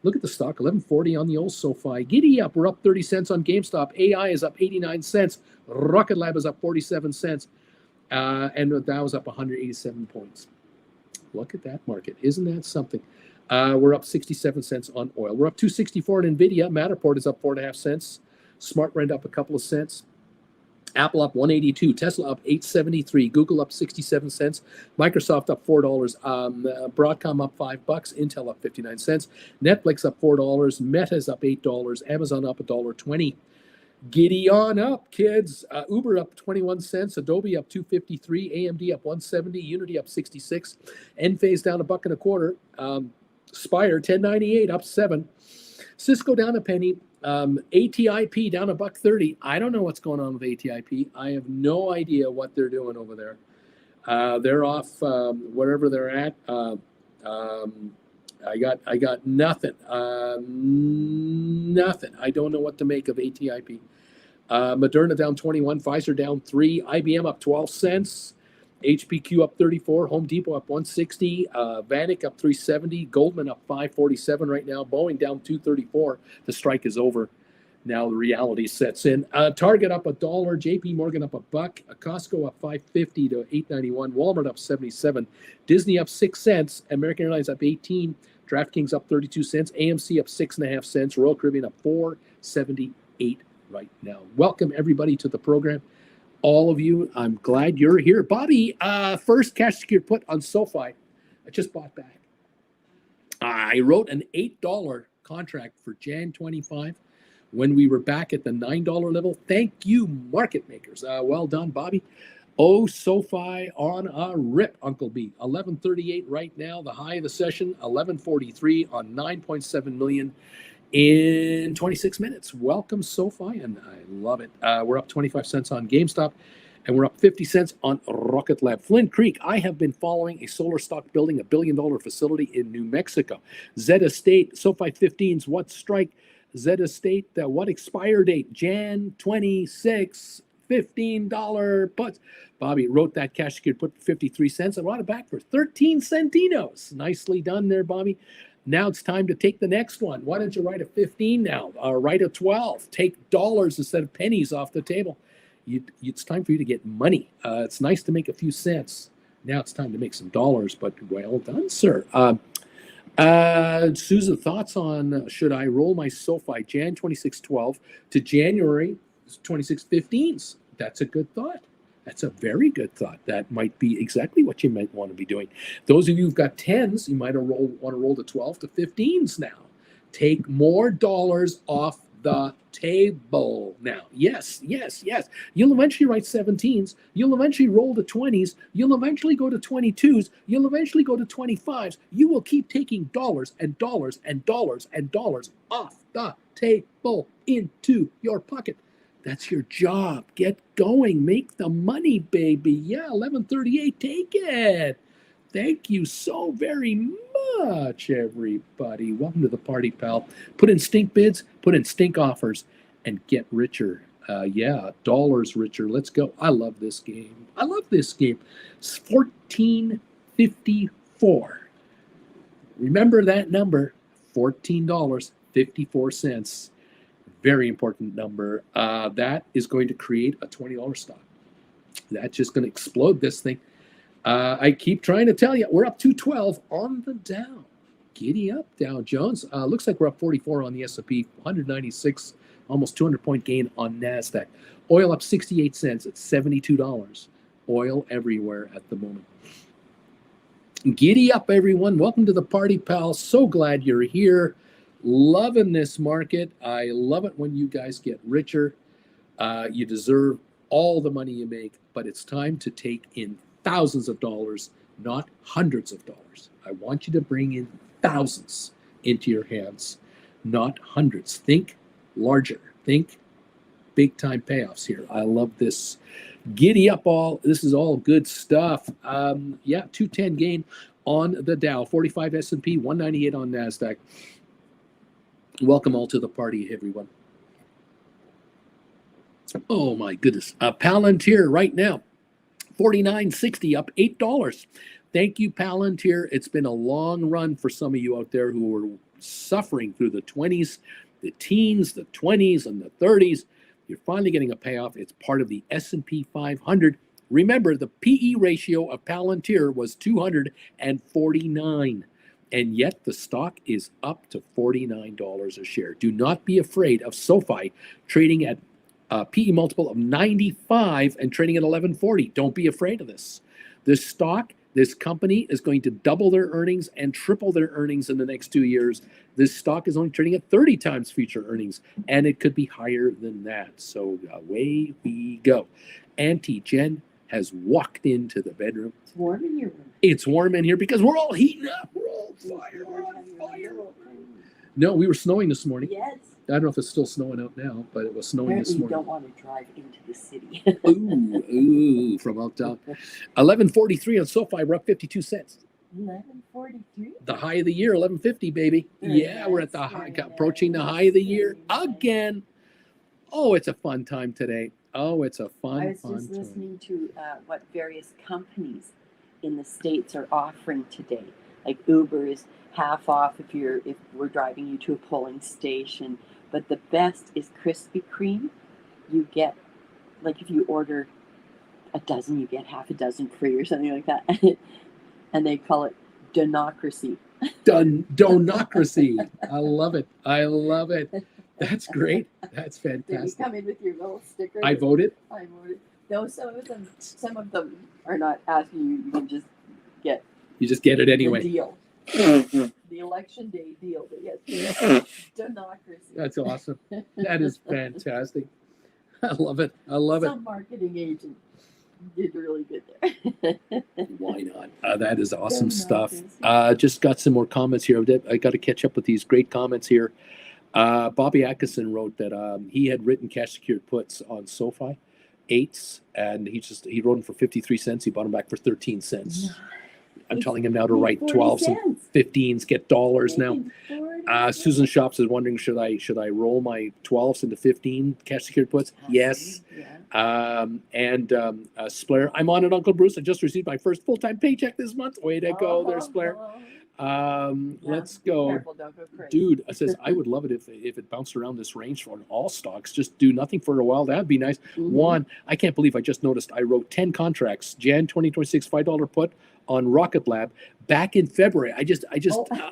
Look at the stock, 1140 on the old Sofi. Giddy up, we're up 30 cents on GameStop. AI is up 89 cents. Rocket Lab is up 47 cents. And the Dow is up 187 points. Look at that market. Isn't that something? We're up 67 cents on oil. We're up 264 on NVIDIA. Matterport is up 4.5 cents. SmartRent up a couple of cents. Apple up 182. Tesla up 873. Google up 67 cents. Microsoft up $4. Broadcom up $5. Intel up 59 cents. Netflix up $4. Meta's up $8. Amazon up $1.20. Giddy on up, kids. Uber up 21 cents. Adobe up 253. AMD up 170. Unity up 66. Enphase down $1.25. Spire 1098 up 7. Cisco down a penny. ATIP down $1.30. I don't know what's going on with ATIP. I have no idea what they're doing over there. They're off wherever they're at. I got nothing. Nothing. I don't know what to make of ATIP. Moderna down 21. Pfizer down 3. IBM up 12 cents. HPQ up 34. Home Depot up 160. Vanik up 370. Goldman up 547 right now. Boeing down 234. The strike is over. Now the reality sets in. Target up $1. JP Morgan up $1. Costco up 550 to 891. Walmart up 77. Disney up 6 cents. American Airlines up 18. DraftKings up 32 cents. AMC up 6.5 cents. Royal Caribbean up 478 right now. Welcome everybody to the program. All of you, I'm glad you're here. Bobby, first cash secured put on Sofi. I just bought back. I wrote an $8 contract for Jan 25 when we were back at the $9 level. Thank you, market makers. Well done, Bobby. Oh, Sofi on a rip, Uncle B. 1138 right now, the high of the session, 1143 on 9.7 million in 26 minutes. Welcome, Sofi, and I love it. We're up 25 cents on GameStop, and we're up 50 cents on Rocket Lab. Flint Creek, I have been following a solar stock building, $1 billion facility in New Mexico. Zed Estate, Sofi 15s, what strike? Zed Estate, what expire date? Jan 26, $15 puts. Bobby wrote that cash secured put 53 cents. I brought it back for 13 centinos. Nicely done there, Bobby. Now it's time to take the next one. Why don't you write a 15 now? Write a 12. Take dollars instead of pennies off the table. It's time for you to get money. It's nice to make a few cents. Now it's time to make some dollars, but well done, sir. Susan, thoughts on should I roll my Sofi Jan 26.12 to January 26.15s? That's a good thought. That's a very good thought. That might be exactly what you might want to be doing. Those of you who've got 10s, you might want to roll to 12 to 15s now. Take more dollars off the table now. Yes. You'll eventually write 17s. You'll eventually roll to 20s. You'll eventually go to 22s. You'll eventually go to 25s. You will keep taking dollars and dollars and dollars and dollars off the table into your pocket. That's your job. Get going. Make the money, baby. Yeah, 1138. Take it. Thank you so very much, everybody. Welcome to the party, pal. Put in stink bids, put in stink offers, and get richer. Dollars richer. Let's go. I love this game. It's 14.54. Remember that number, $14.54. Very important number. That is going to create a $20 stock. That's just going to explode this thing. I keep trying to tell you, we're up 212 on the Dow. Giddy up, Dow Jones. Looks like we're up 44 on the S&P, 196, almost 200-point gain on NASDAQ. Oil up 68 cents at $72. Oil everywhere at the moment. Giddy up, everyone. Welcome to the party, pal. So glad you're here. Loving this market. I love it when you guys get richer. You deserve all the money you make, but it's time to take in thousands of dollars, not hundreds of dollars. I want you to bring in thousands into your hands, not hundreds. Think larger. Think big time payoffs here. I love this Giddy up all. This is all good stuff. Yeah, 210 gain on the Dow, 45 S&P, 198 on NASDAQ. Welcome all to the party, everyone. Oh my goodness. Palantir right now, 49.60, up $8. Thank you, Palantir. It's been a long run for some of you out there who were suffering through the 20s, the teens, the 20s, and the 30s. You're finally getting a payoff. It's part of the S&P 500. Remember, the PE ratio of Palantir was 249, and yet the stock is up to $49 a share. Do not be afraid of Sofi trading at PE multiple of 95 and trading at 1140. Don't be afraid of this. This stock, this company is going to double their earnings and triple their earnings in the next 2 years. This stock is only trading at 30 times future earnings, and it could be higher than that. So away we go. Auntie Jen has walked into the bedroom. It's warm in your room. It's warm in here because we're all heating up. We're all fire. We're on fire. No, we were snowing this morning. Yes. I don't know if it's still snowing out now, but it was snowing this morning. You don't want to drive into the city. ooh, from out down. 11.43 on Sofi. We're up 52 cents. 11.43. The high of the year, 11.50, baby. Yeah, we're at the high, approaching the high of the year again. Oh, it's a fun time today. Oh, it's a fun time. I was just listening to what various companies in the States are offering today. Like Uber is half off if we're driving you to a polling station. But the best is Krispy Kreme. You get, like if you order a dozen, you get half a dozen free or something like that. And they call it Donocracy. Donocracy. I love it. I love it. That's great. That's fantastic. Did you come in with your little sticker? I voted. No, some of them are not asking you. You can just get. You just get it anyway. The deal. The election day deal. But yes, Donocracy. That's awesome. That is fantastic. I love it. I love it. Some marketing agent did really good there. Why not? That is awesome stuff. Just got some more comments here. I got to catch up with these great comments here. Bobby Atkinson wrote that he had written cash secured puts on Sofi, 8s, and he wrote them for 53 cents. He bought them back for 13 cents. I'm telling him now to write 12s and 15s, get dollars now. Susan Shops is wondering, should I roll my 12s into 15 cash secured puts? Yes. Yeah. Splair, I'm on it, Uncle Bruce. I just received my first full-time paycheck this month. Way to go there, Splair. Let's go. Careful, don't go crazy. Dude says, I would love it if it bounced around this range for all stocks. Just do nothing for a while. That'd be nice. Mm-hmm. Juan, I can't believe I just noticed I wrote 10 contracts, Jan 2026, $5 put on Rocket Lab back in February.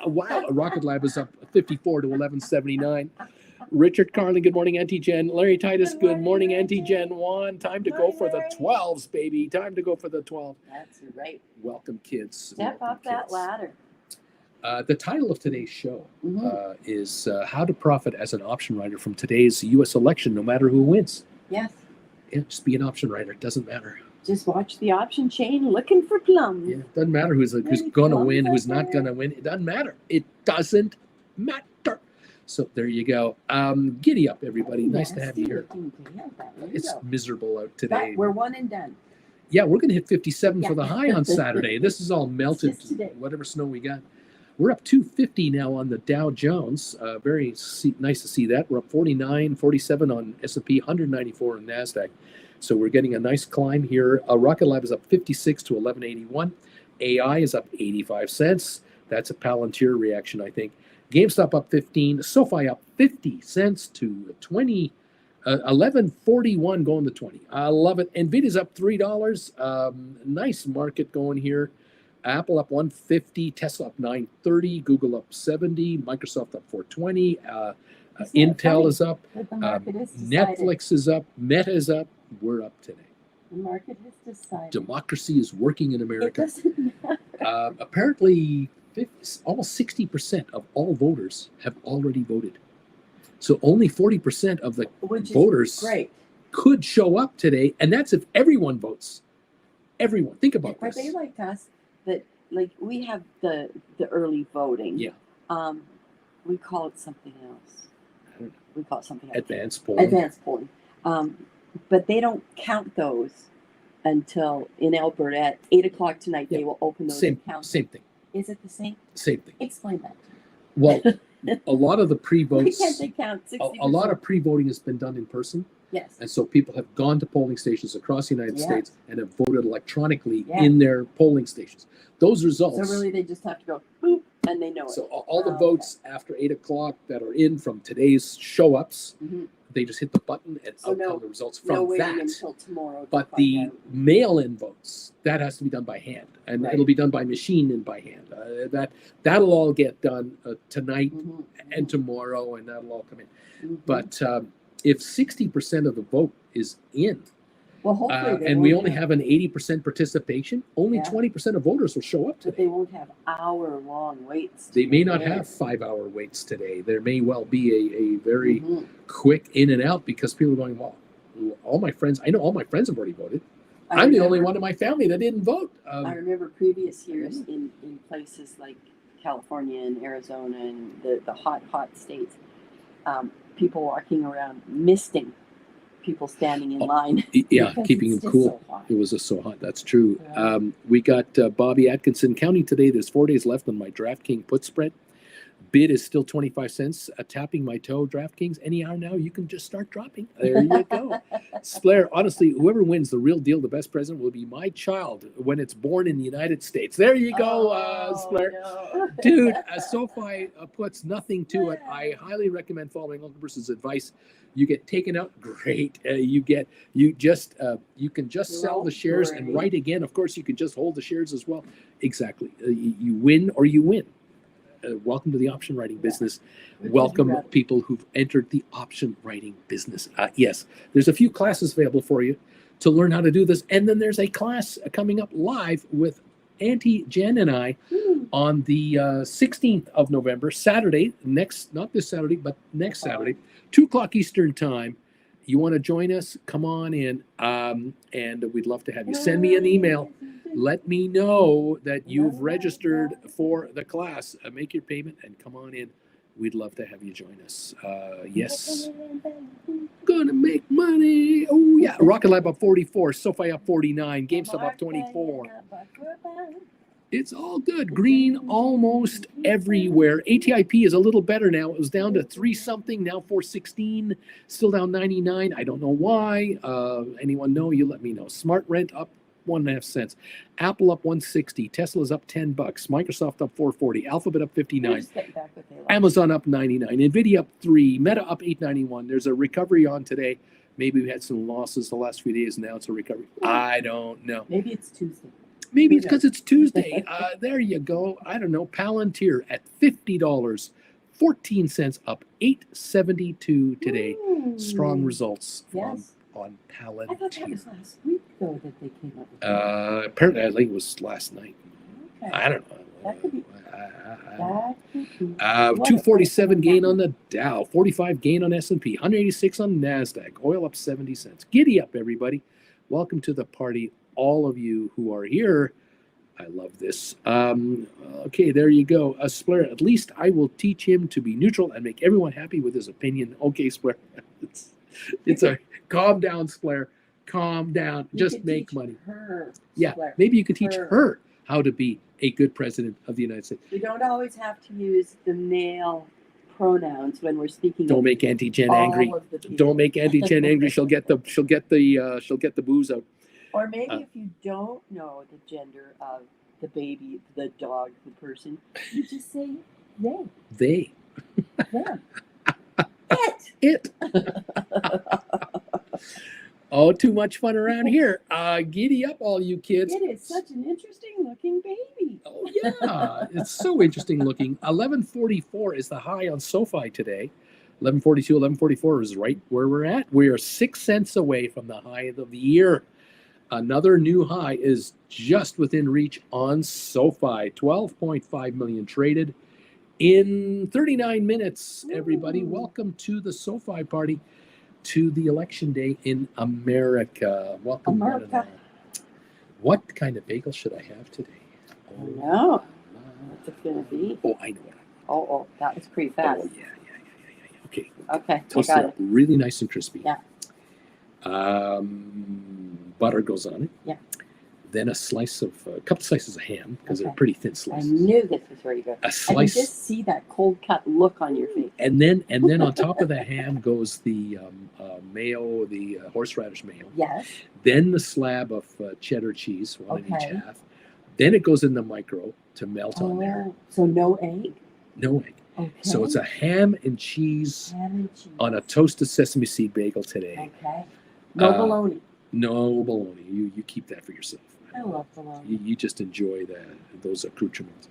Wow. Rocket Lab is up 54 to 11.79. Richard Carlin, good morning, Auntie Jen. Larry Titus, good morning, Auntie Jen. Juan, time to go for the 12s, baby. Time to go for the 12. That's right. Welcome, kids. Step up that ladder. The title of today's show is How to Profit as an Option Writer from Today's U.S. Election, no matter who wins. Yes. Yeah, just be an option writer. It doesn't matter. Just watch the option chain looking for plums. Yeah, it doesn't matter who's going to win, who's not going to win. It doesn't matter. It doesn't matter. So there you go. Giddy up, everybody. Nice to have you here. It's miserable out today. But we're one and done. Yeah, we're going to hit 57 for the high on Saturday. This is all melted, whatever snow we got. We're up 250 now on the Dow Jones. Very nice to see that. We're up 49, 47 on S&P, 194 on NASDAQ. So we're getting a nice climb here. Rocket Lab is up 56 to 1181. AI is up 85 cents. That's a Palantir reaction, I think. GameStop up 15. Sofi up 50 cents to 11.41 going to 20. I love it. Nvidia's up $3. Nice market going here. Apple up 150, Tesla up 930, Google up 70, Microsoft up 420, Intel is up, Netflix is up, Meta is up. We're up today. The market has decided. Democracy is working in America. It doesn't matter. Apparently, almost 60% of all voters have already voted. So only 40% of the voters could show up today, and that's if everyone votes. Everyone. Think about this. Are they like us? That like we have the early voting. Yeah. We call it something else. I don't know. We call it something else. Advanced polling. Advanced polling. But they don't count those until in Alberta at 8 o'clock tonight. Yeah. They will open those Same accounts. thing. Is it the same? Same thing. Explain that. Well, a lot of the Why pre-votes, can't they count 60%? a lot of pre-voting has been done in person. Yes. And so people have gone to polling stations across the United Yes. States and have voted electronically Yeah. in their polling stations. Those results. So really, they just have to go boop, and they know it. So all the Oh, votes after 8 o'clock that are in from today's show-ups, Mhm. they just hit the button and So out no- come the results No from waiting that. until tomorrow. to But find the out. mail-in votes, that has to be done by hand, and Right. it'll be done by machine and by hand. That'll all get done tonight Mhm. and tomorrow, and that'll all come in. Mhm. But if 60% of the vote is in, well, hopefully they and we won't only have an 80% participation, only Yeah. 20% of voters will show up But today. they won't have hour-long waits. to They may get not in. have 5-hour waits today. There may well be a very Mhm. quick in and out because people are going, well, all my friends, I know all my friends have already voted. I I'm the only remember- one in my family that didn't vote. I remember previous years in places like California and Arizona and the hot states, people walking around misting people standing in line. Yeah, because keeping it's them just cool. so hot. It was just so hot. That's true. Yeah. We got Bobby Atkinson counting today. There's 4 days left on my DraftKings put spread. Bid is still 25 cents. Tapping my toe, DraftKings. Any hour now, you can just start dropping. There you go. Blair, honestly, whoever wins the real deal, the best present will be my child when it's born in the United States. There you go, Blair. No. Dude, Sofi puts nothing to it. I highly recommend following Uncle Bruce's advice. You get taken out, great. You can just sell the shares and Great. write again. Of course, you can just hold the shares as well. Exactly. You win or you win. Welcome to the option writing business. Which Welcome would you rather? people who've entered the option writing business. Yes, there's a few classes available for you to learn how to do this. And then there's a class coming up live with Auntie Jen and I on the 16th of November, Saturday, not this Saturday, but next Saturday, 2 o'clock Eastern time. You want to join us? Come on in, and we'd love to have you. Send me an email. Let me know that you've registered for the class. Make your payment and come on in. We'd love to have you join us. Yes. Gonna make money. Oh, yeah. Rocket Lab up 44. Sofi up 49. GameStop up 24. It's all good. Green almost everywhere. ATIP is a little better now. It was down to 3 something, now 416. Still down 99. I don't know why. Anyone know? You let me know. Smart Rent up 1.5 cents. Apple up 160. Tesla's up $10. Microsoft up 440. Alphabet up 59. Amazon up 99. Nvidia up 3. Meta up 891. There's a recovery on today. Maybe we had some losses the last few days. Now it's a recovery. I don't know. Maybe it's Tuesday. Maybe it's because it's Tuesday. There you go. I don't know. Palantir at $50. 14 cents up 8.72 today. Strong results on Palantir. I thought that was last week, though, that they came up with Apparently, I think it was last night. Okay. I don't know. That could be. That could be. 247 gain on the Dow, 45 gain on S&P, 186 on NASDAQ, oil up 70 cents. Giddy up, everybody. Welcome to the party, all of you who are here. I love this. Okay, there you go. Splair, at least I will teach him to be neutral and make everyone happy with his opinion. Okay, Splair. It's a calm down, Splair. Calm down. Just make money. Yeah, maybe you could teach her how to be a good president of the United States. We don't always have to use the male pronouns when we're speaking. Don't make Auntie Jen angry. Don't make Auntie Jen angry. She'll get the booze out. Or maybe if you don't know the gender of the baby, the dog, the person, you just say they. They. Them. It. Oh, too much fun around here. Giddy up, all you kids. It is such an interesting looking baby. Oh, yeah. It's so interesting looking. 1144 is the high on Sofi today. 1142, 1144 is right where we're at. We are 6 cents away from the high of the year. Another new high is just within reach on SoFi. 12.5 million traded in 39 minutes. Everybody, welcome to the SoFi party, to the election day in America. Welcome. America. What kind of bagel should I have today? Oh, no. What's it going to be? Oh, I know what. Oh, that was pretty fast. Oh, yeah. Okay. Okay, Toast I got it up really nice and crispy. Yeah. butter goes on it. Yeah. Then a couple slices of ham, because they're Okay. pretty thin I slices. knew this was very good. A I can slice, just see that cold cut look on your face. and then on top of the ham goes the mayo, the horseradish mayo. Yes. Then the slab of cheddar cheese, one in each Okay. half. Then it goes in the micro to melt on there. Oh, so no egg. No egg. Okay. So it's a ham and cheese ham and cheese on a toasted sesame seed bagel today. Okay. No Uh, bologna. No bologna. You keep that for yourself. I love bologna. You just enjoy those accoutrements.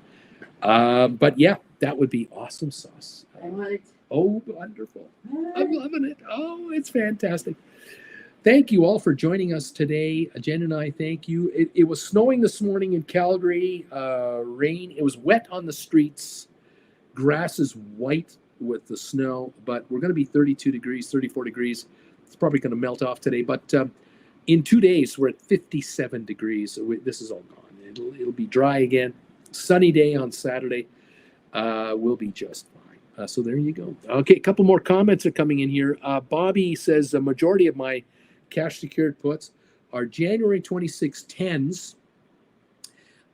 But yeah, that would be awesome sauce. I want it. Oh, wonderful. I'm loving it. Oh, it's fantastic. Thank you all for joining us today. Jen and I thank you. It was snowing this morning in Calgary, rain. It was wet on the streets. Grass is white with the snow, but we're going to be 32 degrees, 34 degrees. It's probably going to melt off today, but in 2 days, we're at 57 degrees. So this is all gone. It'll be dry again. Sunny day on Saturday. We'll be just fine. So there you go. Okay, a couple more comments are coming in here. Bobby says the majority of my cash secured puts are January 26 10s.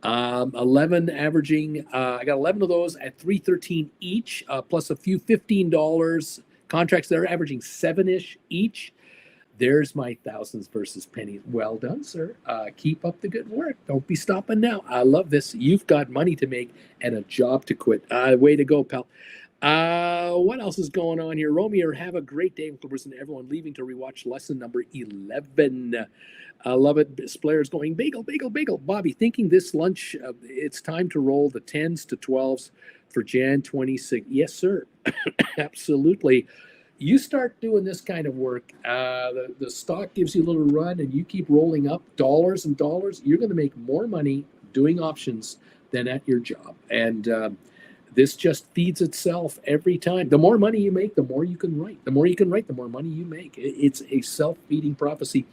11 averaging. I got 11 of those at $3.13 each, plus a few $15 contracts. They're averaging 7-ish each. There's my thousands versus pennies. Well done, sir. Keep up the good work. Don't be stopping now. I love this. You've got money to make and a job to quit. Way to go, pal. What else is going on here? Romeo, have a great day, Clippers, and everyone leaving to rewatch lesson number 11. I love it. Splayer's going bagel, bagel, bagel. Bobby, thinking this lunch, it's time to roll the 10s to 12s for Jan 26. Yes, sir. Absolutely. You start doing this kind of work, the stock gives you a little run and you keep rolling up dollars and dollars, you're going to make more money doing options than at your job. And this just feeds itself every time. The more money you make, the more you can write. The more you can write, the more money you make. It's a self-feeding prophecy.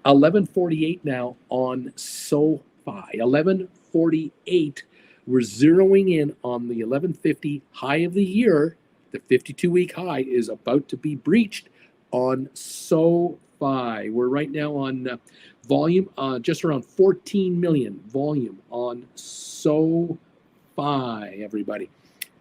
11:48 now on SoFi. 11:48. We're zeroing in on the 1150 high of the year. The 52-week high is about to be breached on SoFi. We're right now on volume, just around 14 million volume on SoFi, everybody.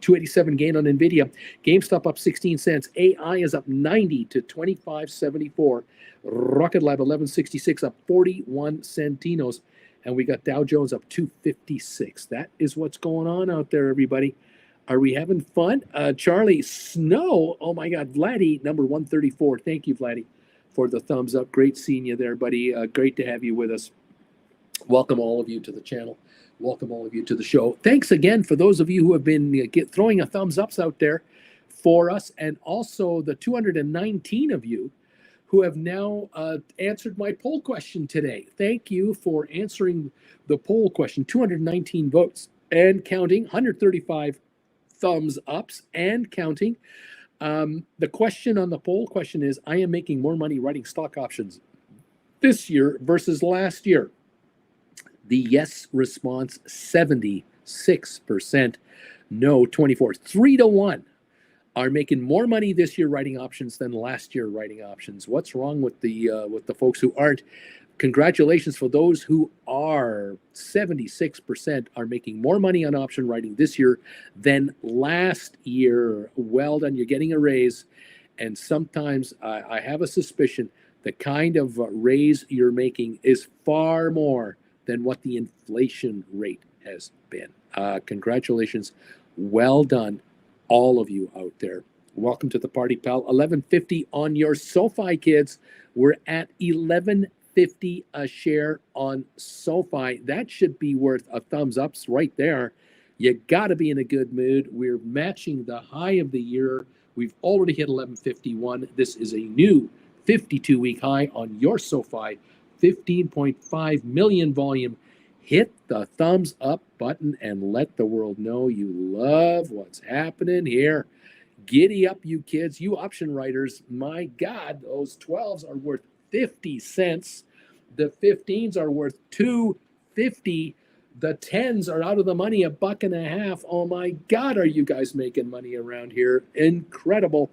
287 gain on NVIDIA. GameStop up 16 cents. AI is up 90 to 25.74. Rocket Lab 1166 up 41 centinos. And we got Dow Jones up 256. That is what's going on out there, everybody. Are we having fun? Charlie, snow. Oh my God. Vladdy, number 134. Thank you, Vladdy, for the thumbs up. Great seeing you there, buddy. Great to have you with us. Welcome all of you to the channel. Welcome all of you to the show. Thanks again for those of you who have been throwing a thumbs ups out there for us, and also the 219 of you who have now answered my poll question today. Thank you for answering the poll question. 219 votes and counting, 135 thumbs ups and counting. The question on the poll question is, I am making more money writing stock options this year versus last year. The yes response, 76%. No, 24. 3-1 are making more money this year writing options than last year writing options. What's wrong with the folks who aren't? Congratulations for those who are. 76% are making more money on option writing this year than last year. Well done. You're getting a raise. And sometimes I have a suspicion the kind of raise you're making is far more than what the inflation rate has been. Congratulations. Well done, all of you out there. Welcome to the party, pal. 1150 on your SoFi, kids. We're at 1150 a share on SoFi. That should be worth a thumbs up right there. You got to be in a good mood. We're matching the high of the year. We've already hit 1151. This is a new 52-week high on your SoFi. 15.5 million volume. Hit the thumbs up button and let the world know you love what's happening here. Giddy up, you kids, you option writers. My God, those 12s are worth 50 cents. The 15s are worth $2.50. The 10s are out of the money, $1.50. Oh my God, are you guys making money around here? Incredible.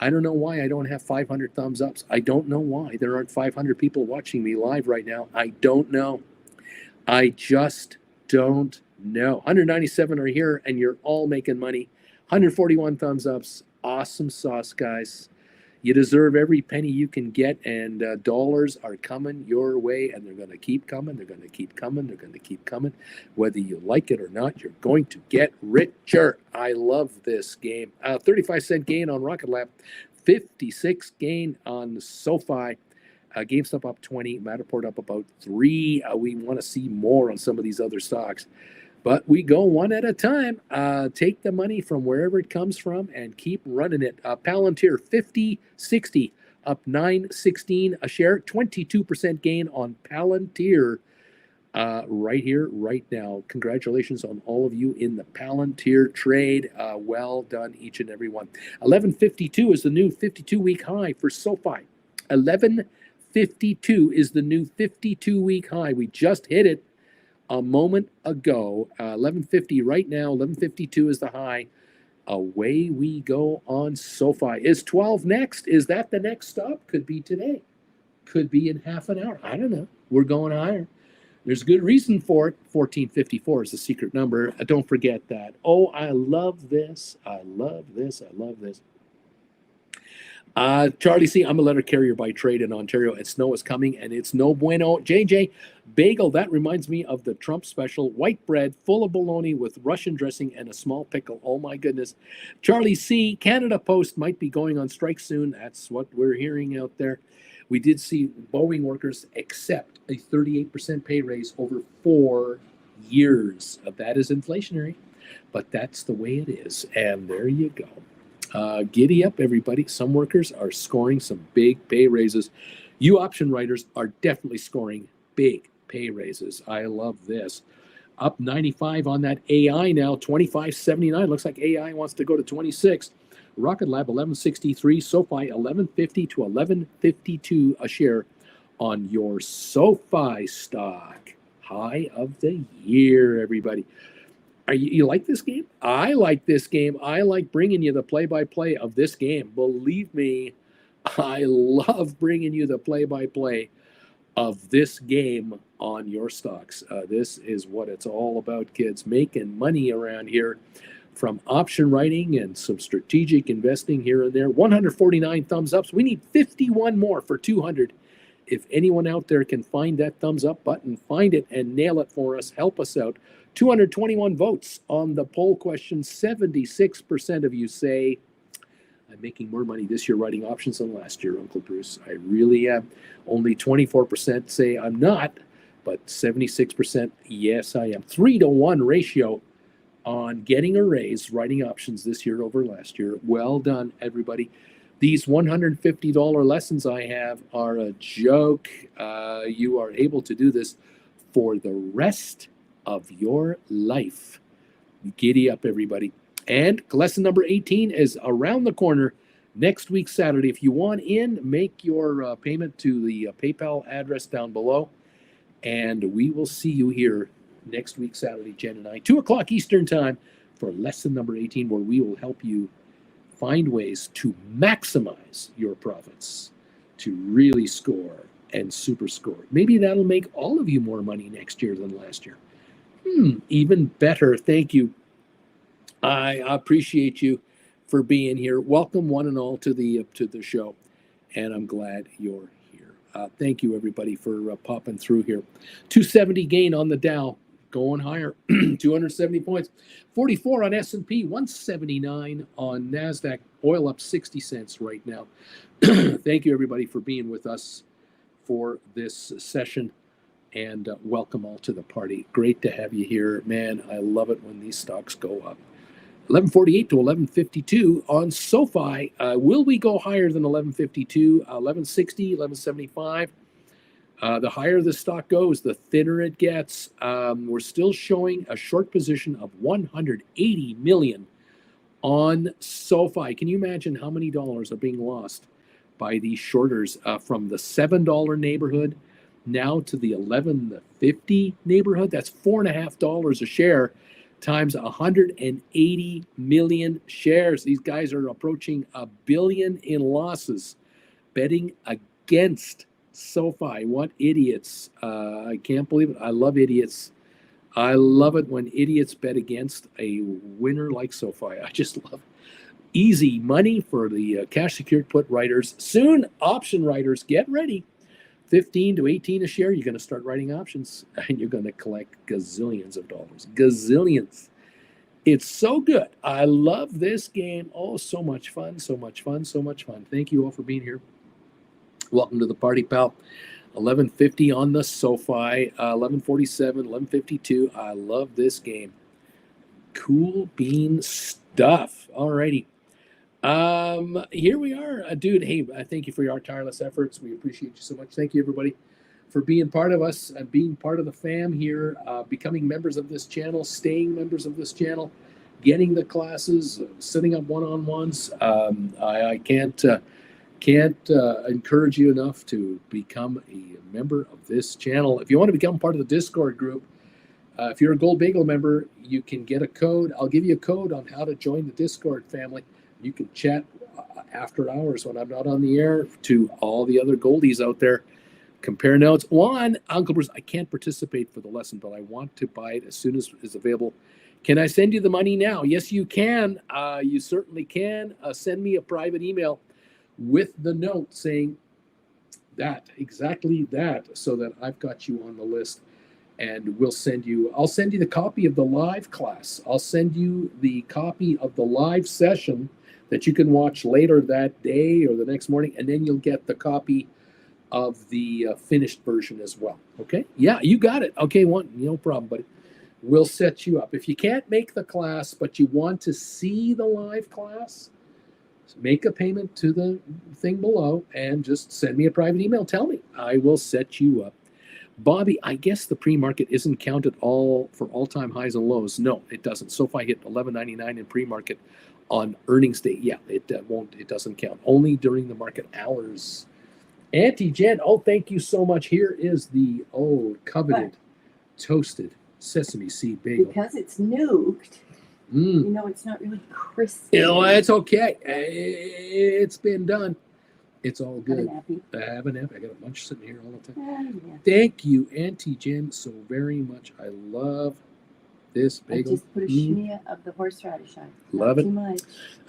I don't know why I don't have 500 thumbs ups. I don't know why there aren't 500 people watching me live right now. I don't know. I just don't know. 197 are here, and you're all making money. 141 thumbs ups. Awesome sauce, guys. You deserve every penny you can get, and dollars are coming your way, and they're going to keep coming. They're going to keep coming. They're going to keep coming. Whether you like it or not, you're going to get richer. I love this game. 35-cent gain on Rocket Lab, 56 gain on Sofi. GameStop up 20, Matterport up about 3. We want to see more on some of these other stocks. But we go one at a time. Take the money from wherever it comes from and keep running it. Palantir 50.60 up 9.16 a share. 22% gain on Palantir right here, right now. Congratulations on all of you in the Palantir trade. Well done, each and every one. 11.52 is the new 52-week high for SoFi. 11.52 is the new 52-week high. We just hit it a moment ago. 11.50 right now. 11.52 is the high. Away we go on SoFi. Is 12 next? Is that the next stop? Could be today. Could be in half an hour. I don't know. We're going higher. There's a good reason for it. 1454 is the secret number. Don't forget that. Oh, I love this. I love this. I love this. Charlie C., I'm a letter carrier by trade in Ontario, and snow is coming, and it's no bueno. JJ, bagel, that reminds me of the Trump special. White bread, full of bologna with Russian dressing and a small pickle. Oh, my goodness. Charlie C., Canada Post might be going on strike soon. That's what we're hearing out there. We did see Boeing workers accept a 38% pay raise over 4 years. That is inflationary, but that's the way it is. And there you go. Giddy up, everybody. Some workers are scoring some big pay raises. You option writers are definitely scoring big pay raises. I love this. Up 95 on that AI now, 25.79. Looks like AI wants to go to 26. Rocket Lab 11.63, SoFi 11.50 to 11.52 a share on your SoFi stock. High of the year, everybody. You like this game? I like this game. I like bringing you the play-by-play of this game. Believe me, I love bringing you the play-by-play of this game on your stocks. This is what it's all about, kids. Making money around here from option writing and some strategic investing here and there. 149 thumbs ups. We need 51 more for 200. If anyone out there can find that thumbs up button, find it and nail it for us. Help us out. 221 votes on the poll question. 76% of you say, I'm making more money this year writing options than last year, Uncle Bruce. I really am. Only 24% say I'm not, but 76%, yes, I am. 3-to-1 ratio on getting a raise writing options this year over last year. Well done, everybody. These $150 lessons I have are a joke. You are able to do this for the rest of your life. Giddy up, everybody. And lesson number 18 is around the corner next week, Saturday. If you want in, make your payment to the PayPal address down below. And we will see you here next week, Saturday, Jen and I, 2 o'clock Eastern time for lesson number 18, where we will help you find ways to maximize your profits, to really score and super score. Maybe that'll make all of you more money next year than last year. Even better. Thank you. I appreciate you for being here. Welcome one and all to the show, and I'm glad you're here. Thank you, everybody, for popping through here. 270 gain on the Dow, going higher. 270 points. 44 on S&P, 179 on NASDAQ. Oil up 60 cents right now. Thank you, everybody, for being with us for this session. And welcome all to the party. Great to have you here. Man, I love it when these stocks go up. 1148 to 1152 on SoFi. Will we go higher than 1152? 1160, 1175. The higher the stock goes, the thinner it gets. We're still showing a short position of 180 million on SoFi. Can you imagine how many dollars are being lost by these shorters from the $7 neighborhood now to the $11.50 neighborhood? That's $4.50 a share. times 180 million shares. These guys are approaching $1 billion in losses betting against SoFi. What idiots. I can't believe it. I love idiots. I love it when idiots bet against a winner like SoFi. I just love it. Easy money for the cash secured put writers. Soon, option writers, get ready. 15 to 18 a share, you're going to start writing options and you're going to collect gazillions of dollars. Gazillions. It's so good. I love this game. Oh, so much fun, so much fun, so much fun. Thank you all for being here. Welcome to the party, pal. 11:50 on the SoFi, 11:47, 11:52. I love this game. Cool bean stuff. All righty. Here we are, dude. Hey, thank you for your tireless efforts. We appreciate you so much. Thank you, everybody, for being part of us and being part of the fam here, becoming members of this channel, staying members of this channel, getting the classes, setting up one-on-ones. I can't encourage you enough to become a member of this channel. If you want to become part of the Discord group, if you're a Gold Bagel member, you can get a code. I'll give you a code on how to join the Discord family. You can chat after hours when I'm not on the air to all the other Goldies out there. Compare notes. One, Uncle Bruce, I can't participate for the lesson, but I want to buy it as soon as it's available. Can I send you the money now? Yes, you can. You certainly can. Send me a private email with the note saying that, exactly that, so that I've got you on the list. And I'll send you the copy of the live class. I'll send you the copy of the live session that you can watch later that day or the next morning, and then you'll get the copy of the finished version as well. Okay? Yeah, you got it. Okay, no problem, buddy. We'll set you up. If you can't make the class, but you want to see the live class, make a payment to the thing below and just send me a private email. Tell me. I will set you up. Bobby, I guess the pre-market isn't counted all for all-time highs and lows. No, it doesn't. SoFi hit $11.99 in pre-market on earnings day. Yeah, it won't. It doesn't count. Only during the market hours. Auntie Jen, thank you so much. Here is the coveted toasted sesame seed bagel. Because it's nuked, it's not really crispy. It's okay. It's been done. It's all good. Have a nap. I got a bunch sitting here all the time. Yeah. Thank you, Auntie Jen, so very much. I love this bagel. I just put a shmear of the horseradish on. Love it. Too much.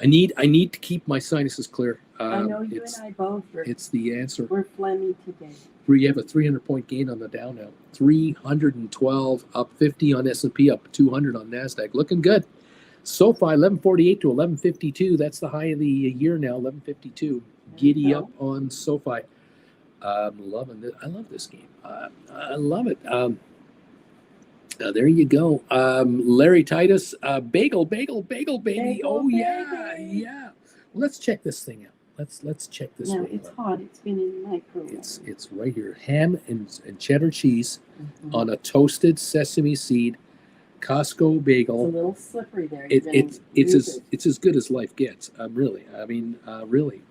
I need to keep my sinuses clear. I know you and I both. It's the answer. We're phlegmy today. You have a 300-point gain on the Dow now. 312, up 50 on S&P, up 200 on NASDAQ. Looking good. SoFi 1148 to 1152. That's the high of the year now. 1152. Giddy up on SoFi. Loving this. I love this game. I love it. There you go. Larry Titus, bagel, baby. Bagel, yeah. Let's check this thing out. Let's check this. No, it's hot. It's been in the microwave. It's right here. Ham and cheddar cheese on a toasted sesame seed Costco bagel. It's a little slippery there. It's as good as life gets. Really. I mean, really.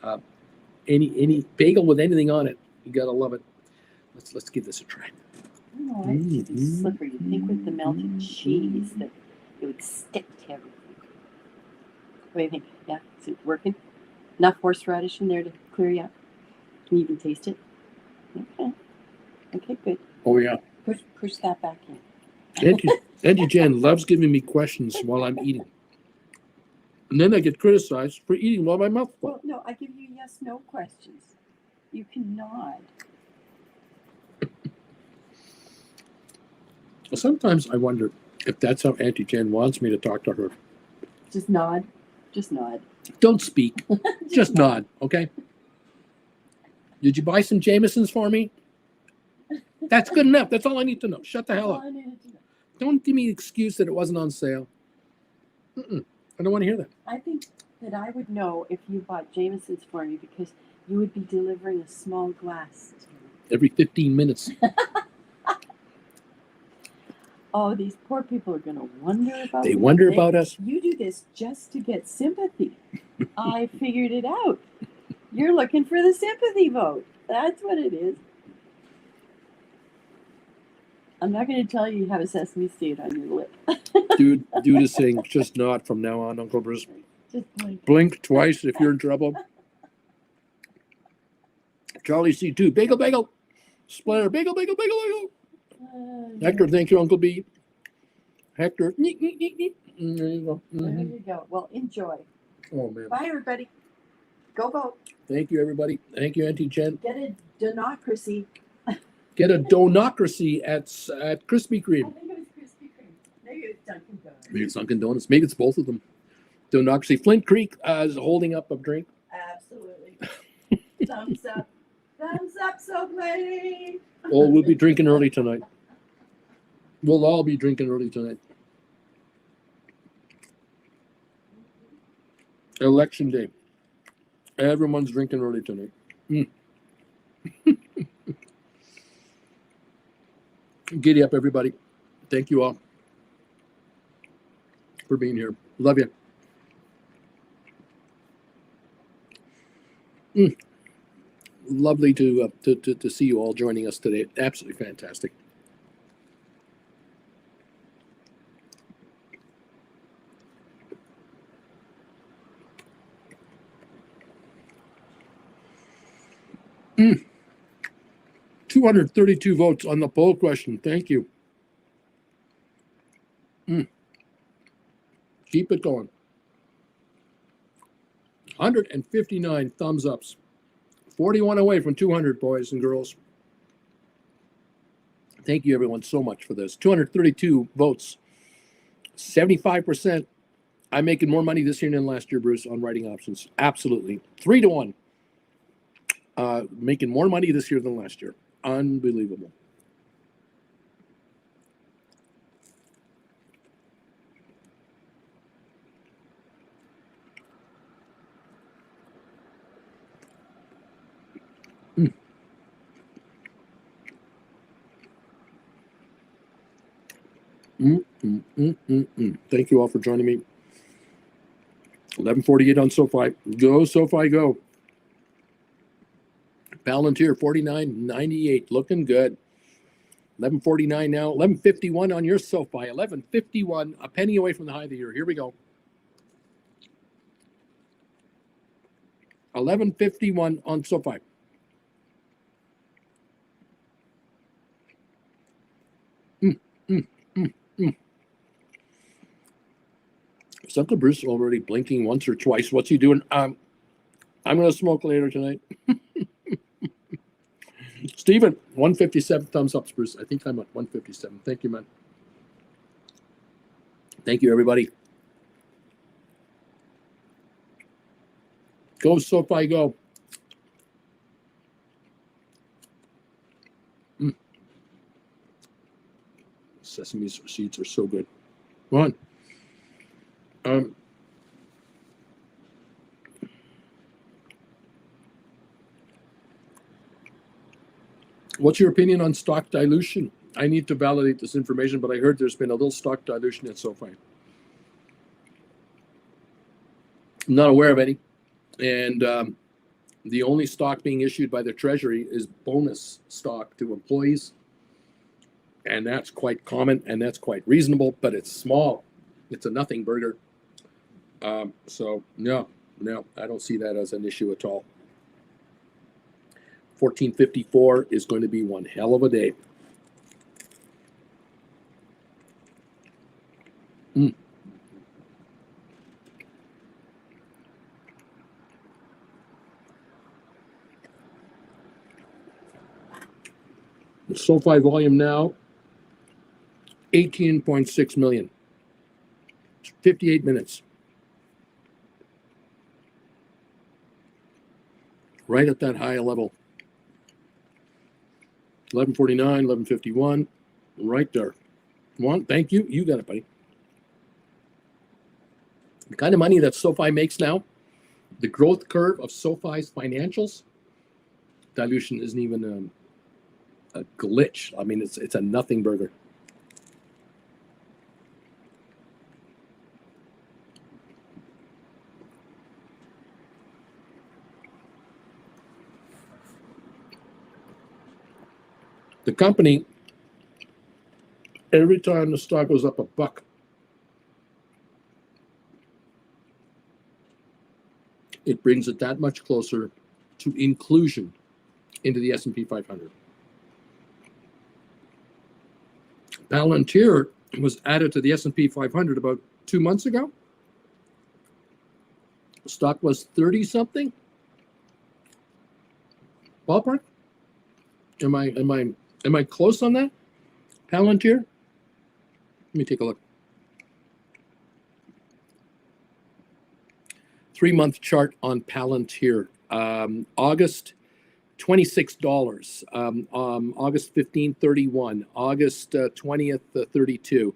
Any bagel with anything on it, you gotta love it. Let's give this a try. I don't know why it's too slippery. You think with the melted cheese that it would stick to everything. What do you think? Yeah, is it working? Enough horseradish in there to clear you up? Can you even taste it? Okay, good. Oh yeah. Push that back in. Auntie Jen loves giving me questions while I'm eating. And then I get criticized for eating while my mouth full. Well, no, I give you yes/no questions. You can nod. Well, sometimes I wonder if that's how Auntie Jen wants me to talk to her. Just nod. Just nod. Don't speak. Just nod, okay? Did you buy some Jamesons for me? That's good enough. That's all I need to know. Shut the hell up. Don't give me the excuse that it wasn't on sale. I don't want to hear that. I think that I would know if you bought Jamesons for me because you would be delivering a small glass to me. Every 15 minutes. Oh, these poor people are going to wonder about They wonder about us. You do this just to get sympathy. I figured it out. You're looking for the sympathy vote. That's what it is. I'm not going to tell you have a sesame seed on your lip. Do this thing. Just not from now on, Uncle Bruce. Just blink. Blink twice if you're in trouble. Charlie C2. Bagel, bagel. Splatter. Bagel, bagel, bagel, bagel. Hector, thank you, Uncle B. Hector. There you go. There you go. Well, enjoy. Oh, man. Bye, everybody. Go vote. Thank you, everybody. Thank you, Auntie Jen. Get a democracy. Get a donocracy at Krispy I Kreme. think it was Krispy Kreme. Maybe it's Dunkin' Donuts. Maybe it's Dunkin' Donuts. Maybe it's both of them. Donocracy. Flint Creek is holding up a drink. Absolutely. Thumbs up. Thumbs up, so great. Oh, we'll be drinking early tonight. We'll all be drinking early tonight. Election day. Everyone's drinking early tonight. Giddy up, everybody. Thank you all for being here. Love you. Lovely to see you all joining us today. Absolutely fantastic. Mm. 232 votes on the poll question. Thank you. Keep it going. 159 thumbs ups. 41 away from 200, boys and girls. Thank you, everyone, so much for this. 232 votes. 75%. I'm making more money this year than last year, Bruce, on writing options. Absolutely. 3-1. Making more money this year than last year. Unbelievable. Thank you all for joining me. 11:48 on Sofi. Go, Sofi, go. Palantir, 49.98. Looking good. 11:49 now. 11:51 on your Sofi. 11:51. A penny away from the high of the year. Here we go. 11:51 on Sofi. Is Uncle Bruce already blinking once or twice? What's he doing? I'm going to smoke later tonight. Steven, 157 thumbs up, Bruce. I think I'm at 157. Thank you, man. Thank you, everybody. Go, Sofi, go. Sesame seeds are so good. Come on. What's your opinion on stock dilution? I need to validate this information, but I heard there's been a little stock dilution at Sofi. I'm not aware of any. And the only stock being issued by the Treasury is bonus stock to employees. And that's quite common and that's quite reasonable, but it's small. It's a nothing burger. So no, I don't see that as an issue at all. 1454 is going to be one hell of a day. The Sofi volume now, 18.6 million. 58 minutes. Right at that high level. 1149, 1151, right there. One, thank you. You got it, buddy. The kind of money that Sofi makes now, the growth curve of Sofi's financials, dilution isn't even a glitch. I mean, it's a nothing burger. The company Every time the stock goes up $1, it brings it that much closer to inclusion into the S&P 500. Palantir was added to the S&P 500 about 2 months ago. The stock was 30 something. Ballpark? Am I close on that? Palantir? Let me take a look. 3-month chart on Palantir. August, $26. August 15, 31. August 20th, 32.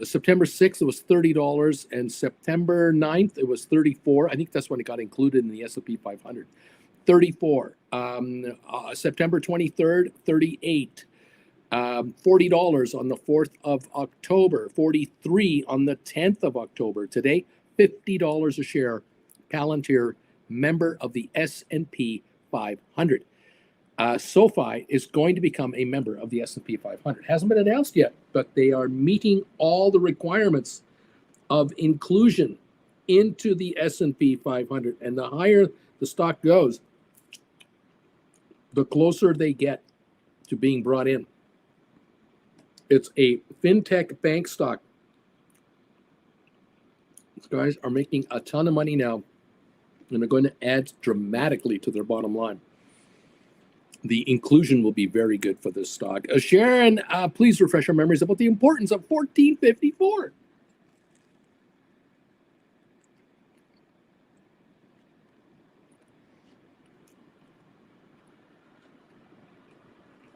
September 6th, it was $30. And September 9th, it was 34. I think that's when it got included in the S&P 500. 34. September 23rd, 38. $40 on the 4th of October. 43 on the 10th of October. Today, $50 a share. Palantir, member of the S&P 500. Sofi is going to become a member of the S&P 500. Hasn't been announced yet, but they are meeting all the requirements of inclusion into the S&P 500. And the higher the stock goes, the closer they get to being brought in. It's a fintech bank stock. These guys are making a ton of money now, and they're going to add dramatically to their bottom line. The inclusion will be very good for this stock. Sharon, please refresh our memories about the importance of 1454.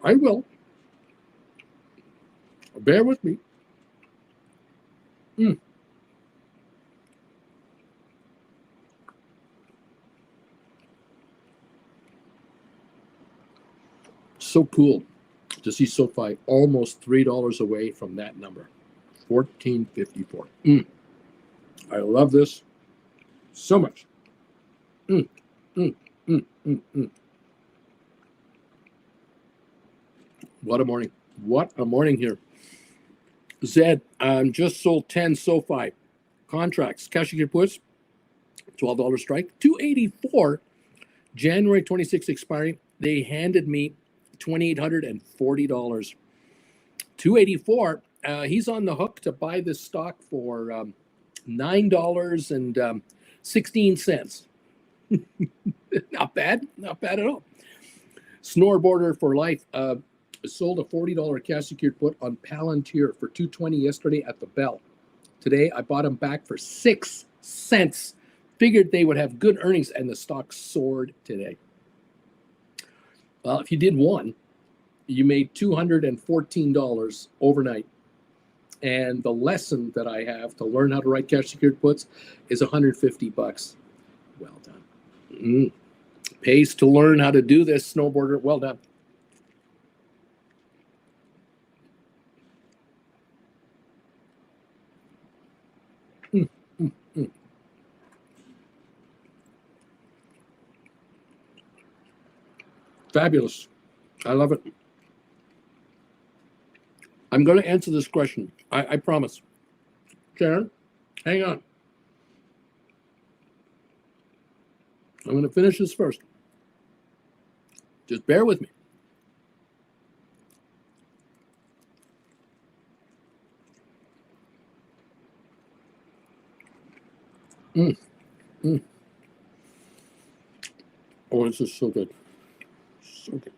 I will. Bear with me. So cool to see SoFi almost $3 away from that number. 1454. I love this so much. What a morning. What a morning here. Zed, just sold 10 SoFi contracts. Cash you puts, $12 strike. 284, January 26 expiry. They handed me $2,840. 284. He's on the hook to buy this stock for $9.16. Not bad. Not bad at all. Snoreboarder for life. Sold a $40 cash secured put on Palantir for $220 yesterday at the bell. Today I bought them back for 6 cents. Figured they would have good earnings, and the stock soared today. Well, if you did one, you made $214 overnight. And the lesson that I have to learn how to write cash secured puts is $150. Well done. Pays to learn how to do this, snowboarder. Well done. Fabulous. I love it. I'm going to answer this question. I promise. Sharon, hang on. I'm going to finish this first. Just bear with me. Oh, this is so good. So good.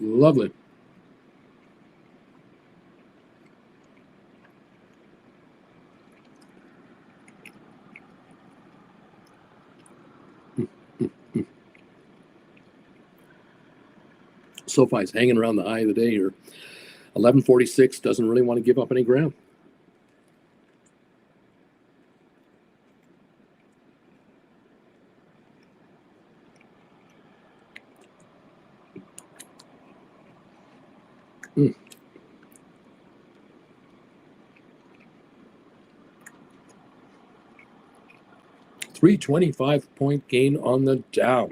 Lovely. SoFi's hanging around the high of the day here. 1146 doesn't really want to give up any ground. 325-point gain on the Dow.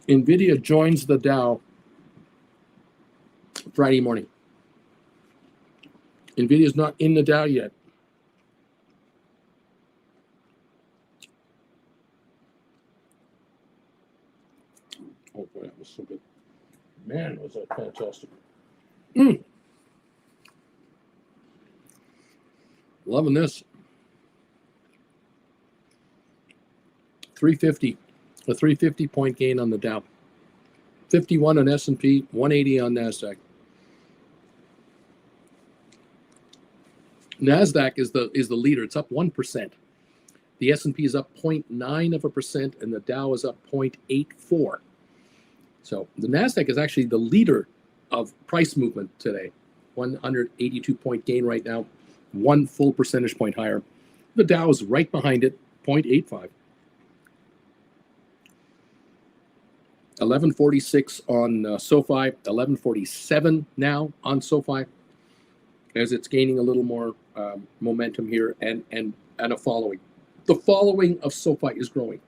NVIDIA joins the Dow Friday morning. NVIDIA is not in the Dow yet. Oh boy, that was so good. Man, was that fantastic. Loving this. 350. A 350-point gain on the Dow. 51 on S&P, 180 on NASDAQ. NASDAQ is the leader. It's up 1%. The S&P is up 0.9%, and the Dow is up 0.84. So the NASDAQ is actually the leader of price movement today. 182-point gain right now, 1 full percentage point higher. The Dow is right behind it, 0.85. 1146 on Sofi, 1147 now on Sofi, as it's gaining a little more momentum here and a following. The following of Sofi is growing.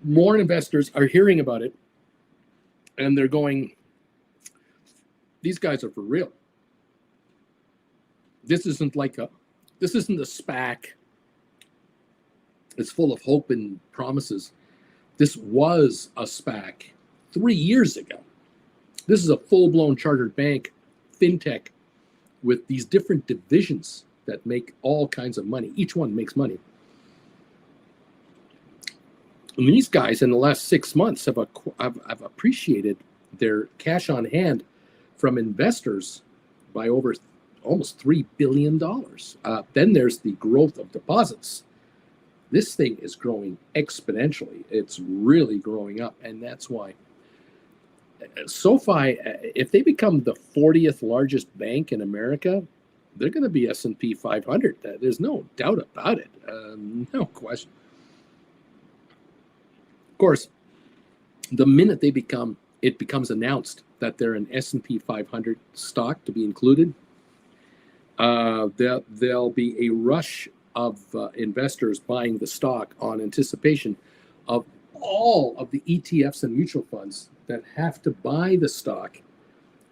More investors are hearing about it, and they're going, these guys are for real. This isn't a SPAC. It's full of hope and promises. This was a SPAC 3 years ago. This is a full-blown chartered bank, fintech, with these different divisions that make all kinds of money. Each one makes money. And these guys in the last 6 months have appreciated their cash on hand from investors by over almost $3 billion. Then there's the growth of deposits. This thing is growing exponentially. It's really growing up, and that's why SoFi, if they become the 40th largest bank in America, they're going to be S&P 500. There's no doubt about it. No question. Of course, the minute it becomes announced that they're an S&P 500 stock to be included, there'll be a rush of investors buying the stock on anticipation of all of the ETFs and mutual funds that have to buy the stock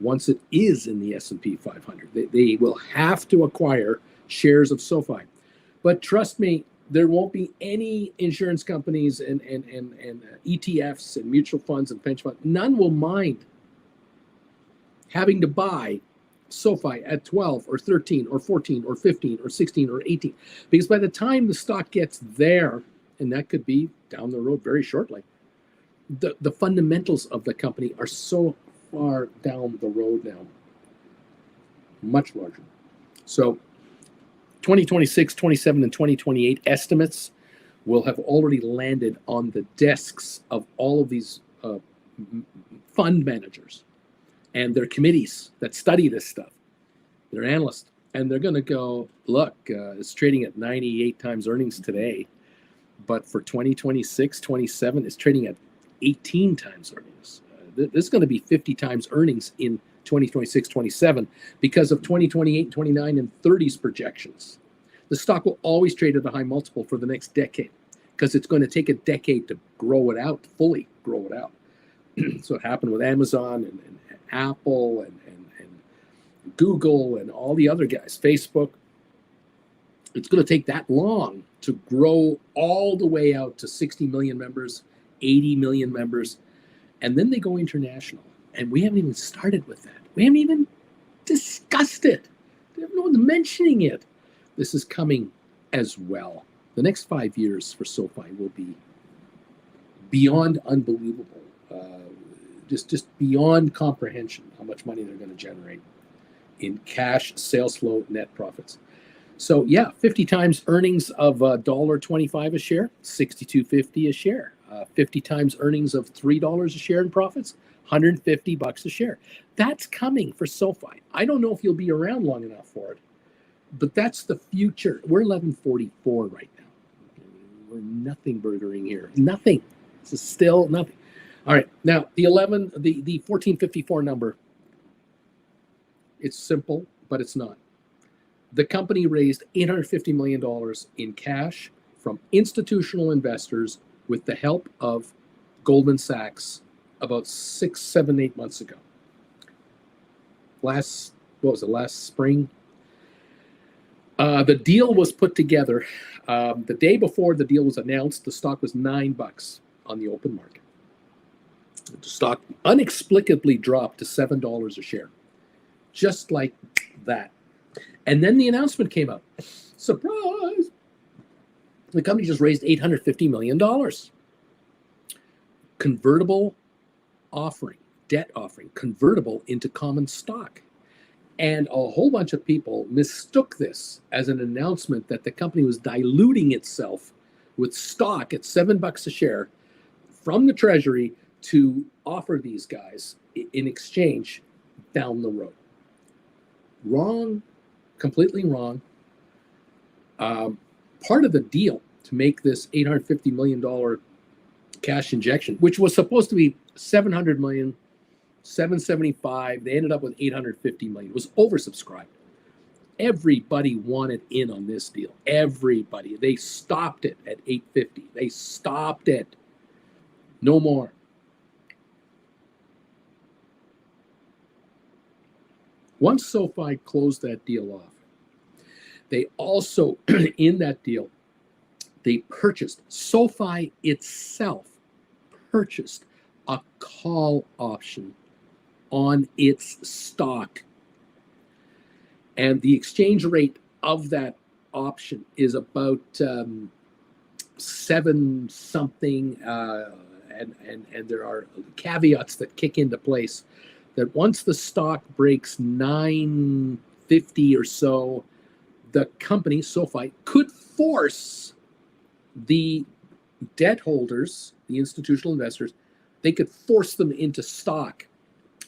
once it is in the S&P 500. They will have to acquire shares of SoFi. But trust me, there won't be any insurance companies and ETFs and mutual funds and pension funds. None will mind having to buy SoFi at 12 or 13 or 14 or 15 or 16 or 18. Because by the time the stock gets there, and that could be down the road very shortly, the fundamentals of the company are so far down the road now, much larger. So 2026, 27, and 2028 estimates will have already landed on the desks of all of these fund managers and their committees that study this stuff. They're analysts, and they're going to go, look, it's trading at 98 times earnings today, but for 2026, 27, it's trading at 18 times earnings. This is going to be 50 times earnings in 2026, 27 because of 2028, 29, and 30's projections. The stock will always trade at a high multiple for the next decade because it's going to take a decade to grow it out, fully grow it out. So it happened with Amazon and Apple and Google and all the other guys, Facebook. It's going to take that long to grow all the way out to 60 million members, 80 million members, and then they go international. And we haven't even started with that. We haven't even discussed it. No one's mentioning it. This is coming as well. The next 5 years for SoFi will be beyond unbelievable. Just beyond comprehension how much money they're going to generate in cash, sales flow, net profits. So yeah, 50 times earnings of $1.25 a share, $62.50 a share. 50 times earnings of $3 a share in profits, $150 a share. That's coming for SoFi. I don't know if you'll be around long enough for it, but that's the future. We're 1144 right now. We're nothing burgering here. Nothing. This is still nothing. All right. Now the 1454 number It's simple, but it's not. The company raised $850 million in cash from institutional investors with the help of Goldman Sachs about 6, 7, 8 months ago. Last spring? The deal was put together. The day before the deal was announced, the stock was $9 on the open market. The stock inexplicably dropped to $7 a share, just like that. And then the announcement came out. Surprise! The company just raised $850 million. Convertible offering, debt offering, convertible into common stock. And a whole bunch of people mistook this as an announcement that the company was diluting itself with stock at $7 a share from the treasury to offer these guys in exchange down the road. Wrong, completely wrong. Part of the deal to make this $850 million cash injection, which was supposed to be $700 million, 775, they ended up with $850 million. It was oversubscribed. Everybody wanted in on this deal. Everybody. They stopped it at $850. They stopped it. No more. Once SoFi closed that deal off, they also, in that deal, they purchased, SoFi itself purchased a call option on its stock. And the exchange rate of that option is about 7 something, and there are caveats that kick into place that once the stock breaks 950 or so, the company, SoFi, could force the debt holders, the institutional investors, they could force them into stock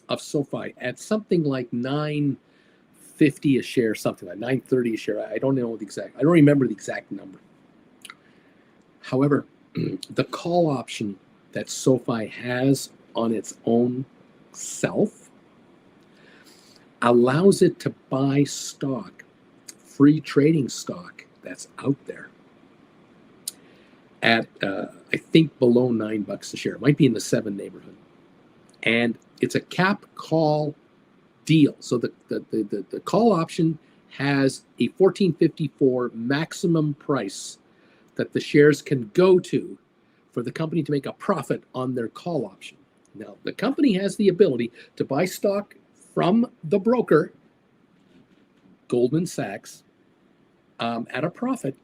of SoFi at something like $9.50 a share, something like $9.30 a share. I don't remember the exact number. However, the call option that SoFi has on its own self allows it to buy stock, free trading stock that's out there at I think below $9 a share. It might be in the 7 neighborhood. And it's a cap call deal. So the call option has a $14.54 maximum price that the shares can go to for the company to make a profit on their call option. Now, the company has the ability to buy stock from the broker, Goldman Sachs, at a profit,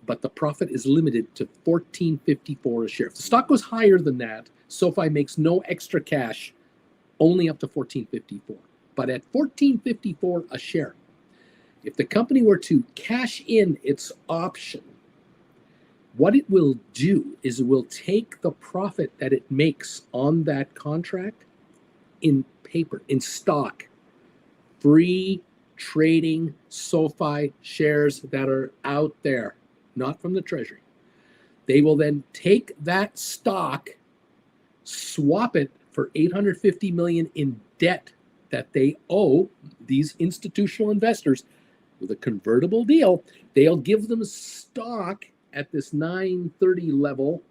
but the profit is limited to $14.54 a share. If the stock goes higher than that, SoFi makes no extra cash, only up to $14.54. But at $14.54 a share, if the company were to cash in its option, what it will do is it will take the profit that it makes on that contract in paper, in stock, free trading SoFi shares that are out there, not from the treasury. They will then take that stock, swap it for $850 million in debt that they owe these institutional investors with a convertible deal. They'll give them stock at this 930 level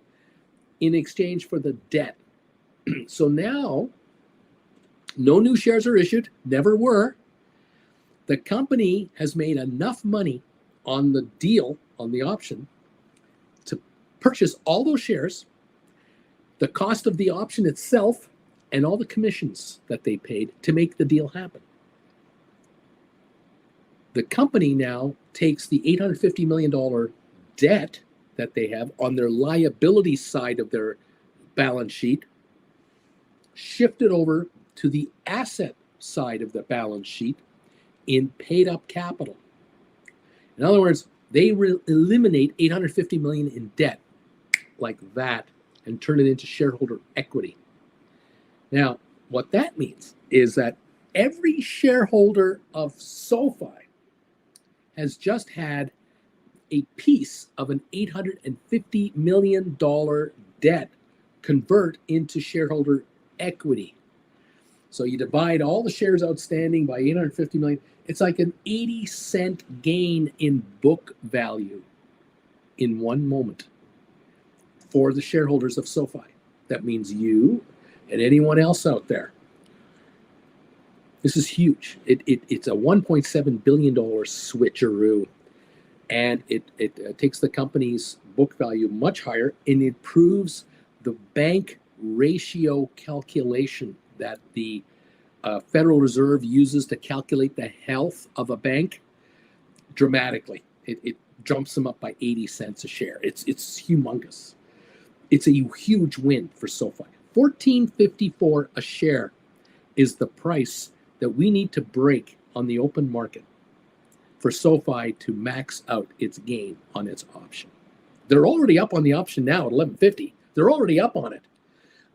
in exchange for the debt. So now, no new shares are issued, never were. The company has made enough money on the deal, on the option, to purchase all those shares, the cost of the option itself, and all the commissions that they paid to make the deal happen. The company now takes the $850 million debt that they have on their liability side of their balance sheet, shift it over to the asset side of the balance sheet in paid up capital. In other words, they eliminate $850 million in debt like that and turn it into shareholder equity. Now, what that means is that every shareholder of SoFi has just had a piece of an $850 million debt convert into shareholder equity. So you divide all the shares outstanding by 850 million. It's like an 80-cent gain in book value in one moment for the shareholders of SoFi. That means you and anyone else out there. This is huge. It's a $1.7 billion switcheroo, and it takes the company's book value much higher, and it proves the bank ratio calculation that the Federal Reserve uses to calculate the health of a bank dramatically. It jumps them up by 80 cents a share. It's humongous. It's a huge win for SoFi. $14.54 a share is the price that we need to break on the open market for SoFi to max out its gain on its option. They're already up on the option now at $11.50. They're already up on it,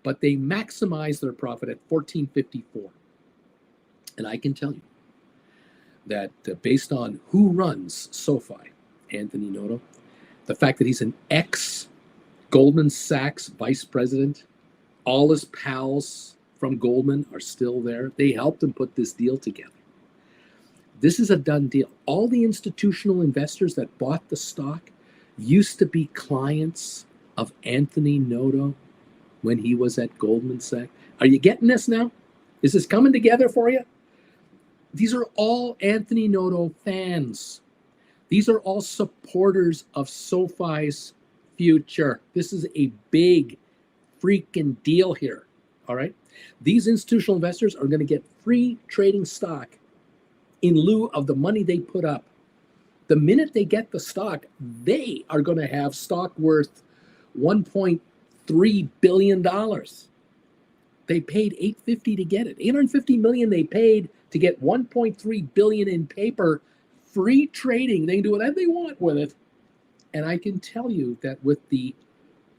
but they maximize their profit at $14.54. And I can tell you that based on who runs SoFi, Anthony Noto, the fact that he's an ex-Goldman Sachs vice president, all his pals from Goldman are still there. They helped him put this deal together. This is a done deal. All the institutional investors that bought the stock used to be clients of Anthony Noto when he was at Goldman Sachs. Are you getting this now? Is this coming together for you? These are all Anthony Noto fans. These are all supporters of SoFi's future. This is a big freaking deal here. All right. These institutional investors are going to get free trading stock in lieu of the money they put up. The minute they get the stock, they are going to have stock worth $1.3 billion. They paid $850 to get it. $850 million they paid to get $1.3 billion in paper, free trading. They can do whatever they want with it. And I can tell you that with the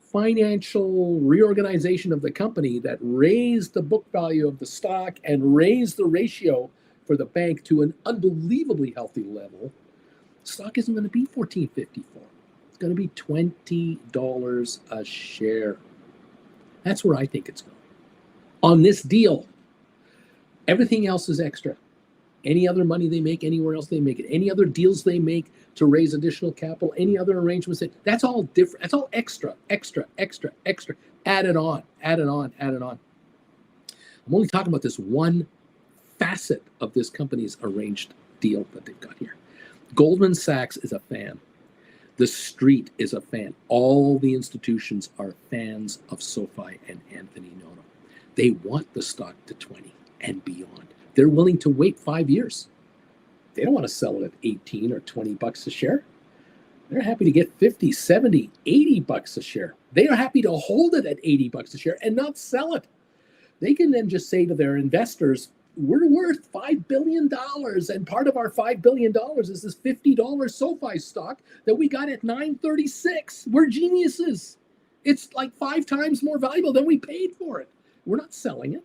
financial reorganization of the company that raised the book value of the stock and raised the ratio for the bank to an unbelievably healthy level, stock isn't going to be $14.54. It's going to be $20 a share. That's where I think it's going. On this deal, everything else is extra. Any other money they make, anywhere else they make it, any other deals they make to raise additional capital, any other arrangements, that's all different. That's all extra. Added on. I'm only talking about this one facet of this company's arranged deal that they've got here. Goldman Sachs is a fan. The street is a fan. All the institutions are fans of SoFi and Anthony Noto. They want the stock to 20 and beyond. They're willing to wait 5 years. They don't want to sell it at 18 or 20 bucks a share. They're happy to get 50, 70, 80 bucks a share. They are happy to hold it at 80 bucks a share and not sell it. They can then just say to their investors, we're worth $5 billion, and part of our $5 billion is this $50 SoFi stock that we got at $9.36. We're geniuses. It's like 5 times more valuable than we paid for it. We're not selling it.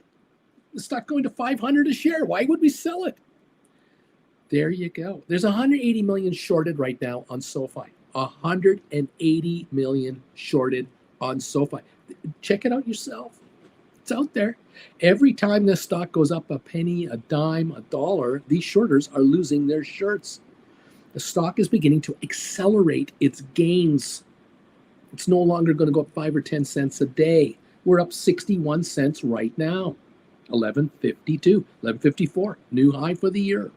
The stock going to $500 a share. Why would we sell it? There you go. There's 180 million shorted right now on SoFi. 180 million shorted on SoFi. Check it out yourself. It's out there. Every time this stock goes up a penny, a dime, a dollar, these shorters are losing their shirts. The stock is beginning to accelerate its gains. It's no longer going to go up 5 or 10 cents a day. We're up 61 cents right now. 11.52, 11.54, new high for the year.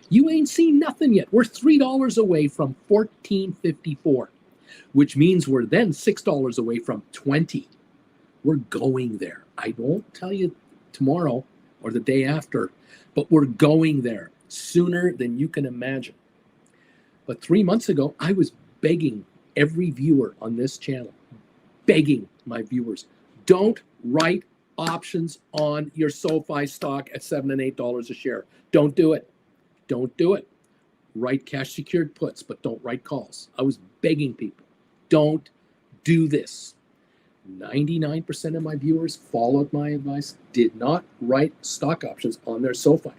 You ain't seen nothing yet. We're $3 away from 14.54, which means we're then $6 away from 20. We're going there. I won't tell you tomorrow or the day after, but we're going there sooner than you can imagine. But 3 months ago, I was begging every viewer on this channel, begging my viewers, don't write options on your SoFi stock at $7 and $8 a share. Don't do it. Don't do it. Write cash secured puts, but don't write calls. I was begging people, don't do this. 99% of my viewers followed my advice, did not write stock options on their SoFi.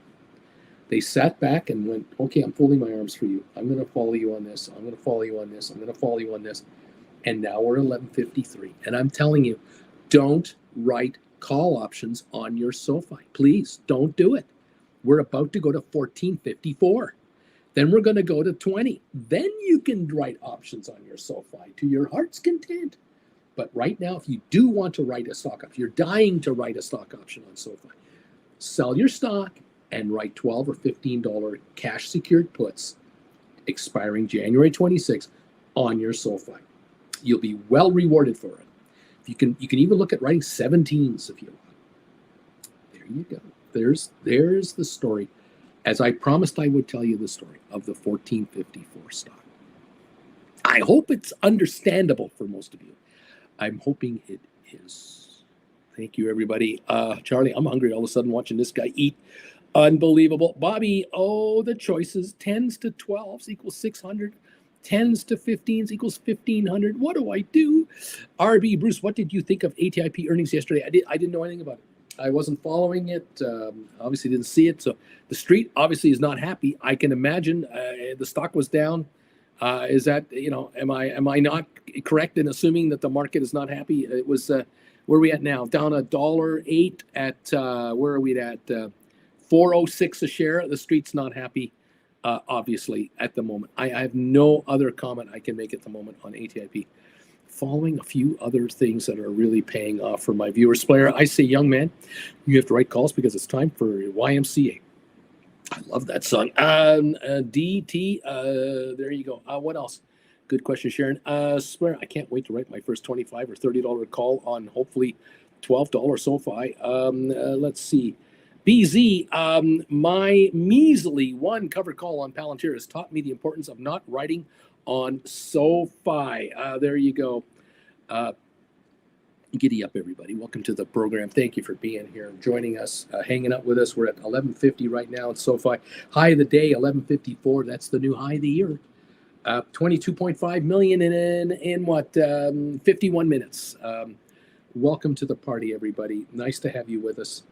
They sat back and went, okay, I'm folding my arms for you. I'm going to follow you on this. I'm going to follow you on this. I'm going to follow you on this. And now we're 11.53. And I'm telling you, don't write call options on your SoFi. Please don't do it. We're about to go to 1454. Then we're going to go to 20. Then you can write options on your SoFi to your heart's content. But right now, if you do want to write a stock option, you're dying to write a stock option on SoFi, sell your stock and write $12 or $15 cash secured puts expiring January 26 on your SoFi. You'll be well rewarded for it. You can even look at writing 17s if you want. There you go. There's the story. As I promised I would tell you the story of the 1454 stock. I hope it's understandable for most of you. I'm hoping it is. Thank you, everybody. Charlie, I'm hungry all of a sudden watching this guy eat. Unbelievable. Bobby, the choices. 10s to 12s equals 600. 10s to 15s equals 1,500. What do I do? RB, Bruce, what did you think of ATIP earnings yesterday? I didn't know anything about it. I wasn't following it. Obviously didn't see it. So the street obviously is not happy. I can imagine the stock was down. Is that, am I not correct in assuming that the market is not happy? It was, where are we at now? Down $1.08 at, where are we at? 406 a share. The street's not happy, obviously, at the moment. I have no other comment I can make at the moment on ATIP. Following a few other things that are really paying off for my viewers. Blair, I say, young man, you have to write calls because it's time for YMCA. I love that song. DT, there you go. What else? Good question, Sharon. Swear, I can't wait to write my first $25 or $30 call on hopefully $12 SoFi. Let's see. BZ, my measly one covered call on Palantir has taught me the importance of not writing on SoFi. There you go. Giddy up, everybody. Welcome to the program. Thank you for being here and joining us, hanging out with us. We're at 1150 right now at SoFi. High of the day, 1154. That's the new high of the year. 22.5 million in what, 51 minutes. Welcome to the party, everybody. Nice to have you with us.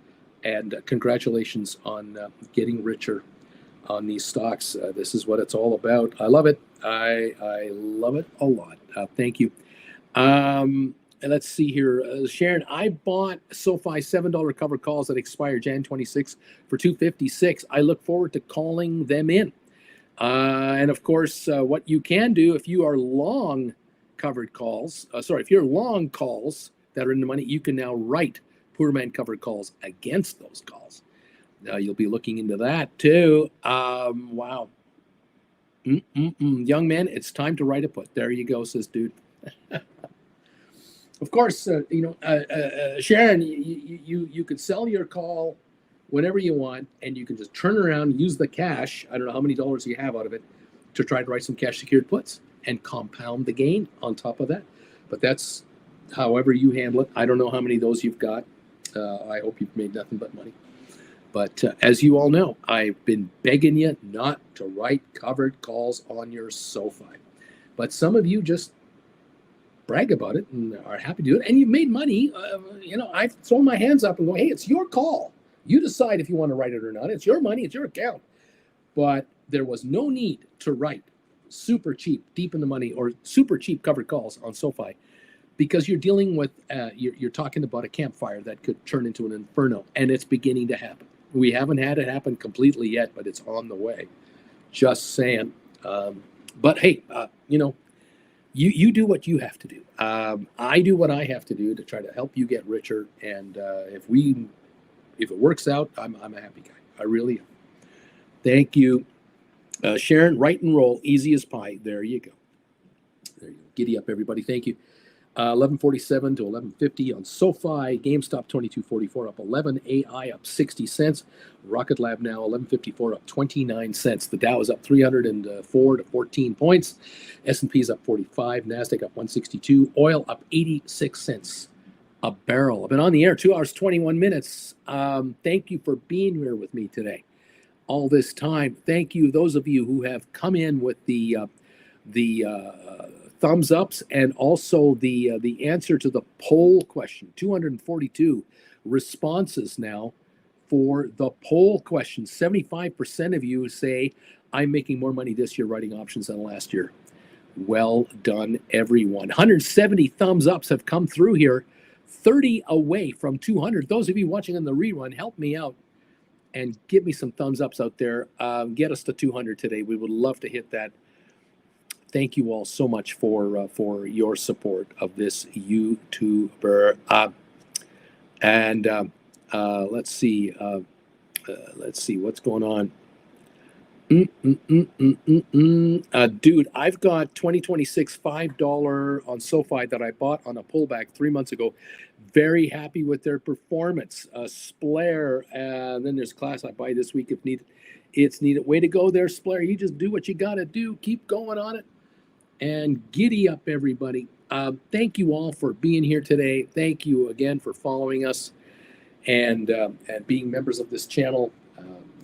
And congratulations on getting richer on these stocks. This is what it's all about. I love it. I love it a lot. Thank you. And let's see here. Sharon, I bought SoFi $7 covered calls that expire Jan 26 for $256. I look forward to calling them in. And of course, what you can do if you are long covered calls, if you're long calls that are in the money, you can now write poor man covered calls against those calls. Now you'll be looking into that too. Wow. Young man, it's time to write a put. There you go, says dude. Of course, Sharon, you could sell your call whenever you want, and you can just turn around and use the cash. I don't know how many dollars you have out of it to try to write some cash secured puts and compound the gain on top of that. But that's however you handle it. I don't know how many of those you've got. I hope you've made nothing but money. But as you all know, I've been begging you not to write covered calls on your SoFi. But some of you just brag about it and are happy to do it. And you've made money. I've thrown my hands up and go, hey, it's your call. You decide if you want to write it or not. It's your money. It's your account. But there was no need to write super cheap, deep in the money, or super cheap covered calls on SoFi, because you're dealing with, you're talking about a campfire that could turn into an inferno, and it's beginning to happen. We haven't had it happen completely yet, but it's on the way. Just saying. But hey, you do what you have to do. I do what I have to do to try to help you get richer. And if it works out, I'm a happy guy. I really am. Thank you. Sharon, write and roll, easy as pie. There you go. There you go. Giddy up, everybody. Thank you. 1147 to 1150 on SoFi. GameStop 2244 up 11. AI up 60 cents. Rocket Lab now 1154 up 29 cents. The Dow is up 304 to 14 points. S&P is up 45. NASDAQ up 162. Oil up 86 cents a barrel. I've been on the air 2 hours 21 minutes. Thank you for being here with me today all this time. Thank you, those of you who have come in with the thumbs ups and also the answer to the poll question. 242 responses now for the poll question. 75% of you say I'm making more money this year writing options than last year. Well done, everyone. 170 thumbs ups have come through here 30 away from 200. Those of you watching on the rerun, help me out and give me some thumbs ups out there. Get us to 200 today. We would love to hit that. Thank you all so much for your support of this YouTuber. Let's see. Let's see what's going on. Dude, I've got 2026 $5 on Sofi that I bought on a pullback 3 months ago. Very happy with their performance. Splair, and then there's class I buy this week if needed. It's needed. Way to go there, Splair. You just do what you got to do. Keep going on it. And giddy up, everybody. Thank you all for being here today. Thank you again for following us and being members of this channel.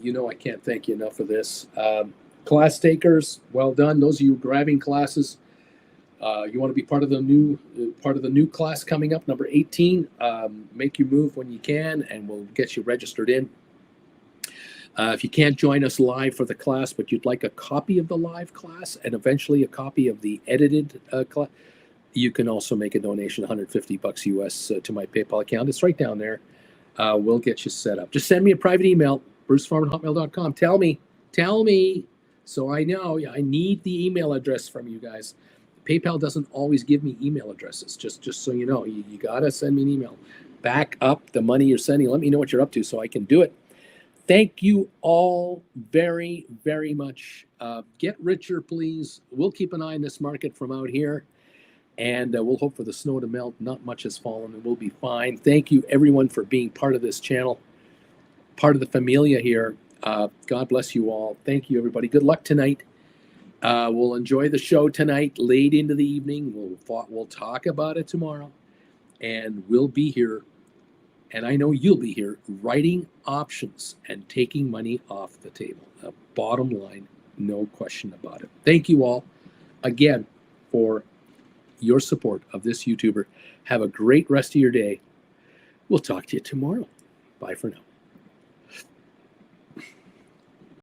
You know I can't thank you enough for this. Class takers, well done. Those of you grabbing classes, you want to be part of the new class coming up, number 18. Make your move when you can, and we'll get you registered in. If you can't join us live for the class, but you'd like a copy of the live class and eventually a copy of the edited class, you can also make a donation, $150 US to my PayPal account. It's right down there. We'll get you set up. Just send me a private email, brucefarmer@hotmail.com. Tell me, so I know. I need the email address from you guys. PayPal doesn't always give me email addresses, just so you know. You got to send me an email. Back up the money you're sending. Let me know what you're up to so I can do it. Thank you all very, very much. Get richer, please. We'll keep an eye on this market from out here, and we'll hope for the snow to melt. Not much has fallen, and we'll be fine. Thank you, everyone, for being part of this channel, part of the familia here. God bless you all. Thank you, everybody. Good luck tonight. We'll enjoy the show tonight, late into the evening. We'll talk about it tomorrow, and we'll be here. And I know you'll be here writing options and taking money off the table. Bottom line, no question about it. Thank you all again for your support of this YouTuber. Have a great rest of your day. We'll talk to you tomorrow. Bye for now.